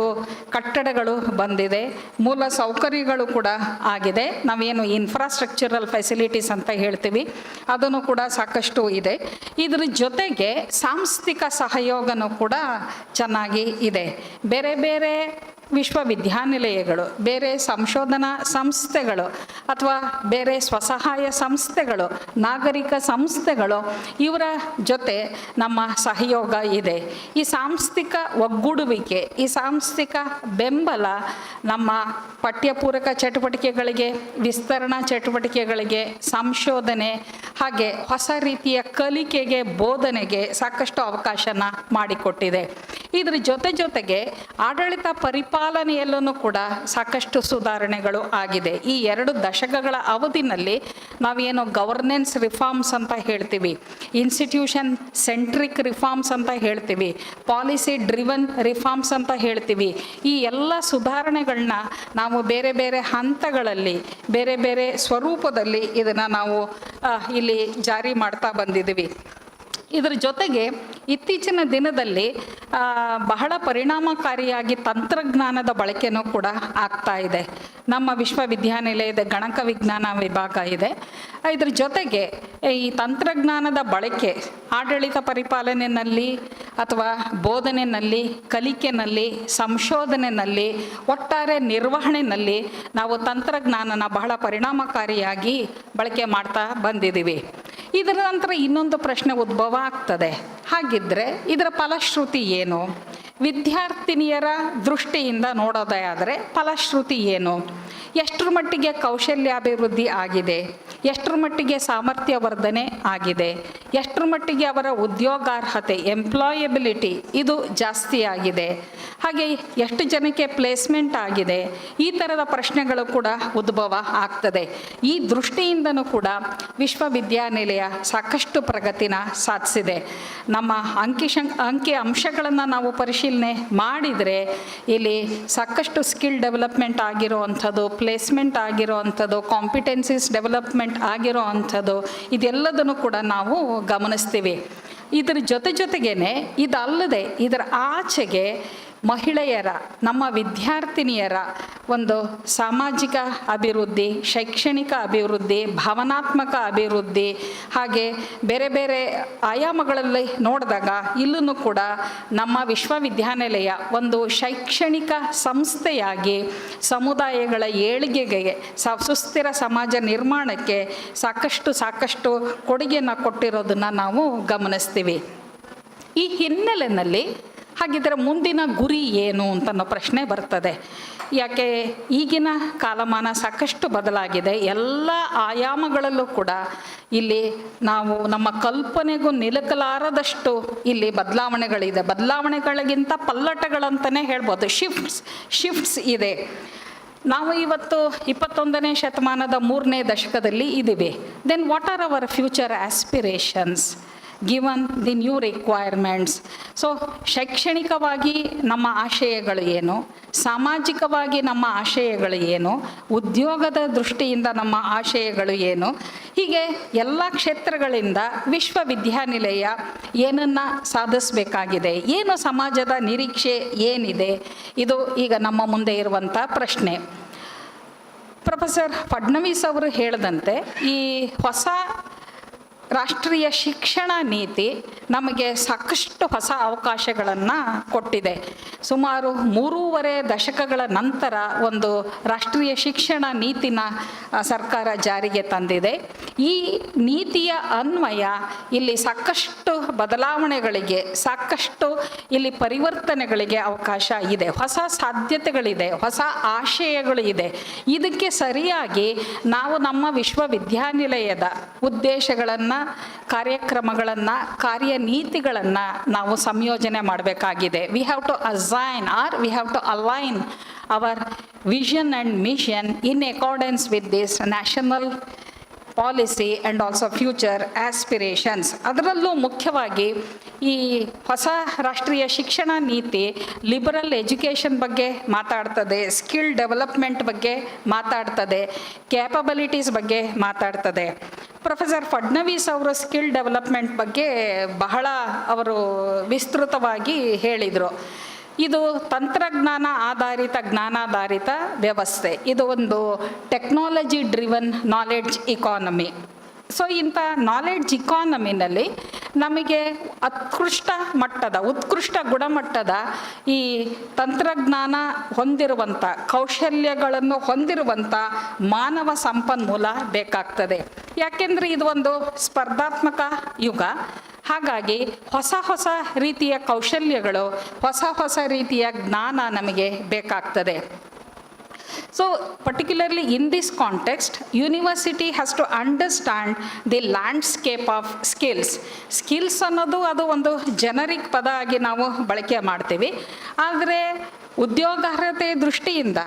ಕಟ್ಟಡಗಳು ಬಂದಿದೆ, ಮೂಲ ಸೌಕರ್ಯಗಳು ಕೂಡ ಆಗಿದೆ. ನಾವೇನು ಇನ್ಫ್ರಾಸ್ಟ್ರಕ್ಚರಲ್ ಫೆಸಿಲಿಟೀಸ್ ಅಂತ ಹೇಳ್ತೀವಿ ಅದನ್ನು ಕೂಡ ಸಾಕಷ್ಟು ಇದೆ. ಇದ್ರ ಜೊತೆಗೆ ಸಾಂಸ್ಥಿಕ ಸಹಯೋಗನೂ ಕೂಡ ಚೆನ್ನಾಗಿ ಇದೆ. ಬೇರೆ ಬೇರೆ ವಿಶ್ವವಿದ್ಯಾನಿಲಯಗಳು, ಬೇರೆ ಸಂಶೋಧನಾ ಸಂಸ್ಥೆಗಳು ಅಥವಾ ಬೇರೆ ಸ್ವಸಹಾಯ ಸಂಸ್ಥೆಗಳು, ನಾಗರಿಕ ಸಂಸ್ಥೆಗಳು, ಇವರ ಜೊತೆ ನಮ್ಮ ಸಹಯೋಗ ಇದೆ. ಈ ಸಾಂಸ್ಥಿಕ ಒಗ್ಗೂಡುವಿಕೆ, ಈ ಸಾಂಸ್ಥಿಕ ಬೆಂಬಲ ನಮ್ಮ ಪಠ್ಯಪೂರಕ ಚಟುವಟಿಕೆಗಳಿಗೆ, ವಿಸ್ತರಣಾ ಚಟುವಟಿಕೆಗಳಿಗೆ, ಸಂಶೋಧನೆ ಹಾಗೆ ಹೊಸ ರೀತಿಯ ಕಲಿಕೆಗೆ, ಬೋಧನೆಗೆ ಸಾಕಷ್ಟು ಅವಕಾಶನ ಮಾಡಿಕೊಟ್ಟಿದೆ. ಇದ್ರ ಜೊತೆಗೆ ಆಡಳಿತ ಪರಿಪಾಲನೆಯಲ್ಲೂ ಕೂಡ ಸಾಕಷ್ಟು ಸುಧಾರಣೆಗಳು ಆಗಿದೆ. ಈ 2 ದಶಕಗಳ ಅವಧಿನಲ್ಲಿ ನಾವೇನು ಗವರ್ನೆನ್ಸ್ ರಿಫಾರ್ಮ್ಸ್ ಅಂತ ಹೇಳ್ತೀವಿ, ಇನ್ಸ್ಟಿಟ್ಯೂಷನ್ ಸೆಂಟ್ರಿಕ್ ರಿಫಾರ್ಮ್ಸ್ ಅಂತ ಹೇಳ್ತೀವಿ, ಪಾಲಿಸಿ ಡ್ರಿವನ್ ರಿಫಾರ್ಮ್ಸ್ ಅಂತ ಹೇಳ್ತೀವಿ, ಈ ಎಲ್ಲ ಸುಧಾರಣೆಗಳನ್ನ ನಾವು ಬೇರೆ ಬೇರೆ ಹಂತಗಳಲ್ಲಿ, ಬೇರೆ ಬೇರೆ ಸ್ವರೂಪದಲ್ಲಿ ಇದನ್ನು ನಾವು ಇಲ್ಲಿ ಜಾರಿ ಮಾಡ್ತಾ ಬಂದಿದ್ದೀವಿ. ಇದರ ಜೊತೆಗೆ ಇತ್ತೀಚಿನ ದಿನದಲ್ಲಿ ಬಹಳ ಪರಿಣಾಮಕಾರಿಯಾಗಿ ತಂತ್ರಜ್ಞಾನದ ಬಳಕೆನೂ ಕೂಡ ಆಗ್ತಾ ಇದೆ. ನಮ್ಮ ವಿಶ್ವವಿದ್ಯಾನಿಲಯದ ಗಣಕ ವಿಜ್ಞಾನ ವಿಭಾಗ ಇದೆ. ಇದ್ರ ಜೊತೆಗೆ ಈ ತಂತ್ರಜ್ಞಾನದ ಬಳಕೆ ಆಡಳಿತ ಪರಿಪಾಲನೆಯಲ್ಲಿ ಅಥವಾ ಬೋಧನೆಯಲ್ಲಿ, ಕಲಿಕೆಯಲ್ಲಿ, ಸಂಶೋಧನೆಯಲ್ಲಿ, ಒಟ್ಟಾರೆ ನಿರ್ವಹಣೆಯಲ್ಲಿ ನಾವು ತಂತ್ರಜ್ಞಾನನ ಬಹಳ ಪರಿಣಾಮಕಾರಿಯಾಗಿ ಬಳಕೆ ಮಾಡ್ತಾ ಬಂದಿದ್ದೀವಿ. ಇದರ ನಂತರ ಇನ್ನೊಂದು ಪ್ರಶ್ನೆ ಉದ್ಭವ ಆಗ್ತದೆ. ಹಾಗಿದ್ರೆ ಇದರ ಫಲಶ್ರುತಿ ಏನು? ವಿದ್ಯಾರ್ಥಿನಿಯರ ದೃಷ್ಟಿಯಿಂದ ನೋಡೋದೇ ಆದರೆ ಫಲಶ್ರುತಿ ಏನು? ಎಷ್ಟರ ಮಟ್ಟಿಗೆ ಕೌಶಲ್ಯಾಭಿವೃದ್ಧಿ ಆಗಿದೆ? ಎಷ್ಟರ ಮಟ್ಟಿಗೆ ಸಾಮರ್ಥ್ಯ ವರ್ಧನೆ ಆಗಿದೆ? ಎಷ್ಟರ ಮಟ್ಟಿಗೆ ಅವರ ಉದ್ಯೋಗಾರ್ಹತೆ, ಎಂಪ್ಲಾಯಬಿಲಿಟಿ ಇದು ಜಾಸ್ತಿ ಆಗಿದೆ? ಹಾಗೆ ಎಷ್ಟು ಜನಕ್ಕೆ ಪ್ಲೇಸ್ಮೆಂಟ್ ಆಗಿದೆ? ಈ ಥರದ ಪ್ರಶ್ನೆಗಳು ಕೂಡ ಉದ್ಭವ ಆಗ್ತದೆ. ಈ ದೃಷ್ಟಿಯಿಂದನೂ ಕೂಡ ವಿಶ್ವವಿದ್ಯಾನಿಲಯ ಸಾಕಷ್ಟು ಪ್ರಗತಿನ ಸಾಧಿಸಿದೆ. ನಮ್ಮ ಅಂಕಿ ಅಂಶಗಳನ್ನು ನಾವು ಪರಿಶೀಲನೆ ಮಾಡಿದರೆ ಇಲ್ಲಿ ಸಾಕಷ್ಟು ಸ್ಕಿಲ್ ಡೆವಲಪ್ಮೆಂಟ್ ಆಗಿರೋ ಅಂಥದ್ದು, ಪ್ಲೇಸ್ಮೆಂಟ್ ಆಗಿರೋ ಅಂಥದ್ದು, ಕಾಂಪಿಟೆನ್ಸೀಸ್ ಡೆವಲಪ್ಮೆಂಟ್ ಆಗಿರೋ ಅಂಥದ್ದು, ಇದೆಲ್ಲದನ್ನು ಕೂಡ ನಾವು ಗಮನಿಸ್ತೀವಿ. ಇದರ ಜೊತೆಗೇನೆ ಇದಲ್ಲದೆ ಇದರ ಆಚೆಗೆ ಮಹಿಳೆಯರ, ನಮ್ಮ ವಿದ್ಯಾರ್ಥಿನಿಯರ ಒಂದು ಸಾಮಾಜಿಕ ಅಭಿವೃದ್ಧಿ, ಶೈಕ್ಷಣಿಕ ಅಭಿವೃದ್ಧಿ, ಭಾವನಾತ್ಮಕ ಅಭಿವೃದ್ಧಿ, ಹಾಗೆ ಬೇರೆ ಬೇರೆ ಆಯಾಮಗಳಲ್ಲಿ ನೋಡಿದಾಗ ಇಲ್ಲೂ ಕೂಡ ನಮ್ಮ ವಿಶ್ವವಿದ್ಯಾನಿಲಯ ಒಂದು ಶೈಕ್ಷಣಿಕ ಸಂಸ್ಥೆಯಾಗಿ ಸಮುದಾಯಗಳ ಏಳಿಗೆಗೆ, ಸುಸ್ಥಿರ ಸಮಾಜ ನಿರ್ಮಾಣಕ್ಕೆ ಸಾಕಷ್ಟು ಕೊಡುಗೆಯನ್ನು ಕೊಟ್ಟಿರೋದನ್ನು ನಾವು ಗಮನಿಸ್ತೀವಿ. ಈ ಹಿನ್ನೆಲೆಯಲ್ಲಿ ಹಾಗಿದ್ರೆ ಮುಂದಿನ ಗುರಿ ಏನು ಅಂತನ್ನೋ ಪ್ರಶ್ನೆ ಬರ್ತದೆ. ಯಾಕೆ ಈಗಿನ ಕಾಲಮಾನ ಸಾಕಷ್ಟು ಬದಲಾಗಿದೆ. ಎಲ್ಲ ಆಯಾಮಗಳಲ್ಲೂ ಕೂಡ ಇಲ್ಲಿ ನಾವು ನಮ್ಮ ಕಲ್ಪನೆಗೂ ನಿಲುಕಲಾರದಷ್ಟು ಇಲ್ಲಿ ಬದಲಾವಣೆಗಳಿದೆ. ಬದಲಾವಣೆಗಳಿಗಿಂತ ಪಲ್ಲಟಗಳಂತಲೇ ಹೇಳ್ಬೋದು. ಶಿಫ್ಟ್ಸ್ ಇದೆ. ನಾವು ಇವತ್ತು 21ನೇ ಶತಮಾನದ 3ನೇ ದಶಕದಲ್ಲಿ ಇದ್ದೀವಿ. Then what are our future aspirations given the new requirements? So ಶೈಕ್ಷಣಿಕವಾಗಿ ನಮ್ಮ ಆಶಯಗಳು ಏನು, ಸಾಮಾಜಿಕವಾಗಿ ನಮ್ಮ ಆಶಯಗಳು ಏನು, ಉದ್ಯೋಗದ ದೃಷ್ಟಿಯಿಂದ ನಮ್ಮ ಆಶಯಗಳು ಏನು, ಹೀಗೆ ಎಲ್ಲ ಕ್ಷೇತ್ರಗಳಿಂದ ವಿಶ್ವವಿದ್ಯಾನಿಲಯ ಏನನ್ನು ಸಾಧಿಸಬೇಕಾಗಿದೆ, ಏನು ಸಮಾಜದ ನಿರೀಕ್ಷೆ ಏನಿದೆ, ಇದು ಈಗ ನಮ್ಮ ಮುಂದೆ ಇರುವಂಥ ಪ್ರಶ್ನೆ. ಪ್ರೊಫೆಸರ್ ಫಡ್ನವೀಸ್ ಅವರು ಹೇಳಿದಂತೆ ಈ ಹೊಸ ರಾಷ್ಟ್ರೀಯ ಶಿಕ್ಷಣ ನೀತಿ ನಮಗೆ ಸಾಕಷ್ಟು ಹೊಸ ಅವಕಾಶಗಳನ್ನು ಕೊಟ್ಟಿದೆ. ಸುಮಾರು 3.5 ದಶಕಗಳ ನಂತರ ಒಂದು ರಾಷ್ಟ್ರೀಯ ಶಿಕ್ಷಣ ನೀತಿನ ಸರ್ಕಾರ ಜಾರಿಗೆ ತಂದಿದೆ. ಈ ನೀತಿಯ ಅನ್ವಯ ಇಲ್ಲಿ ಸಾಕಷ್ಟು ಬದಲಾವಣೆಗಳಿಗೆ, ಸಾಕಷ್ಟು ಇಲ್ಲಿ ಪರಿವರ್ತನೆಗಳಿಗೆ ಅವಕಾಶ ಇದೆ. ಹೊಸ ಸಾಧ್ಯತೆಗಳಿದೆ, ಹೊಸ ಆಶಯಗಳು ಇದೆ. ಇದಕ್ಕೆ ಸರಿಯಾಗಿ ನಾವು ನಮ್ಮ ವಿಶ್ವವಿದ್ಯಾನಿಲಯದ ಉದ್ದೇಶಗಳನ್ನು, ಕಾರ್ಯಕ್ರಮಗಳನ್ನು, ಕಾರ್ಯನೀತಿಗಳನ್ನು ನಾವು ಸಂಯೋಜನೆ ಮಾಡಬೇಕಾಗಿದೆ. We have to assign or we have to align our vision and mission in accordance with this national policy and also future aspirations. ಅದರಲ್ಲೂ ಮುಖ್ಯವಾಗಿ ಈ ಹೊಸ ರಾಷ್ಟ್ರೀಯ ಶಿಕ್ಷಣ ನೀತಿ ಲಿಬರಲ್ ಎಜುಕೇಷನ್ ಬಗ್ಗೆ ಮಾತಾಡ್ತದೆ, ಸ್ಕಿಲ್ ಡೆವಲಪ್ಮೆಂಟ್ ಬಗ್ಗೆ ಮಾತಾಡ್ತದೆ, ಕ್ಯಾಪಬಿಲಿಟೀಸ್ ಬಗ್ಗೆ ಮಾತಾಡ್ತದೆ. ಪ್ರೊಫೆಸರ್ ಫಡ್ನವೀಸ್ ಅವರು ಸ್ಕಿಲ್ ಡೆವಲಪ್ಮೆಂಟ್ ಬಗ್ಗೆ ಬಹಳ ಅವರು ವಿಸ್ತೃತವಾಗಿ ಹೇಳಿದರು. ಇದು ತಂತ್ರಜ್ಞಾನ ಆಧಾರಿತ, ಜ್ಞಾನಾಧಾರಿತ ವ್ಯವಸ್ಥೆ. ಇದು ಒಂದು technology driven knowledge economy. So ಇಂಥ ನಾಲೆಡ್ಜ್ ಇಕಾನಮಿನಲ್ಲಿ ನಮಗೆ ಉತ್ಕೃಷ್ಟ ಗುಣಮಟ್ಟದ ಈ ತಂತ್ರಜ್ಞಾನ ಹೊಂದಿರುವಂಥ, ಕೌಶಲ್ಯಗಳನ್ನು ಹೊಂದಿರುವಂಥ ಮಾನವ ಸಂಪನ್ಮೂಲ ಬೇಕಾಗ್ತದೆ. ಯಾಕೆಂದರೆ ಇದು ಒಂದು ಸ್ಪರ್ಧಾತ್ಮಕ ಯುಗ. ಹಾಗಾಗಿ ಹೊಸ ರೀತಿಯ ಕೌಶಲ್ಯಗಳು, ಹೊಸ ರೀತಿಯ ಜ್ಞಾನ ನಮಗೆ ಬೇಕಾಗ್ತದೆ. So particularly in this context, university has to understand the landscape of skills. Skills ಅನ್ನೋದು ಅದು ಒಂದು ಜನರಿಕ್ ಪದ ಆಗಿ ನಾವು ಬಳಕೆ ಮಾಡ್ತೀವಿ. ಆದರೆ ಉದ್ಯೋಗಾರ್ಹತೆ ದೃಷ್ಟಿಯಿಂದ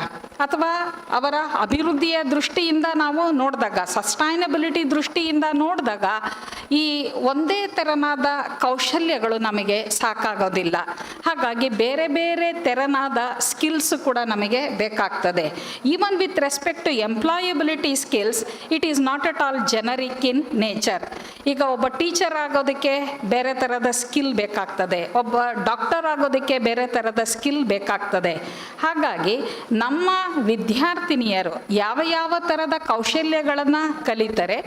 ಅಥವಾ ಅವರ ಅಭಿವೃದ್ಧಿಯ ದೃಷ್ಟಿಯಿಂದ ನಾವು ನೋಡಿದಾಗ, ಸಸ್ಟೈನಬಿಲಿಟಿ ದೃಷ್ಟಿಯಿಂದ ನೋಡಿದಾಗ ಈ ಒಂದೇ ತೆರನಾದ ಕೌಶಲ್ಯಗಳು ನಮಗೆ ಸಾಕಾಗೋದಿಲ್ಲ. ಹಾಗಾಗಿ ಬೇರೆ ಬೇರೆ ತೆರನಾದ ಸ್ಕಿಲ್ಸ್ ಕೂಡ ನಮಗೆ ಬೇಕಾಗ್ತದೆ. Even with respect to employability skills, it is not at all generic in nature. ಈಗ ಒಬ್ಬ ಟೀಚರ್ ಆಗೋದಕ್ಕೆ ಬೇರೆ ಥರದ ಸ್ಕಿಲ್ ಬೇಕಾಗ್ತದೆ, ಒಬ್ಬ ಡಾಕ್ಟರ್ ಆಗೋದಕ್ಕೆ ಬೇರೆ ಥರದ ಸ್ಕಿಲ್ ಬೇಕಾಗ್ತದೆ. ಹಾಗಾಗಿ ನಮ್ಮ ವಿದ್ಯಾರ್ಥಿನಿಯರು ಯಾವ ಯಾವ ಥರದ ಕೌಶಲ್ಯಗಳನ್ನು ಕಲಿತಾರೆ,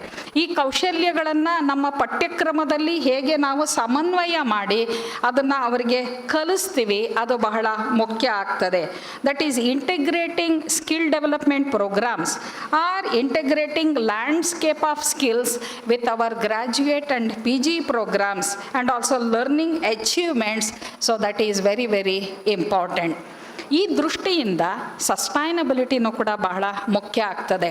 ಈ ಕೌಶಲ್ಯಗಳನ್ನು ನಮ್ಮ ಪಠ್ಯಕ್ರಮದಲ್ಲಿ ಹೇಗೆ ನಾವು ಸಮನ್ವಯ ಮಾಡಿ ಅದನ್ನು ಅವರಿಗೆ ಕಲಿಸ್ತೀವಿ, ಅದು ಬಹಳ ಮುಖ್ಯ ಆಗ್ತದೆ. That is integrating skill development programs or integrating landscape of skills with our graduate and PG programs and also learning achievements. So that is very, very important. ಈ ದೃಷ್ಟಿಯಿಂದ ಸಸ್ಟೈನಬಿಲಿಟಿನೂ ಕೂಡ ಬಹಳ ಮುಖ್ಯ ಆಗ್ತದೆ.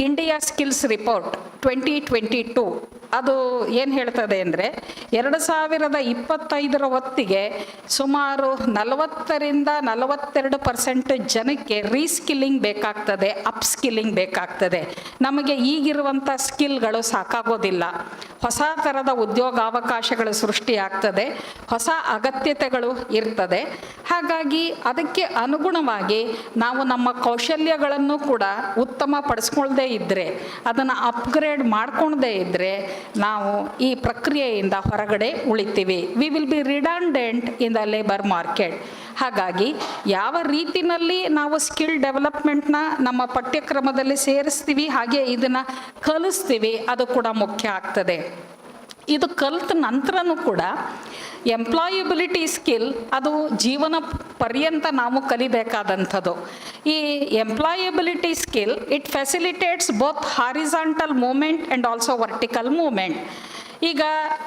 ಇಂಡಿಯಾ ಸ್ಕಿಲ್ಸ್ ರಿಪೋರ್ಟ್ 2022 ಅದು ಏನು ಹೇಳ್ತದೆ ಅಂದರೆ 2025 ಹೊತ್ತಿಗೆ ಸುಮಾರು 40-42% ಜನಕ್ಕೆ ರೀಸ್ಕಿಲ್ಲಿಂಗ್ ಬೇಕಾಗ್ತದೆ, ಅಪ್ಸ್ಕಿಲ್ಲಿಂಗ್ ಬೇಕಾಗ್ತದೆ. ನಮಗೆ ಈಗಿರುವಂಥ ಸ್ಕಿಲ್ಗಳು ಸಾಕಾಗೋದಿಲ್ಲ. ಹೊಸ ಥರದ ಉದ್ಯೋಗಾವಕಾಶಗಳು ಸೃಷ್ಟಿಯಾಗ್ತದೆ, ಹೊಸ ಅಗತ್ಯತೆಗಳು ಇರ್ತದೆ. ಹಾಗಾಗಿ ಅದಕ್ಕೆ ಅನುಗುಣವಾಗಿ ನಾವು ನಮ್ಮ ಕೌಶಲ್ಯಗಳನ್ನು ಕೂಡ ಉತ್ತಮ ಪಡಿಸ್ಕೊಳ್ಳದೆ ಇದ್ದರೆ, ಅದನ್ನು ಅಪ್ಗ್ರೇಡ್ ಮಾಡ್ಕೊಳ್ಳದೆ ಇದ್ದರೆ ನಾವು ಈ ಪ್ರಕ್ರಿಯೆಯಿಂದ ಹೊರಗಡೆ ಉಳಿತೀವಿ. We will be redundant in the labour market. ಹಾಗಾಗಿ ಯಾವ ರೀತಿಯಲ್ಲಿ ನಾವು ಸ್ಕಿಲ್ ಡೆವಲಪ್ಮೆಂಟ್ನ ನಮ್ಮ ಪಠ್ಯಕ್ರಮದಲ್ಲಿ ಸೇರಿಸ್ತೀವಿ, ಹಾಗೆ ಇದನ್ನು ಕಲಿಸ್ತೀವಿ, ಅದು ಕೂಡ ಮುಖ್ಯ ಆಗ್ತದೆ. ಇದು ಕಲಿತ ನಂತರನೂ ಕೂಡ ಎಂಪ್ಲಾಯಬಿಲಿಟಿ ಸ್ಕಿಲ್ ಅದು ಜೀವನ ಪರ್ಯಂತ ನಾವು ಕಲಿಬೇಕಾದಂಥದ್ದು. ಈ employability skill it facilitates both horizontal movement and also vertical movement. ಈಗ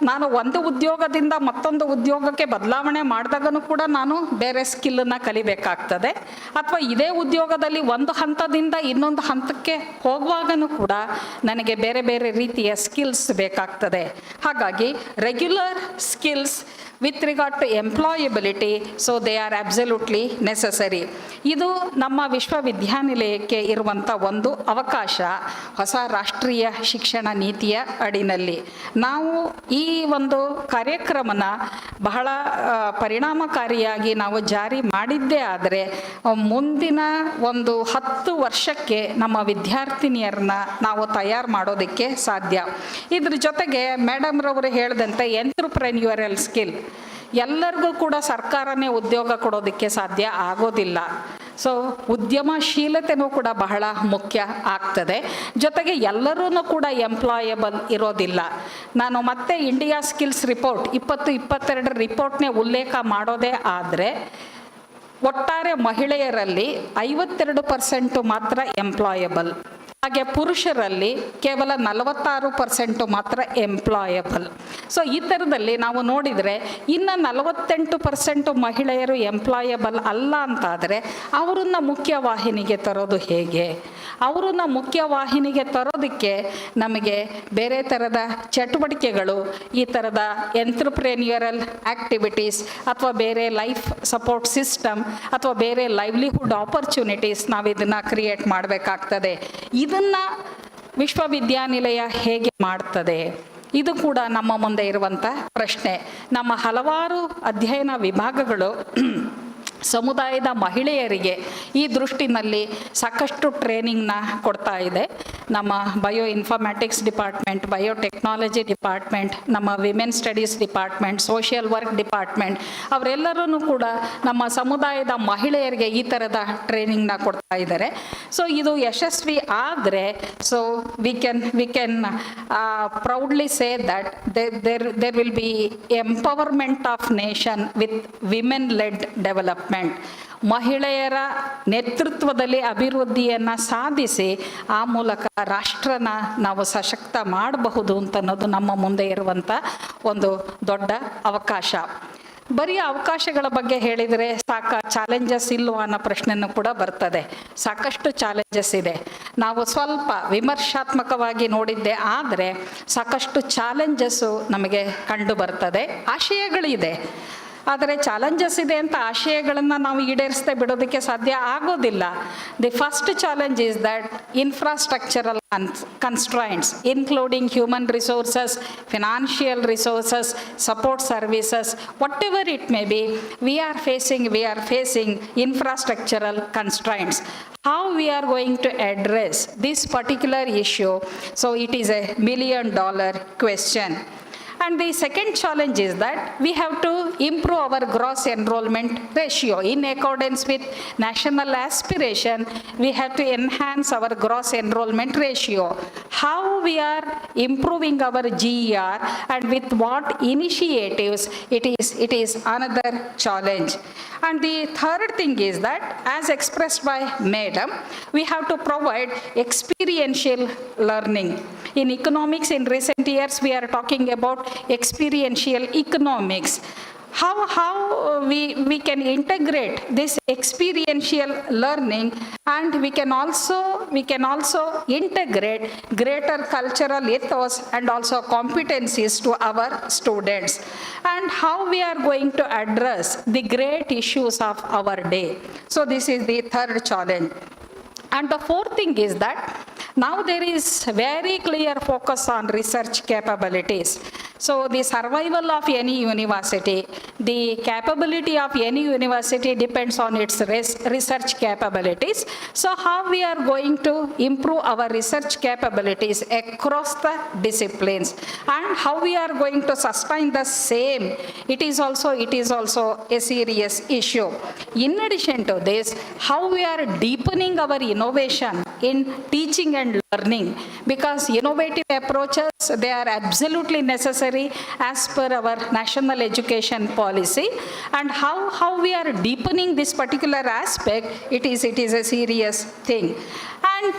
ನಾನು ಒಂದು ಉದ್ಯೋಗದಿಂದ ಮತ್ತೊಂದು ಉದ್ಯೋಗಕ್ಕೆ ಬದಲಾವಣೆ ಮಾಡಿದಾಗನೂ ಕೂಡ ನಾನು ಬೇರೆ ಸ್ಕಿಲ್ಲನ್ನು ಕಲಿಬೇಕಾಗ್ತದೆ, ಅಥವಾ ಇದೇ ಉದ್ಯೋಗದಲ್ಲಿ ಒಂದು ಹಂತದಿಂದ ಇನ್ನೊಂದು ಹಂತಕ್ಕೆ ಹೋಗುವಾಗನೂ ಕೂಡ ನನಗೆ ಬೇರೆ ಬೇರೆ ರೀತಿಯ ಸ್ಕಿಲ್ಸ್ ಬೇಕಾಗ್ತದೆ. ಹಾಗಾಗಿ regular skills with regard to employability, so they are absolutely necessary. ಇದು ನಮ್ಮ ವಿಶ್ವವಿದ್ಯಾನಿಲಯಕ್ಕೆ ಇರುವಂಥ ಒಂದು ಅವಕಾಶ. ಹೊಸ ರಾಷ್ಟ್ರೀಯ ಶಿಕ್ಷಣ ನೀತಿಯ ಅಡಿನಲ್ಲಿ ನಾವು ಈ ಒಂದು ಕಾರ್ಯಕ್ರಮನ ಬಹಳ ಪರಿಣಾಮಕಾರಿಯಾಗಿ ನಾವು ಜಾರಿ ಮಾಡಿದ್ದೇ ಆದರೆ ಮುಂದಿನ ಒಂದು 10 ವರ್ಷಕ್ಕೆ ನಮ್ಮ ವಿದ್ಯಾರ್ಥಿನಿಯರನ್ನ ನಾವು ತಯಾರು ಮಾಡೋದಕ್ಕೆ ಸಾಧ್ಯ. ಇದ್ರ ಜೊತೆಗೆ ಮೇಡಮ್ರವರು ಹೇಳಿದಂತೆ ಎಂಟ್ರಪ್ರೆನ್ಯೂರಲ್ ಸ್ಕಿಲ್, ಎಲ್ಲರಿಗೂ ಕೂಡ ಸರ್ಕಾರನೇ ಉದ್ಯೋಗ ಕೊಡೋದಕ್ಕೆ ಸಾಧ್ಯ ಆಗೋದಿಲ್ಲ. ಸೊ ಉದ್ಯಮಶೀಲತೆಯೂ ಕೂಡ ಬಹಳ ಮುಖ್ಯ ಆಗ್ತದೆ. ಜೊತೆಗೆ ಎಲ್ಲರೂ ಕೂಡ ಎಂಪ್ಲಾಯಬಲ್ ಇರೋದಿಲ್ಲ. ನಾನು ಮತ್ತೆ ಇಂಡಿಯಾ ಸ್ಕಿಲ್ಸ್ ರಿಪೋರ್ಟ್ 2022 ರಿಪೋರ್ಟ್ನೇ ಉಲ್ಲೇಖ ಮಾಡೋದೇ ಆದರೆ ಒಟ್ಟಾರೆ ಮಹಿಳೆಯರಲ್ಲಿ 52% ಮಾತ್ರ ಎಂಪ್ಲಾಯಬಲ್, ಹಾಗೆ ಪುರುಷರಲ್ಲಿ ಕೇವಲ 46% ಮಾತ್ರ ಎಂಪ್ಲಾಯಬಲ್. ಸೊ ಈ ಥರದಲ್ಲಿ ನಾವು ನೋಡಿದರೆ ಇನ್ನು 48% ಮಹಿಳೆಯರು ಎಂಪ್ಲಾಯಬಲ್ ಅಲ್ಲ ಅಂತಾದರೆ ಅವರನ್ನು ಮುಖ್ಯವಾಹಿನಿಗೆ ತರೋದು ಹೇಗೆ? ಅವರನ್ನು ಮುಖ್ಯವಾಹಿನಿಗೆ ತರೋದಕ್ಕೆ ನಮಗೆ ಬೇರೆ ಥರದ ಚಟುವಟಿಕೆಗಳು, ಈ ಥರದ ಎಂಟ್ರಪ್ರೆನ್ಯೂರಲ್ ಆ್ಯಕ್ಟಿವಿಟೀಸ್ ಅಥವಾ ಬೇರೆ ಲೈಫ್ ಸಪೋರ್ಟ್ ಸಿಸ್ಟಮ್ ಅಥವಾ ಬೇರೆ ಲೈವ್ಲಿಹುಡ್ ಆಪರ್ಚುನಿಟೀಸ್ ನಾವು ಇದನ್ನು ಕ್ರಿಯೇಟ್ ಮಾಡಬೇಕಾಗ್ತದೆ. ಇದನ್ನು ವಿಶ್ವವಿದ್ಯಾನಿಲಯ ಹೇಗೆ ಮಾಡ್ತದೆ? ಇದು ಕೂಡ ನಮ್ಮ ಮುಂದೆ ಇರುವಂಥ ಪ್ರಶ್ನೆ. ನಮ್ಮ ಹಲವಾರು ಅಧ್ಯಯನ ವಿಭಾಗಗಳು ಸಮುದಾಯದ ಮಹಿಳೆಯರಿಗೆ ಈ ದೃಷ್ಟಿನಲ್ಲಿ ಸಾಕಷ್ಟು ಟ್ರೈನಿಂಗ್ನ ಕೊಡ್ತಾ ಇದೆ. ನಮ್ಮ bio informatics department, biotechnology department, ನಮ್ಮ women studies department, social work department, ಅವರೆಲ್ಲರೂ ಕೂಡ ನಮ್ಮ ಸಮುದಾಯದ ಮಹಿಳೆಯರಿಗೆ ಈ ಥರದ ಟ್ರೈನಿಂಗ್ನ ಕೊಡ್ತಾ ಇದ್ದಾರೆ. ಸೊ ಇದು ಯಶಸ್ವಿ ಆದರೆ so we can proudly say that there will be empowerment of nation with women led development. ಮಹಿಳೆಯರ ನೇತೃತ್ವದಲ್ಲಿ ಅಭಿವೃದ್ಧಿಯನ್ನು ಸಾಧಿಸಿ ಆ ಮೂಲಕ ರಾಷ್ಟ್ರನ ನಾವು ಸಶಕ್ತ ಮಾಡಬಹುದು ಅಂತ ಅನ್ನೋದು ನಮ್ಮ ಮುಂದೆ ಇರುವಂಥ ಒಂದು ದೊಡ್ಡ ಅವಕಾಶ. ಬರೀ ಅವಕಾಶಗಳ ಬಗ್ಗೆ ಹೇಳಿದರೆ ಚಾಲೆಂಜಸ್ ಇಲ್ವಾ ಅನ್ನೋ ಪ್ರಶ್ನೆನೂ ಕೂಡ ಬರ್ತದೆ. ಸಾಕಷ್ಟು ಚಾಲೆಂಜಸ್ ಇದೆ. ನಾವು ಸ್ವಲ್ಪ ವಿಮರ್ಶಾತ್ಮಕವಾಗಿ ನೋಡಿದ್ದೆ ಆದರೆ ಸಾಕಷ್ಟು ಚಾಲೆಂಜಸ್ಸು ನಮಗೆ ಕಂಡು ಬರ್ತದೆ. ಆಶಯಗಳಿದೆ. ಆದರೆ ಚಾಲೆಂಜಸ್ ಇದೆ ಅಂತ ಆಶಯಗಳನ್ನು ನಾವು ಈಡೇರಿಸದೆ ಬಿಡೋದಕ್ಕೆ ಸಾಧ್ಯ ಆಗೋದಿಲ್ಲ. The first challenge is that infrastructural constraints, including human resources, financial resources, support services, whatever it may be, we are facing infrastructural constraints. How we are going to address this particular issue? So it is a $1 million question. And the second challenge is that we have to improve our gross enrollment ratio. In accordance with national aspiration, we have to enhance our gross enrollment ratio. How we are improving our GER and with what initiatives, it is another challenge. And the third thing is that, as expressed by Madam, we have to provide experiential learning. In economics, in recent years, we are talking about experiential economics. How we can integrate this experiential learning, and we can also integrate greater cultural ethos and also competencies to our students, and how we are going to address the great issues of our day. So this is the third challenge. And the fourth thing is that now there is very clear focus on research capabilities. So the survival of any university, the capability of any university depends on its research capabilities. So how we are going to improve our research capabilities across the disciplines, and how we are going to sustain the same, it is also a serious issue. In addition to this, how we are deepening our innovation in teaching and learning, because innovative approaches, they are absolutely necessary as per our national education policy, and how we are deepening this particular aspect, it is a serious thing. And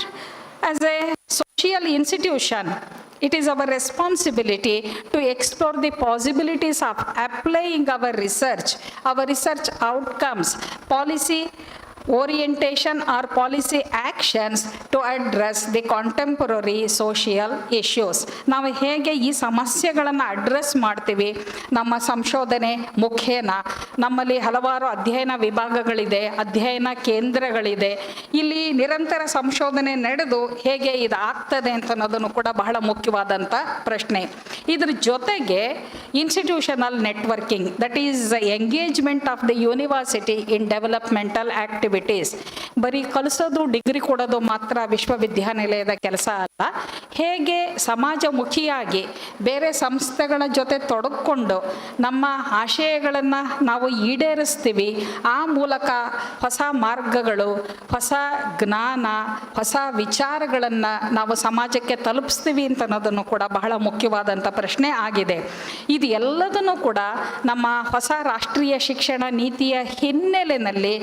as a social institution, it is our responsibility to explore the possibilities of applying our research outcomes, policy orientation or policy actions to address the contemporary social issues. ನಾವು ಹೇಗೆ ಈ ಸಮಸ್ಯೆಗಳನ್ನು address ಮಾಡ್ತೀವಿ ನಮ್ಮ ಸಂಶೋಧನೆ ಮುಖೇನ. ನಮ್ಮಲ್ಲಿ ಹಲವಾರು ಅಧ್ಯಯನ ವಿಭಾಗಗಳಿದೆ, ಅಧ್ಯಯನ ಕೇಂದ್ರಗಳಿದೆ. ಇಲ್ಲಿ ನಿರಂತರ ಸಂಶೋಧನೆ ನಡೆದು ಹೇಗೆ ಇದು ಆಗ್ತದೆ ಅಂತ ಅನ್ನೋದನ್ನು ಕೂಡ ಬಹಳ ಮುಖ್ಯವಾದಂಥ ಪ್ರಶ್ನೆ. ಇದ್ರ ಜೊತೆಗೆ institutional networking, that is engagement of the university in developmental activities. ಬರೀ ಕಲಿಸೋದು, ಡಿಗ್ರಿ ಕೊಡೋದು ಮಾತ್ರ ವಿಶ್ವವಿದ್ಯಾನಿಲಯದ ಕೆಲಸ ಅಲ್ಲ. ಹೇಗೆ ಸಮಾಜಮುಖಿಯಾಗಿ ಬೇರೆ ಸಂಸ್ಥೆಗಳ ಜೊತೆ ತೊಡಗಿಕೊಂಡು ನಮ್ಮ ಆಶಯಗಳನ್ನು ನಾವು ಈಡೇರಿಸ್ತೀವಿ, ಆ ಮೂಲಕ ಹೊಸ ಮಾರ್ಗಗಳು, ಹೊಸ ಜ್ಞಾನ, ಹೊಸ ವಿಚಾರಗಳನ್ನು ನಾವು ಸಮಾಜಕ್ಕೆ ತಲುಪಿಸ್ತೀವಿ ಅಂತ ಅನ್ನೋದನ್ನು ಕೂಡ ಬಹಳ ಮುಖ್ಯವಾದಂಥ ಪ್ರಶ್ನೆ ಆಗಿದೆ. ಇದು ಎಲ್ಲದನ್ನು ಕೂಡ ನಮ್ಮ ಹೊಸ ರಾಷ್ಟ್ರೀಯ ಶಿಕ್ಷಣ ನೀತಿಯ ಹಿನ್ನೆಲೆಯಲ್ಲಿ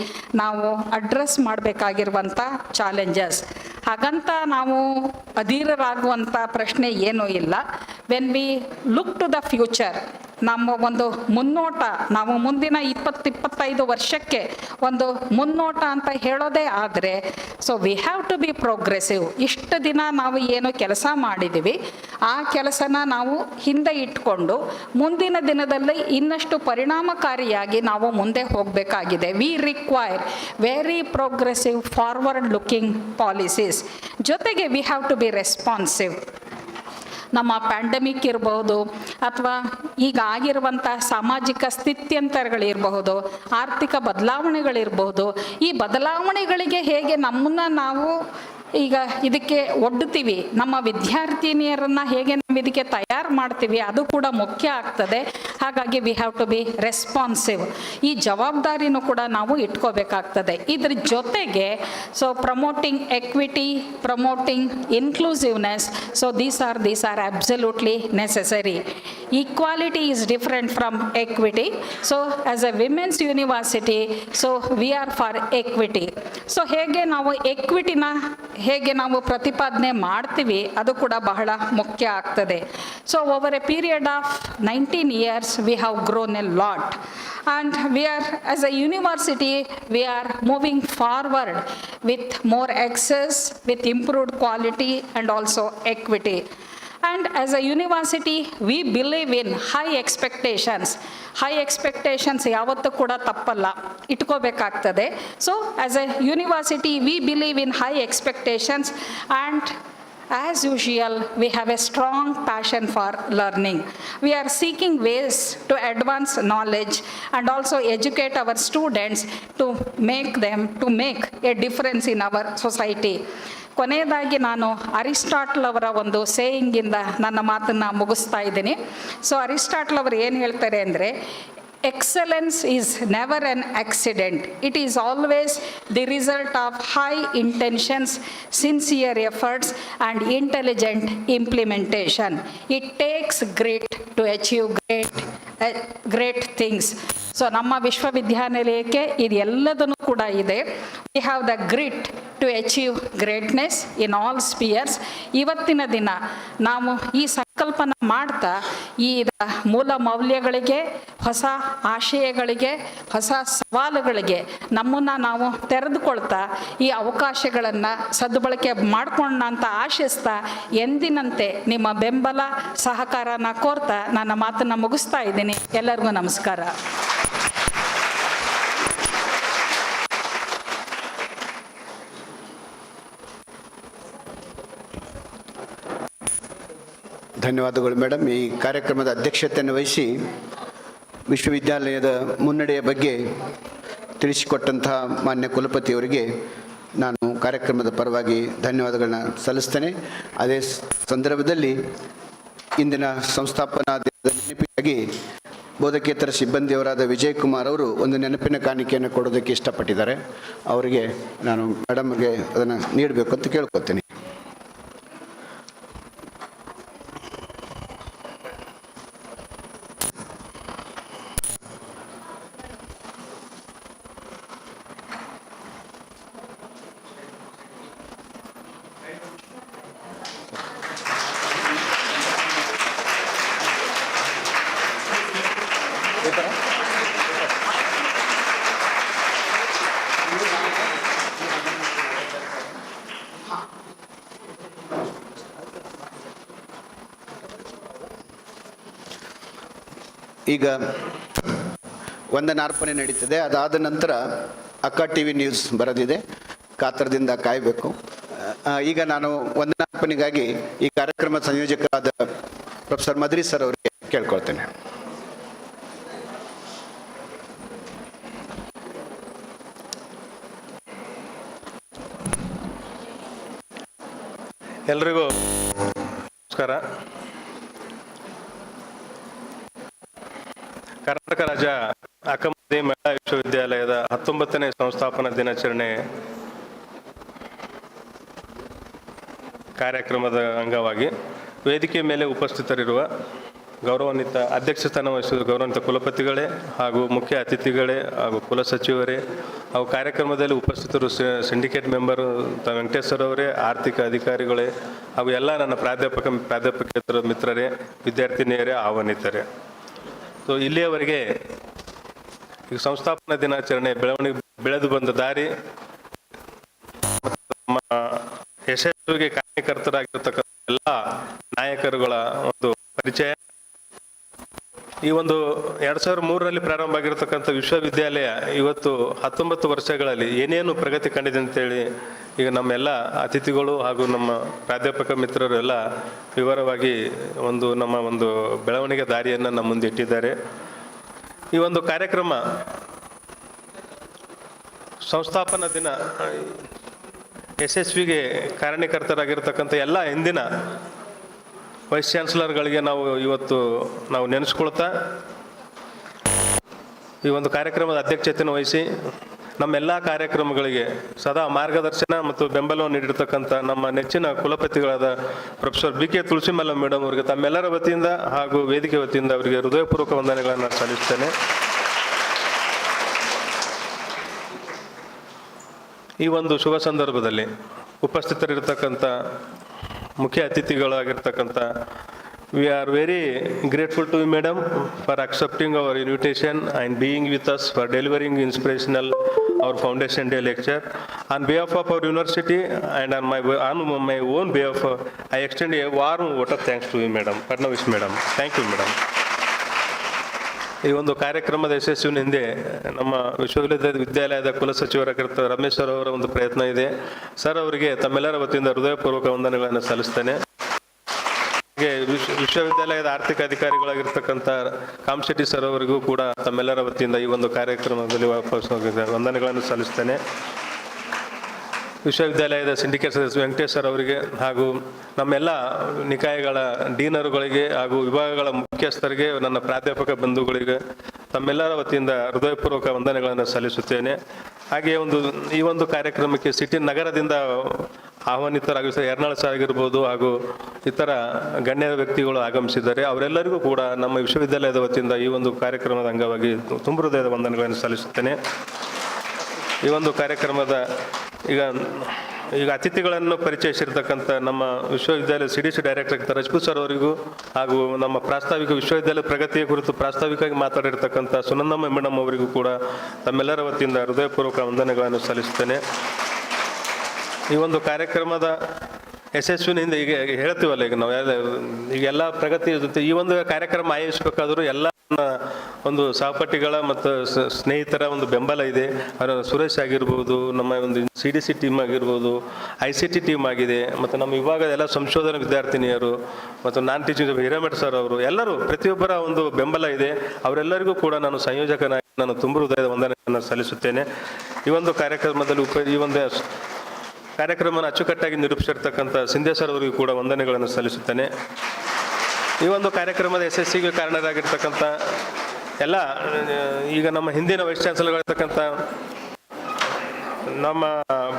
ನಾವು ಅಡ್ರೆಸ್ ಮಾಡಬೇಕಾಗಿರುವಂಥ ಚಾಲೆಂಜಸ್. ಹಾಗಂತ ನಾವು ಅಧೀರರಾಗುವಂಥ ಪ್ರಶ್ನೆ ಏನೂ ಇಲ್ಲ. When we look to the future, ನಮ್ಮ ಒಂದು ಮುನ್ನೋಟ, ನಾವು ಮುಂದಿನ 20-25 ವರ್ಷಕ್ಕೆ ಒಂದು ಮುನ್ನೋಟ ಅಂತ ಹೇಳೋದೇ ಆದರೆ, so we have to be progressive. ಇಷ್ಟು ದಿನ ನಾವು ಏನು ಕೆಲಸ ಮಾಡಿದ್ದೀವಿ ಆ ಕೆಲಸನ ನಾವು ಹಿಂದೆ ಇಟ್ಕೊಂಡು ಮುಂದಿನ ದಿನದಲ್ಲಿ ಇನ್ನಷ್ಟು ಪರಿಣಾಮಕಾರಿಯಾಗಿ ನಾವು ಮುಂದೆ ಹೋಗಬೇಕಾಗಿದೆ. We require very progressive, forward looking policies. ಜೊತೆಗೆ we have to be responsive. ನಮ್ಮ ಪ್ಯಾಂಡಮಿಕ್ ಇರಬಹುದು, ಅಥವಾ ಈಗ ಆಗಿರುವಂಥ ಸಾಮಾಜಿಕ ಸ್ಥಿತ್ಯಂತರಗಳಿರಬಹುದು, ಆರ್ಥಿಕ ಬದಲಾವಣೆಗಳಿರಬಹುದು. ಈ ಬದಲಾವಣೆಗಳಿಗೆ ಹೇಗೆ ನಮ್ಮನ್ನು ನಾವು ಈಗ ಇದಕ್ಕೆ ಒಡ್ಡುತ್ತೀವಿ, ನಮ್ಮ ವಿದ್ಯಾರ್ಥಿನಿಯರನ್ನು ಹೇಗೆ ನಾವು ಇದಕ್ಕೆ ತಯಾರು ಮಾಡ್ತೀವಿ, ಅದು ಕೂಡ ಮುಖ್ಯ ಆಗ್ತದೆ. ಹಾಗಾಗಿ we have to be responsive. ಈ ಜವಾಬ್ದಾರಿನೂ ಕೂಡ ನಾವು ಇಟ್ಕೋಬೇಕಾಗ್ತದೆ. ಇದ್ರ ಜೊತೆಗೆ so promoting equity, promoting inclusiveness, so these are absolutely necessary. Equality is different from equity. So as a women's university, so we are for equity. So ಹೇಗೆ ನಾವು ಎಕ್ವಿಟಿನ ಹೇಗೆ ನಾವು ಪ್ರತಿಪಾದನೆ ಮಾಡ್ತೀವಿ ಅದು ಕೂಡ ಬಹಳ ಮುಖ್ಯ ಆಗ್ತದೆ. So over A period of 19 years we have grown a lot, and we are, as a university, we are moving forward with more access, with improved quality and also equity. And as a university, we believe in high expectations. High expectations ಯಾವತ್ತೂ ಕೂಡ ತಪ್ಪಲ್ಲ, ಇಟ್ಕೋಬೇಕಾಗ್ತದೆ. So as a university, we believe in high expectations, and as usual, we have a strong passion for learning. We are seeking ways to advance knowledge and also educate our students to make a difference in our society. ಕೊನೆಯದಾಗಿ ನಾನು Aristotle ಅವರ ಒಂದು ಸೇಯಿಂಗಿಂದ ನನ್ನ ಮಾತನ್ನು ಮುಗಿಸ್ತಾ ಇದ್ದೀನಿ. So Aristotle ಅವರು ಏನು ಹೇಳ್ತಾರೆ ಅಂದರೆ, excellence is never an accident, it is always the result of high intentions, sincere efforts and intelligent implementation. It takes great to achieve great things. So ನಮ್ಮ ವಿಶ್ವವಿದ್ಯಾನಿಲಯಕ್ಕೆ ಇದು ಎಲ್ಲದನ್ನು ಕೂಡ ಇದೆ. We have the grit to achieve greatness in all spheres. ಇವತ್ತಿನ ದಿನ ನಾವು ಈ ಸಂಕಲ್ಪನ ಮಾಡ್ತಾ ಈ ಮೂಲ ಮೌಲ್ಯಗಳಿಗೆ, ಹೊಸ ಆಶಯಗಳಿಗೆ, ಹೊಸ ಸವಾಲುಗಳಿಗೆ ನಮ್ಮನ್ನು ನಾವು ತೆರೆದುಕೊಳ್ತಾ ಈ ಅವಕಾಶಗಳನ್ನು ಸದ್ಬಳಕೆ ಮಾಡ್ಕೊಳ್ಳೋಣ ಅಂತ ಆಶಿಸ್ತಾ, ಎಂದಿನಂತೆ ನಿಮ್ಮ ಬೆಂಬಲ ಸಹಕಾರನ ಕೋರ್ತಾ ನನ್ನ ಮಾತನ್ನು ಮುಗಿಸ್ತಾ ಇದ್ದೀನಿ. ಎಲ್ಲರಿಗೂ ನಮಸ್ಕಾರ. ಧನ್ಯವಾದಗಳು ಮೇಡಮ್. ಈ ಕಾರ್ಯಕ್ರಮದ ಅಧ್ಯಕ್ಷತೆಯನ್ನು ವಹಿಸಿ ವಿಶ್ವವಿದ್ಯಾಲಯದ ಮುನ್ನಡೆಯ ಬಗ್ಗೆ ತಿಳಿಸಿಕೊಟ್ಟಂತಹ ಮಾನ್ಯ ಕುಲಪತಿಯವರಿಗೆ ನಾನು ಕಾರ್ಯಕ್ರಮದ ಪರವಾಗಿ ಧನ್ಯವಾದಗಳನ್ನ ಸಲ್ಲಿಸ್ತೇನೆ. ಅದೇ ಸಂದರ್ಭದಲ್ಲಿ ಇಂದಿನ ಸಂಸ್ಥಾಪನಾ ದಿನದ ನೆನಪಿಗಾಗಿ ಬೋಧಕೇತರ ಸಿಬ್ಬಂದಿಯವರಾದ ವಿಜಯಕುಮಾರ್ ಅವರು ಒಂದು ನೆನಪಿನ ಕಾಣಿಕೆಯನ್ನು ಕೊಡೋದಕ್ಕೆ ಇಷ್ಟಪಟ್ಟಿದ್ದಾರೆ. ಅವರಿಗೆ ನಾನು ಮೇಡಮ್ಗೆ ಅದನ್ನು ನೀಡಬೇಕು ಅಂತ ಕೇಳ್ಕೊತೀನಿ. ಈಗ ವಂದನಾರ್ಪಣೆ ನಡೀತದೆ. ಅದಾದ ನಂತರ ಅಕ್ಕ ಟಿವಿ ನ್ಯೂಸ್ ಬರೋದಿದೆ, ಕಾತರದಿಂದ ಕಾಯಬೇಕು. ಈಗ ನಾನು ವಂದನಾರ್ಪಣೆಗಾಗಿ ಈ ಕಾರ್ಯಕ್ರಮ ಸಂಯೋಜಕರಾದ ಪ್ರೊಫೆಸರ್ ಮದ್ರಿ ಸರ್ ಅವರಿಗೆ ಕೇಳ್ಕೊಳ್ತೇನೆ. ಎಲ್ರಿಗೂ ನಮಸ್ಕಾರ. ಕರ್ನಾಟಕ ರಾಜ್ಯ ಅಕ್ಕಮಹಾದೇವಿ ಮಹಿಳಾ ವಿಶ್ವವಿದ್ಯಾಲಯದ 19ನೇ ಸಂಸ್ಥಾಪನಾ ದಿನಾಚರಣೆ ಕಾರ್ಯಕ್ರಮದ ಅಂಗವಾಗಿ ವೇದಿಕೆ ಮೇಲೆ ಉಪಸ್ಥಿತರಿರುವ ಗೌರವಾನ್ವಿತ ಅಧ್ಯಕ್ಷ ಸ್ಥಾನ ವಹಿಸಿದ ಗೌರವಾನ್ವಿತ ಕುಲಪತಿಗಳೇ ಹಾಗೂ ಮುಖ್ಯ ಅತಿಥಿಗಳೇ ಹಾಗೂ ಕುಲಸಚಿವರೇ ಹಾಗೂ ಕಾರ್ಯಕ್ರಮದಲ್ಲಿ ಉಪಸ್ಥಿತರು ಸಿಂಡಿಕೇಟ್ ಮೆಂಬರು ವೆಂಕಟೇಶ್ವರ ಅವರೇ, ಆರ್ಥಿಕ ಅಧಿಕಾರಿಗಳೇ ಹಾಗೂ ಎಲ್ಲ ನನ್ನ ಪ್ರಾಧ್ಯಾಪಕೇತರ ಮಿತ್ರರೇ, ವಿದ್ಯಾರ್ಥಿನಿಯರೇ, ಆಹ್ವಾನಿತರೇ. ಸೊ ಇಲ್ಲಿಯವರೆಗೆ ಈ ಸಂಸ್ಥಾಪನಾ ದಿನಾಚರಣೆ ಬೆಳೆದು ಬಂದ ದಾರಿ, ನಮ್ಮ ಯಶಸ್ವಿಗೆ ಕಾರಣಕರ್ತರಾಗಿರ್ತಕ್ಕಂಥ ಎಲ್ಲ ನಾಯಕರುಗಳ ಒಂದು ಪರಿಚಯ, ಈ ಒಂದು 2003ರಲ್ಲಿ ಪ್ರಾರಂಭ ಆಗಿರತಕ್ಕಂಥ ವಿಶ್ವವಿದ್ಯಾಲಯ ಇವತ್ತು 19 ವರ್ಷಗಳಲ್ಲಿ ಏನೇನು ಪ್ರಗತಿ ಕಂಡಿದೆ ಅಂತೇಳಿ ಈಗ ನಮ್ಮೆಲ್ಲ ಅತಿಥಿಗಳು ಹಾಗೂ ನಮ್ಮ ಪ್ರಾಧ್ಯಾಪಕ ಮಿತ್ರರು ಎಲ್ಲ ವಿವರವಾಗಿ ನಮ್ಮ ಒಂದು ಬೆಳವಣಿಗೆ ದಾರಿಯನ್ನು ನಮ್ಮ ಮುಂದೆ ಇಟ್ಟಿದ್ದಾರೆ. ಈ ಒಂದು ಕಾರ್ಯಕ್ರಮ ಸಂಸ್ಥಾಪನಾ ದಿನ ಯಶಸ್ವಿಗೆ ಕಾರಣಕರ್ತರಾಗಿರ್ತಕ್ಕಂಥ ಎಲ್ಲ ಹಿಂದಿನ ವೈಸ್ ಚಾನ್ಸಲರ್ಗಳಿಗೆ ನಾವು ನೆನೆಸ್ಕೊಳ್ತಾ ಈ ಒಂದು ಕಾರ್ಯಕ್ರಮದ ಅಧ್ಯಕ್ಷತೆಯನ್ನು ವಹಿಸಿ ನಮ್ಮೆಲ್ಲ ಕಾರ್ಯಕ್ರಮಗಳಿಗೆ ಸದಾ ಮಾರ್ಗದರ್ಶನ ಮತ್ತು ಬೆಂಬಲವನ್ನು ನೀಡಿರ್ತಕ್ಕಂಥ ನಮ್ಮ ನೆಚ್ಚಿನ ಕುಲಪತಿಗಳಾದ ಪ್ರೊಫೆಸರ್ BK ತುಳಸಿಮಲ್ಲ ಮೇಡಮ್ ಅವರಿಗೆ ತಮ್ಮೆಲ್ಲರ ವತಿಯಿಂದ ಹಾಗೂ ವೇದಿಕೆ ವತಿಯಿಂದ ಅವರಿಗೆ ಹೃದಯಪೂರ್ವಕ ವಂದನೆಗಳನ್ನು ಸಲ್ಲಿಸ್ತೇನೆ. ಈ ಒಂದು ಶುಭ ಸಂದರ್ಭದಲ್ಲಿ ಉಪಸ್ಥಿತರಿರ್ತಕ್ಕಂಥ ಮುಖ್ಯ ಅತಿಥಿಗಳಾಗಿರ್ತಕ್ಕಂಥ we are very grateful to you madam for accepting our invitation and being with us for delivering inspirational our Foundation Day lecture. On behalf of our university and on my own behalf, I extend a warm vote of thanks to you, Madam Fadnavis, Madam. Thank you, Madam. ಈ ಒಂದು ಕಾರ್ಯಕ್ರಮದ ಯಶಸ್ಸಿನ ಹಿಂದೆ ನಮ್ಮ ವಿಶ್ವವಿದ್ಯಾಲಯದ ಕುಲಸಚಿವರಾಗಿರ್ತ Ramesh sir ಅವರ ಒಂದು ಪ್ರಯತ್ನ ಇದೆ. ಸರ್ ಅವರಿಗೆ ತಮ್ಮೆಲ್ಲರ ವತಿಯಿಂದ ಹೃದಯಪೂರ್ವಕ ವಂದನೆಗಳನ್ನು ಸಲ್ಲಿಸ್ತೇನೆ. ಹಾಗೆ ವಿಶ್ವವಿದ್ಯಾಲಯದ ಆರ್ಥಿಕ ಅಧಿಕಾರಿಗಳಾಗಿರ್ತಕ್ಕಂಥ ಕಾಮಶೆಟ್ಟಿ ಸರ್ ಅವರಿಗೂ ಕೂಡ ತಮ್ಮೆಲ್ಲರ ವತಿಯಿಂದ ಈ ಒಂದು ಕಾರ್ಯಕ್ರಮದಲ್ಲಿ ವಂದನೆಗಳನ್ನು ಸಲ್ಲಿಸ್ತೇನೆ. ವಿಶ್ವವಿದ್ಯಾಲಯದ ಸಿಂಡಿಕೇಟ್ ಸದಸ್ಯ ವೆಂಕಟೇಶ್ ಸರ್ ಅವರಿಗೆ ಹಾಗೂ ನಮ್ಮೆಲ್ಲ ನಿಕಾಯಗಳ ಡೀನರುಗಳಿಗೆ ಹಾಗೂ ವಿಭಾಗಗಳ ಮುಖ್ಯಸ್ಥರಿಗೆ, ನನ್ನ ಪ್ರಾಧ್ಯಾಪಕ ಬಂಧುಗಳಿಗೆ ತಮ್ಮೆಲ್ಲರ ವತಿಯಿಂದ ಹೃದಯಪೂರ್ವಕ ವಂದನೆಗಳನ್ನು ಸಲ್ಲಿಸುತ್ತೇನೆ. ಹಾಗೆ ಈ ಒಂದು ಕಾರ್ಯಕ್ರಮಕ್ಕೆ ಸಿಟಿ ನಗರದಿಂದ ಆಹ್ವಾನಿತರಾಗಿ ಎರ್ನಾಳ್ ಸರ್ ಆಗಿರ್ಬೋದು ಹಾಗೂ ಇತರ ಗಣ್ಯ ವ್ಯಕ್ತಿಗಳು ಆಗಮಿಸಿದ್ದಾರೆ. ಅವರೆಲ್ಲರಿಗೂ ಕೂಡ ನಮ್ಮ ವಿಶ್ವವಿದ್ಯಾಲಯದ ವತಿಯಿಂದ ಈ ಒಂದು ಕಾರ್ಯಕ್ರಮದ ಅಂಗವಾಗಿ ತುಂಬ ಹೃದಯದ ವಂದನೆಗಳನ್ನು ಸಲ್ಲಿಸುತ್ತೇನೆ. ಈ ಒಂದು ಕಾರ್ಯಕ್ರಮದ ಈಗ ಅತಿಥಿಗಳನ್ನು ಪರಿಚಯಿಸಿರ್ತಕ್ಕಂಥ ನಮ್ಮ ವಿಶ್ವವಿದ್ಯಾಲಯ CDC ಡೈರೆಕ್ಟರ್ ರಜಪೂತ್ ಸರ್ ಅವರಿಗೂ ಹಾಗೂ ನಮ್ಮ ಪ್ರಾಸ್ತಾವಿಕ ವಿಶ್ವವಿದ್ಯಾಲಯ ಪ್ರಗತಿಯ ಕುರಿತು ಪ್ರಾಸ್ತಾವಿಕವಾಗಿ ಮಾತಾಡಿರ್ತಕ್ಕಂಥ ಸುನಂದಮ್ಮ ಮೇಡಮ್ ಅವರಿಗೂ ಕೂಡ ತಮ್ಮೆಲ್ಲರ ವತಿಯಿಂದ ಹೃದಯಪೂರ್ವಕ ವಂದನೆಗಳನ್ನು ಸಲ್ಲಿಸ್ತೇನೆ. ಈ ಒಂದು ಕಾರ್ಯಕ್ರಮದ ಯಶಸ್ವಿನ ಹಿಂದೆ ಈಗ ಹೇಳ್ತೀವಲ್ಲ, ಈಗ ನಾವು ಈಗೆಲ್ಲ ಪ್ರಗತಿ ಜೊತೆ ಈ ಒಂದು ಕಾರ್ಯಕ್ರಮ ಆಯೋಜಿಸಬೇಕಾದ್ರೂ ಎಲ್ಲ ಒಂದು ಸಹಪಾಠಿಗಳ ಮತ್ತು ಸ್ನೇಹಿತರ ಒಂದು ಬೆಂಬಲ ಇದೆ. ಸುರೇಶ್ ಆಗಿರ್ಬೋದು, ನಮ್ಮ ಒಂದು CDC ಟೀಮ್ ಆಗಿರ್ಬೋದು, ICT ಟೀಮ್ ಆಗಿದೆ, ಮತ್ತು ನಮ್ಮ ವಿಭಾಗದ ಎಲ್ಲ ಸಂಶೋಧನಾ ವಿದ್ಯಾರ್ಥಿನಿಯರು ಮತ್ತು ನಾನ್ ಟೀಚಿಂಗ್ ಹಿರೇಮಠ ಸರ್ ಅವರು ಎಲ್ಲರೂ ಪ್ರತಿಯೊಬ್ಬರ ಒಂದು ಬೆಂಬಲ ಇದೆ. ಅವರೆಲ್ಲರಿಗೂ ಕೂಡ ನಾನು ಸಂಯೋಜಕನಾಗಿ ನಾನು ತುಂಬ ಹೃದಯದ ವಂದನೆಯನ್ನು ಸಲ್ಲಿಸುತ್ತೇನೆ. ಈ ಒಂದು ಕಾರ್ಯಕ್ರಮದಲ್ಲಿ ಈ ಒಂದು ಕಾರ್ಯಕ್ರಮವನ್ನು ಅಚ್ಚುಕಟ್ಟಾಗಿ ನಿರೂಪಿಸಿರ್ತಕ್ಕಂಥ ಸಿಂಧೆ ಸರ್ ಅವರಿಗೂ ಕೂಡ ವಂದನೆಗಳನ್ನು ಸಲ್ಲಿಸುತ್ತೇನೆ. ಈ ಒಂದು ಕಾರ್ಯಕ್ರಮದ ಯಶಸ್ಸಿಗೆ ಕಾರಣರಾಗಿರ್ತಕ್ಕಂಥ ಎಲ್ಲ ಈಗ ನಮ್ಮ ಹಿಂದಿನ ವೈಸ್ ಚಾನ್ಸಲರ್ಗಳಿರ್ತಕ್ಕಂಥ ನಮ್ಮ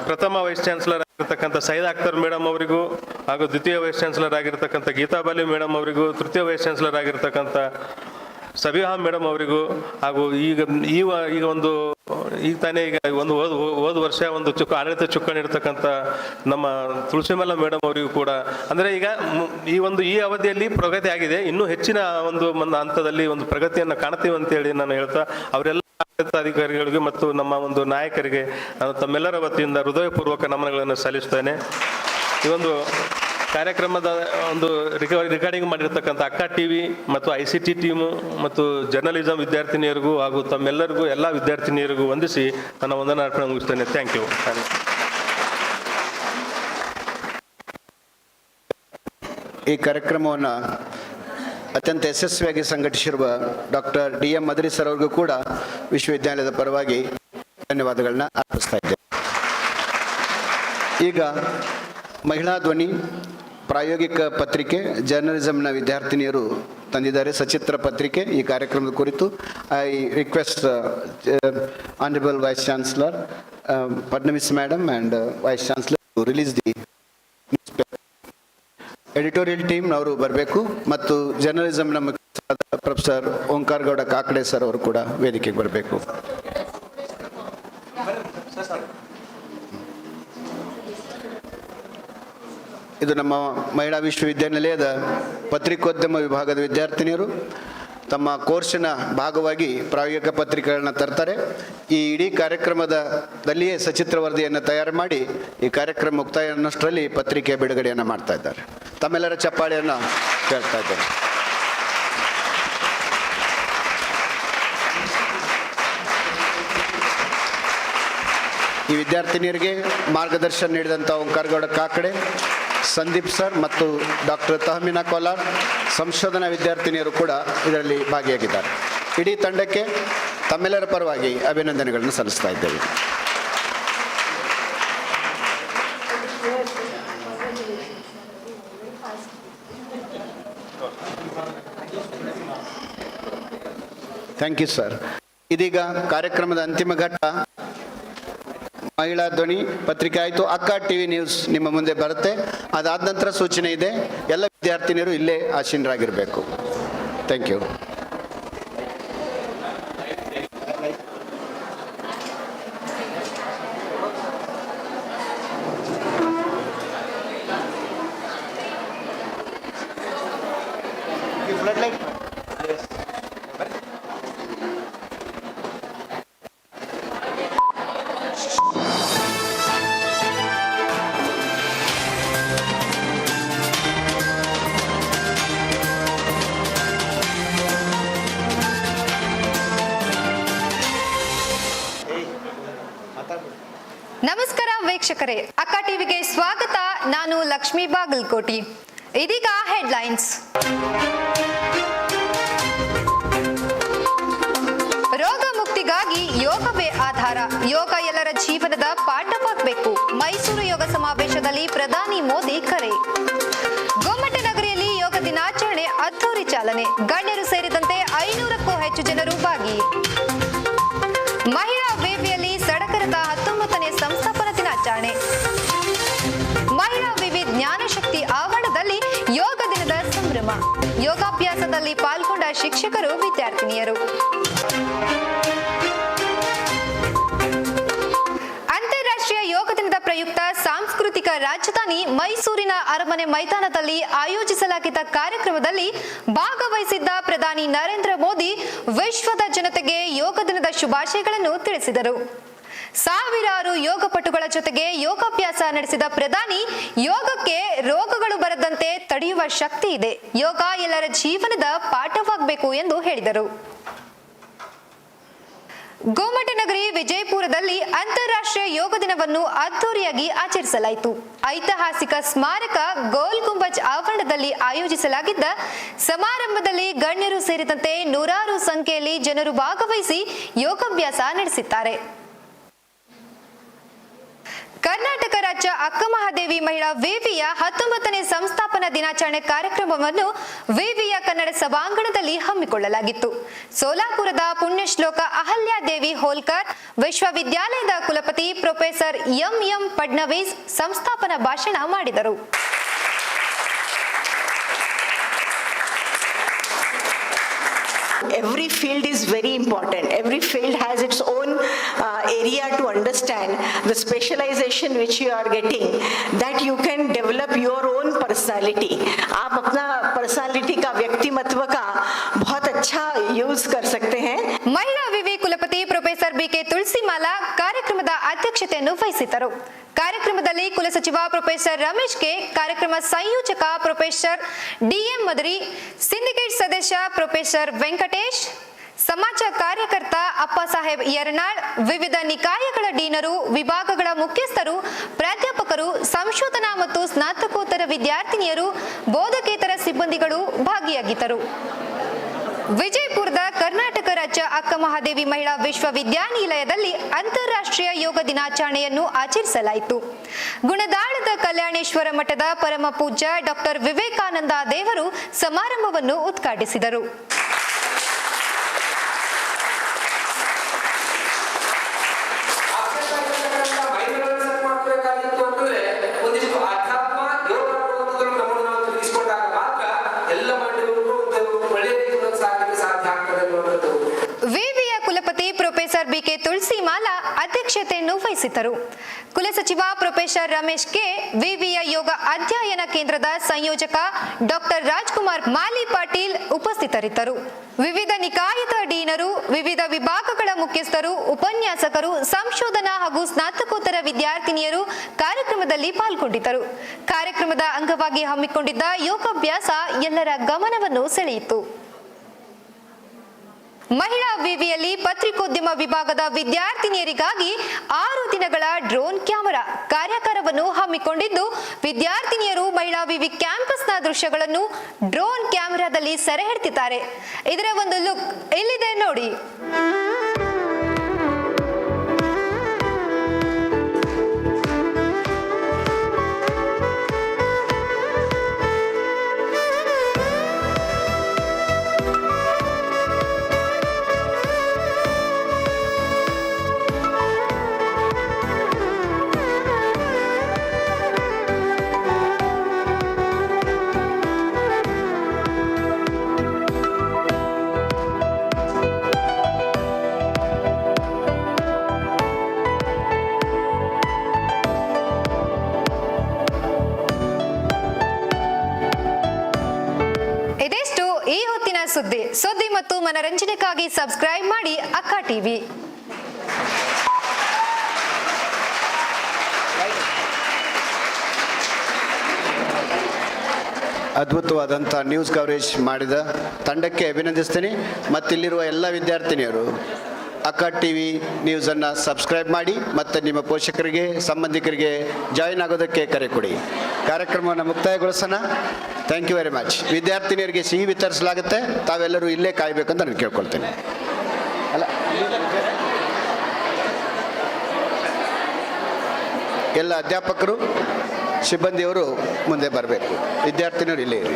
ಪ್ರಥಮ ವೈಸ್ ಚಾನ್ಸಲರ್ ಆಗಿರ್ತಕ್ಕಂಥ ಸೈಯದ್ ಅಖ್ತರ್ ಮೇಡಮ್ ಅವರಿಗೂ ಹಾಗೂ ದ್ವಿತೀಯ ವೈಸ್ ಚಾನ್ಸಲರ್ ಆಗಿರ್ತಕ್ಕಂಥ ಗೀತಾಬಾಲಿ ಮೇಡಮ್ ಅವರಿಗೂ, ತೃತೀಯ ವೈಸ್ ಚಾನ್ಸಲರ್ ಆಗಿರ್ತಕ್ಕಂಥ ಸಬಿಹಾ ಮೇಡಮ್ ಅವರಿಗೂ ಹಾಗೂ ಈಗ ತಾನೇ ಒಂದು ಹೋದ ವರ್ಷ ಒಂದು ಆಡಳಿತ ಚುಕ್ಕಾಣಿ ಇರ್ತಕ್ಕಂಥ ನಮ್ಮ ತುಳಸಿಮಲ್ಲ ಮೇಡಮ್ ಅವರಿಗೂ ಕೂಡ, ಅಂದರೆ ಈಗ ಈ ಅವಧಿಯಲ್ಲಿ ಪ್ರಗತಿ ಆಗಿದೆ, ಇನ್ನೂ ಹೆಚ್ಚಿನ ಒಂದು ಹಂತದಲ್ಲಿ ಒಂದು ಪ್ರಗತಿಯನ್ನು ಕಾಣ್ತೀವಿ ಅಂತೇಳಿ ನಾನು ಹೇಳ್ತಾ ಅವರೆಲ್ಲ ಅಧಿಕಾರಿಗಳಿಗೆ ಮತ್ತು ನಮ್ಮ ಒಂದು ನಾಯಕರಿಗೆ ನಾನು ತಮ್ಮೆಲ್ಲರ ವತಿಯಿಂದ ಹೃದಯಪೂರ್ವಕ ನಮನಗಳನ್ನು ಸಲ್ಲಿಸ್ತೇನೆ. ಈ ಒಂದು ಕಾರ್ಯಕ್ರಮದ ಒಂದು ರೆಕಾರ್ಡಿಂಗ್ ಮಾಡಿರ್ತಕ್ಕಂಥ ಅಕ್ಕ TV ಮತ್ತು ICT ಟೀಮು ಮತ್ತು ಜರ್ನಲಿಸಂ ವಿದ್ಯಾರ್ಥಿನಿಯರಿಗೂ ಹಾಗೂ ತಮ್ಮೆಲ್ಲರಿಗೂ ಎಲ್ಲ ವಿದ್ಯಾರ್ಥಿನಿಯರಿಗೂ ವಂದಿಸಿ ನನ್ನ ವಂದನಾರ್ಪಣೆ ಮುಗಿಸ್ತೇನೆ. Thank you. ಈ ಕಾರ್ಯಕ್ರಮವನ್ನು ಅತ್ಯಂತ ಯಶಸ್ವಿಯಾಗಿ ಸಂಘಟಿಸಿರುವ ಡಾಕ್ಟರ್ DM ಮದ್ರಿ ಸರ್ ಅವ್ರಿಗೂ ಕೂಡ ವಿಶ್ವವಿದ್ಯಾಲಯದ ಪರವಾಗಿ ಧನ್ಯವಾದಗಳನ್ನ ಅರ್ಪಿಸ್ತಾ ಇದ್ದೇನೆ. ಈಗ ಮಹಿಳಾ ಧ್ವನಿ ಪ್ರಾಯೋಗಿಕ ಪತ್ರಿಕೆ ಜರ್ನಲಿಸಂನ ವಿದ್ಯಾರ್ಥಿನಿಯರು ತಂದಿದ್ದಾರೆ ಸಚಿತ್ರ ಪತ್ರಿಕೆ. ಈ ಕಾರ್ಯಕ್ರಮದ ಕುರಿತು I request honourable vice chancellor Fadnavis madam and vice chancellor to release the editorial team ಅವರು ಬರಬೇಕು ಮತ್ತು ಜರ್ನಲಿಸಂನ ಮುಖ್ಯಸ್ಥರಾದ ಪ್ರೊಫೆಸರ್ ಓಂಕಾರ ಗೌಡ ಕಾಕಡೆ ಸರ್ ಅವರು ಕೂಡ ವೇದಿಕೆಗೆ ಬರಬೇಕು. ಇದು ನಮ್ಮ ಮಹಿಳಾ ವಿಶ್ವವಿದ್ಯಾನಿಲಯದ ಪತ್ರಿಕೋದ್ಯಮ ವಿಭಾಗದ ವಿದ್ಯಾರ್ಥಿನಿಯರು ತಮ್ಮ ಕೋರ್ಸಿನ ಭಾಗವಾಗಿ ಪ್ರಾಯೋಗಿಕ ಪತ್ರಿಕೆಗಳನ್ನ ತರ್ತಾರೆ. ಈ ಇಡೀ ಕಾರ್ಯಕ್ರಮದಲ್ಲಿಯೇ ಸಚಿತ್ರ ವರದಿಯನ್ನು ತಯಾರು ಮಾಡಿ ಈ ಕಾರ್ಯಕ್ರಮ ಮುಕ್ತಾಯ ಅನ್ನೋಷ್ಟರಲ್ಲಿ ಪತ್ರಿಕೆ ಬಿಡುಗಡೆಯನ್ನು ಮಾಡ್ತಾ ಇದ್ದಾರೆ. ತಮ್ಮೆಲ್ಲರ ಚಪ್ಪಾಳೆಯನ್ನು ಕೇಳ್ತಾ ಇದ್ದಾರೆ. ಈ ವಿದ್ಯಾರ್ಥಿನಿಯರಿಗೆ ಮಾರ್ಗದರ್ಶನ ನೀಡಿದಂಥ ಓಂಕಾರ ಗೌಡ ಕಾಕಡೆ, ಸಂದೀಪ್ ಸರ್ ಮತ್ತು ಡಾಕ್ಟರ್ ತಹಮೀನಾ ಕೋಲಾರ್ ಸಂಶೋಧನಾ ವಿದ್ಯಾರ್ಥಿನಿಯರು ಕೂಡ ಇದರಲ್ಲಿ ಭಾಗಿಯಾಗಿದ್ದಾರೆ. ಇಡೀ ತಂಡಕ್ಕೆ ತಮ್ಮೆಲ್ಲರ ಪರವಾಗಿ ಅಭಿನಂದನೆಗಳನ್ನು ಸಲ್ಲಿಸ್ತಾ ಇದ್ದೇವೆ. Thank you sir. ಇದೀಗ ಕಾರ್ಯಕ್ರಮದ ಅಂತಿಮ ಘಟ್ಟ ಮಹಿಳಾ ಧ್ವನಿ ಪತ್ರಿಕೆ ಆಯಿತು. ಅಕ್ಕ TV ನ್ಯೂಸ್ ನಿಮ್ಮ ಮುಂದೆ ಬರುತ್ತೆ. ಅದಾದ ನಂತರ ಸೂಚನೆ ಇದೆ, ಎಲ್ಲ ವಿದ್ಯಾರ್ಥಿನಿಯರು ಇಲ್ಲೇ ಆಸೀನರಾಗಿರಬೇಕು. Thank you. ನಮಸ್ಕಾರ ವೀಕ್ಷಕರೇ, ಅಕ್ಕ ಟಿವಿಗೆ ಸ್ವಾಗತ. ನಾನು ಲಕ್ಷ್ಮೀ ಬಾಗಲಕೋಟಿ. ಇದೀಗ ಹೆಡ್ಲೈನ್ಸ್. ರೋಗ ಮುಕ್ತಿಗಾಗಿ ಯೋಗವೇ ಆಧಾರ. ಯೋಗ ಎಲ್ಲರ ಜೀವನದ ಪಾಠವಾಗಬೇಕು. ಮೈಸೂರು ಯೋಗ ಸಮಾವೇಶದಲ್ಲಿ ಪ್ರಧಾನಿ ಮೋದಿ ಕರೆ. ಗೊಮ್ಮಟ ನಗರಿಯಲ್ಲಿ ಯೋಗ ದಿನಾಚರಣೆ ಅದ್ದೂರಿ ಚಾಲನೆ. ಗಣ್ಯರು ಸೇರಿದಂತೆ 500ಕ್ಕೂ ಹೆಚ್ಚು ಜನರು ಭಾಗಿ. ಮಹಿಳಾ ವಿವಿಯಲ್ಲಿ ಸಡಗರದ 19ನೇ ಸಂಸ್ಥಾಪನಾ ದಿನಾಚರಣೆ. ಮಹಿಳಾ ವಿವಿ ಜ್ಞಾನಶಕ್ತಿ ಆವರಣದಲ್ಲಿ ಯೋಗ ದಿನದ ಸಂಭ್ರಮ. ಯೋಗಾಭ್ಯಾಸದಲ್ಲಿ ಪಾಲ್ಗೊಂಡ ಶಿಕ್ಷಕರು, ವಿದ್ಯಾರ್ಥಿನಿಯರು. ಅಂತಾರಾಷ್ಟ್ರೀಯ ಯೋಗ ದಿನದ ಪ್ರಯುಕ್ತ ಸಾಂಸ್ಕೃತಿಕ ರಾಜಧಾನಿ ಮೈಸೂರಿನ ಅರಮನೆ ಮೈದಾನದಲ್ಲಿ ಆಯೋಜಿಸಲಾಗಿದ್ದ ಕಾರ್ಯಕ್ರಮದಲ್ಲಿ ಭಾಗವಹಿಸಿದ್ದ ಪ್ರಧಾನಿ ನರೇಂದ್ರ ಮೋದಿ ವಿಶ್ವದ ಜನತೆಗೆ ಯೋಗ ದಿನದ ಶುಭಾಶಯಗಳನ್ನು ತಿಳಿಸಿದರು. ಸಾವಿರಾರು ಯೋಗಪಟುಗಳ ಜೊತೆಗೆ ಯೋಗಾಭ್ಯಾಸ ನಡೆಸಿದ ಪ್ರಧಾನಿ, ಯೋಗಕ್ಕೆ ರೋಗಗಳು ಬರದಂತೆ ತಡೆಯುವ ಶಕ್ತಿ ಇದೆ. ಯೋಗ ಎಲ್ಲರ ಜೀವನದ ಪಾಠವಾಗಬೇಕು ಎಂದು ಹೇಳಿದರು. ಗೋಮಟ ನಗರಿ ವಿಜಯಪುರದಲ್ಲಿ ಅಂತಾರಾಷ್ಟ್ರೀಯ ಯೋಗ ದಿನವನ್ನು ಅದ್ದೂರಿಯಾಗಿ ಆಚರಿಸಲಾಯಿತು. ಐತಿಹಾಸಿಕ ಸ್ಮಾರಕ ಗೋಲ್ ಗುಂಬಜ್ ಆವರಣದಲ್ಲಿ ಆಯೋಜಿಸಲಾಗಿದ್ದ ಸಮಾರಂಭದಲ್ಲಿ ಗಣ್ಯರು ಸೇರಿದಂತೆ ನೂರಾರು ಸಂಖ್ಯೆಯಲ್ಲಿ ಜನರು ಭಾಗವಹಿಸಿ ಯೋಗಾಭ್ಯಾಸ ನಡೆಸಿದ್ದಾರೆ. ಕರ್ನಾಟಕ ರಾಜ್ಯ ಅಕ್ಕಮಹಾದೇವಿ ಮಹಿಳಾ ವಿವಿಯ 19ನೇ ಸಂಸ್ಥಾಪನಾ ದಿನಾಚರಣೆ ಕಾರ್ಯಕ್ರಮವನ್ನು ವಿವಿಯ ಕನ್ನಡ ಸಭಾಂಗಣದಲ್ಲಿ ಹಮ್ಮಿಕೊಳ್ಳಲಾಗಿತ್ತು. ಸೋಲಾಪುರದ ಪುಣ್ಯಶ್ಲೋಕ ಅಹಲ್ಯಾದೇವಿ ಹೋಲ್ಕರ್ ವಿಶ್ವವಿದ್ಯಾಲಯದ ಕುಲಪತಿ ಪ್ರೊಫೆಸರ್ ಎಂ ಫಡ್ನವೀಸ್ ಸಂಸ್ಥಾಪನಾ ಭಾಷಣ ಮಾಡಿದರು. Every field is very important. Every field has its own area to understand. The specialization which you are getting, that you can develop your own personality. आप अपना personality का व्यक्तिमत्व का बहुत अच्छा यूज कर सकते हैं. ಮಹಿಳಾ ವಿವಿ ಕುಲಪತಿ ಪ್ರೊಫೆಸರ್ ಬಿಕೆ ತುಳಸಿಮಾಲಾ ಕಾರ್ಯಕ್ರಮದ ಅಧ್ಯಕ್ಷತೆಯನ್ನು ವಹಿಸಿದ್ದರು. ಕಾರ್ಯಕ್ರಮದಲ್ಲಿ ಕುಲಸಚಿವ ಪ್ರೊಫೆಸರ್ ರಮೇಶ್ ಕೆ, ಕಾರ್ಯಕ್ರಮ ಸಂಯೋಜಕ ಪ್ರೊಫೆಸರ್ ಡಿಎಂ ಮದರಿ, ಸಿಂಡಿಕೇಟ್ ಸದಸ್ಯ ಪ್ರೊಫೆಸರ್ ವೆಂಕಟೇಶ್, ಸಮಾಜ ಕಾರ್ಯಕರ್ತ ಅಪ್ಪ ಸಾಹೇಬ್ ಯರ್ನಾಳ್, ವಿವಿಧ ನಿಕಾಯಗಳ ಡೀನರು, ವಿಭಾಗಗಳ ಮುಖ್ಯಸ್ಥರು, ಪ್ರಾಧ್ಯಾಪಕರು, ಸಂಶೋಧನಾ ಮತ್ತು ಸ್ನಾತಕೋತ್ತರ ವಿದ್ಯಾರ್ಥಿನಿಯರು, ಬೋಧಕೇತರ ಸಿಬ್ಬಂದಿಗಳು ಭಾಗಿಯಾಗಿದ್ದರು. ವಿಜಯಪುರದ ಕರ್ನಾಟಕ ರಾಜ್ಯ ಅಕ್ಕಮಹಾದೇವಿ ಮಹಿಳಾ ವಿಶ್ವವಿದ್ಯಾನಿಲಯದಲ್ಲಿ ಅಂತಾರಾಷ್ಟ್ರೀಯ ಯೋಗ ದಿನಾಚರಣೆಯನ್ನು ಆಚರಿಸಲಾಯಿತು. ಗುಣದಾಳದ ಕಲ್ಯಾಣೇಶ್ವರ ಮಠದ ಪರಮ ಪೂಜ್ಯ ಡಾಕ್ಟರ್ ವಿವೇಕಾನಂದ ದೇವರು ಸಮಾರಂಭವನ್ನು ಉದ್ಘಾಟಿಸಿದರು. ವಿವಿಯ ಕುಲಪತಿ ಪ್ರೊಫೆಸರ್ ಬಿಕೆ ತುಳಸಿಮಾಲಾ ಅಧ್ಯಕ್ಷತೆಯನ್ನು ವಹಿಸಿದ್ದರು. ಕುಲಸಚಿವ ಪ್ರೊಫೆಸರ್ ರಮೇಶ್ ಕೆ, ವಿವಿಯ ಯೋಗ ಅಧ್ಯಯನ ಕೇಂದ್ರದ ಸಂಯೋಜಕ ಡಾಕ್ಟರ್ ರಾಜ್ಕುಮಾರ್ ಮಾಲಿ ಪಾಟೀಲ್ ಉಪಸ್ಥಿತರಿದ್ದರು. ವಿವಿಧ ನಿಕಾಯದ ಡೀನರು, ವಿವಿಧ ವಿಭಾಗಗಳ ಮುಖ್ಯಸ್ಥರು, ಉಪನ್ಯಾಸಕರು, ಸಂಶೋಧನಾ ಹಾಗೂ ಸ್ನಾತಕೋತ್ತರ ವಿದ್ಯಾರ್ಥಿನಿಯರು ಕಾರ್ಯಕ್ರಮದಲ್ಲಿ ಪಾಲ್ಗೊಂಡಿದ್ದರು. ಕಾರ್ಯಕ್ರಮದ ಅಂಗವಾಗಿ ಹಮ್ಮಿಕೊಂಡಿದ್ದ ಯೋಗಾಭ್ಯಾಸ ಎಲ್ಲರ ಗಮನವನ್ನು ಸೆಳೆಯಿತು. ಮಹಿಳಾ ವಿವಿಯಲ್ಲಿ ಪತ್ರಿಕೋದ್ಯಮ ವಿಭಾಗದ ವಿದ್ಯಾರ್ಥಿನಿಯರಿಗಾಗಿ 6 ದಿನಗಳ ಡ್ರೋನ್ ಕ್ಯಾಮೆರಾ ಕಾರ್ಯಾಗಾರವನ್ನು ಹಮ್ಮಿಕೊಂಡಿದ್ದು, ವಿದ್ಯಾರ್ಥಿನಿಯರು ಮಹಿಳಾ ವಿವಿ ಕ್ಯಾಂಪಸ್ನ ದೃಶ್ಯಗಳನ್ನು ಡ್ರೋನ್ ಕ್ಯಾಮೆರಾದಲ್ಲಿ ಸೆರೆ ಹಿಡಿದಿದ್ದಾರೆ. ಇದರ ಒಂದು ಲುಕ್ ಇಲ್ಲಿದೆ ನೋಡಿ. ಇದೆಷ್ಟು ಈ ಹೊತ್ತಿನ ಸುದ್ದಿ ಮತ್ತು ಮನರಂಜನೆಗಾಗಿ ಸಬ್ಸ್ಕ್ರೈಬ್ ಮಾಡಿ ಅಕ್ಕ ಟಿವಿ. ಅದ್ಭುತವಾದಂಥ ನ್ಯೂಸ್ ಕವರೇಜ್ ಮಾಡಿದ ತಂಡಕ್ಕೆ ಅಭಿನಂದಿಸ್ತೀನಿ. ಮತ್ತಿಲ್ಲಿರುವ ಎಲ್ಲ ವಿದ್ಯಾರ್ಥಿನಿಯರು ಅಕ್ಕ ಟಿವಿ ನ್ಯೂಸನ್ನು ಸಬ್ಸ್ಕ್ರೈಬ್ ಮಾಡಿ ಮತ್ತು ನಿಮ್ಮ ಪೋಷಕರಿಗೆ ಸಂಬಂಧಿಕರಿಗೆ ಜಾಯಿನ್ ಆಗೋದಕ್ಕೆ ಕರೆ ಕೊಡಿ. ಕಾರ್ಯಕ್ರಮವನ್ನು ಮುಕ್ತಾಯಗೊಳಿಸೋಣ. Thank you very much. ವಿದ್ಯಾರ್ಥಿನಿಯರಿಗೆ ಸಿಹಿ ವಿತರಿಸಲಾಗುತ್ತೆ. ತಾವೆಲ್ಲರೂ ಇಲ್ಲೇ ಕಾಯಬೇಕಂತ ನಾನು ಕೇಳ್ಕೊಳ್ತೇನೆ. ಅಲ್ಲ, ಎಲ್ಲ ಅಧ್ಯಾಪಕರು ಸಿಬ್ಬಂದಿಯವರು ಮುಂದೆ ಬರಬೇಕು. ವಿದ್ಯಾರ್ಥಿನಿಯರು ಇಲ್ಲೇ ಇರಿ.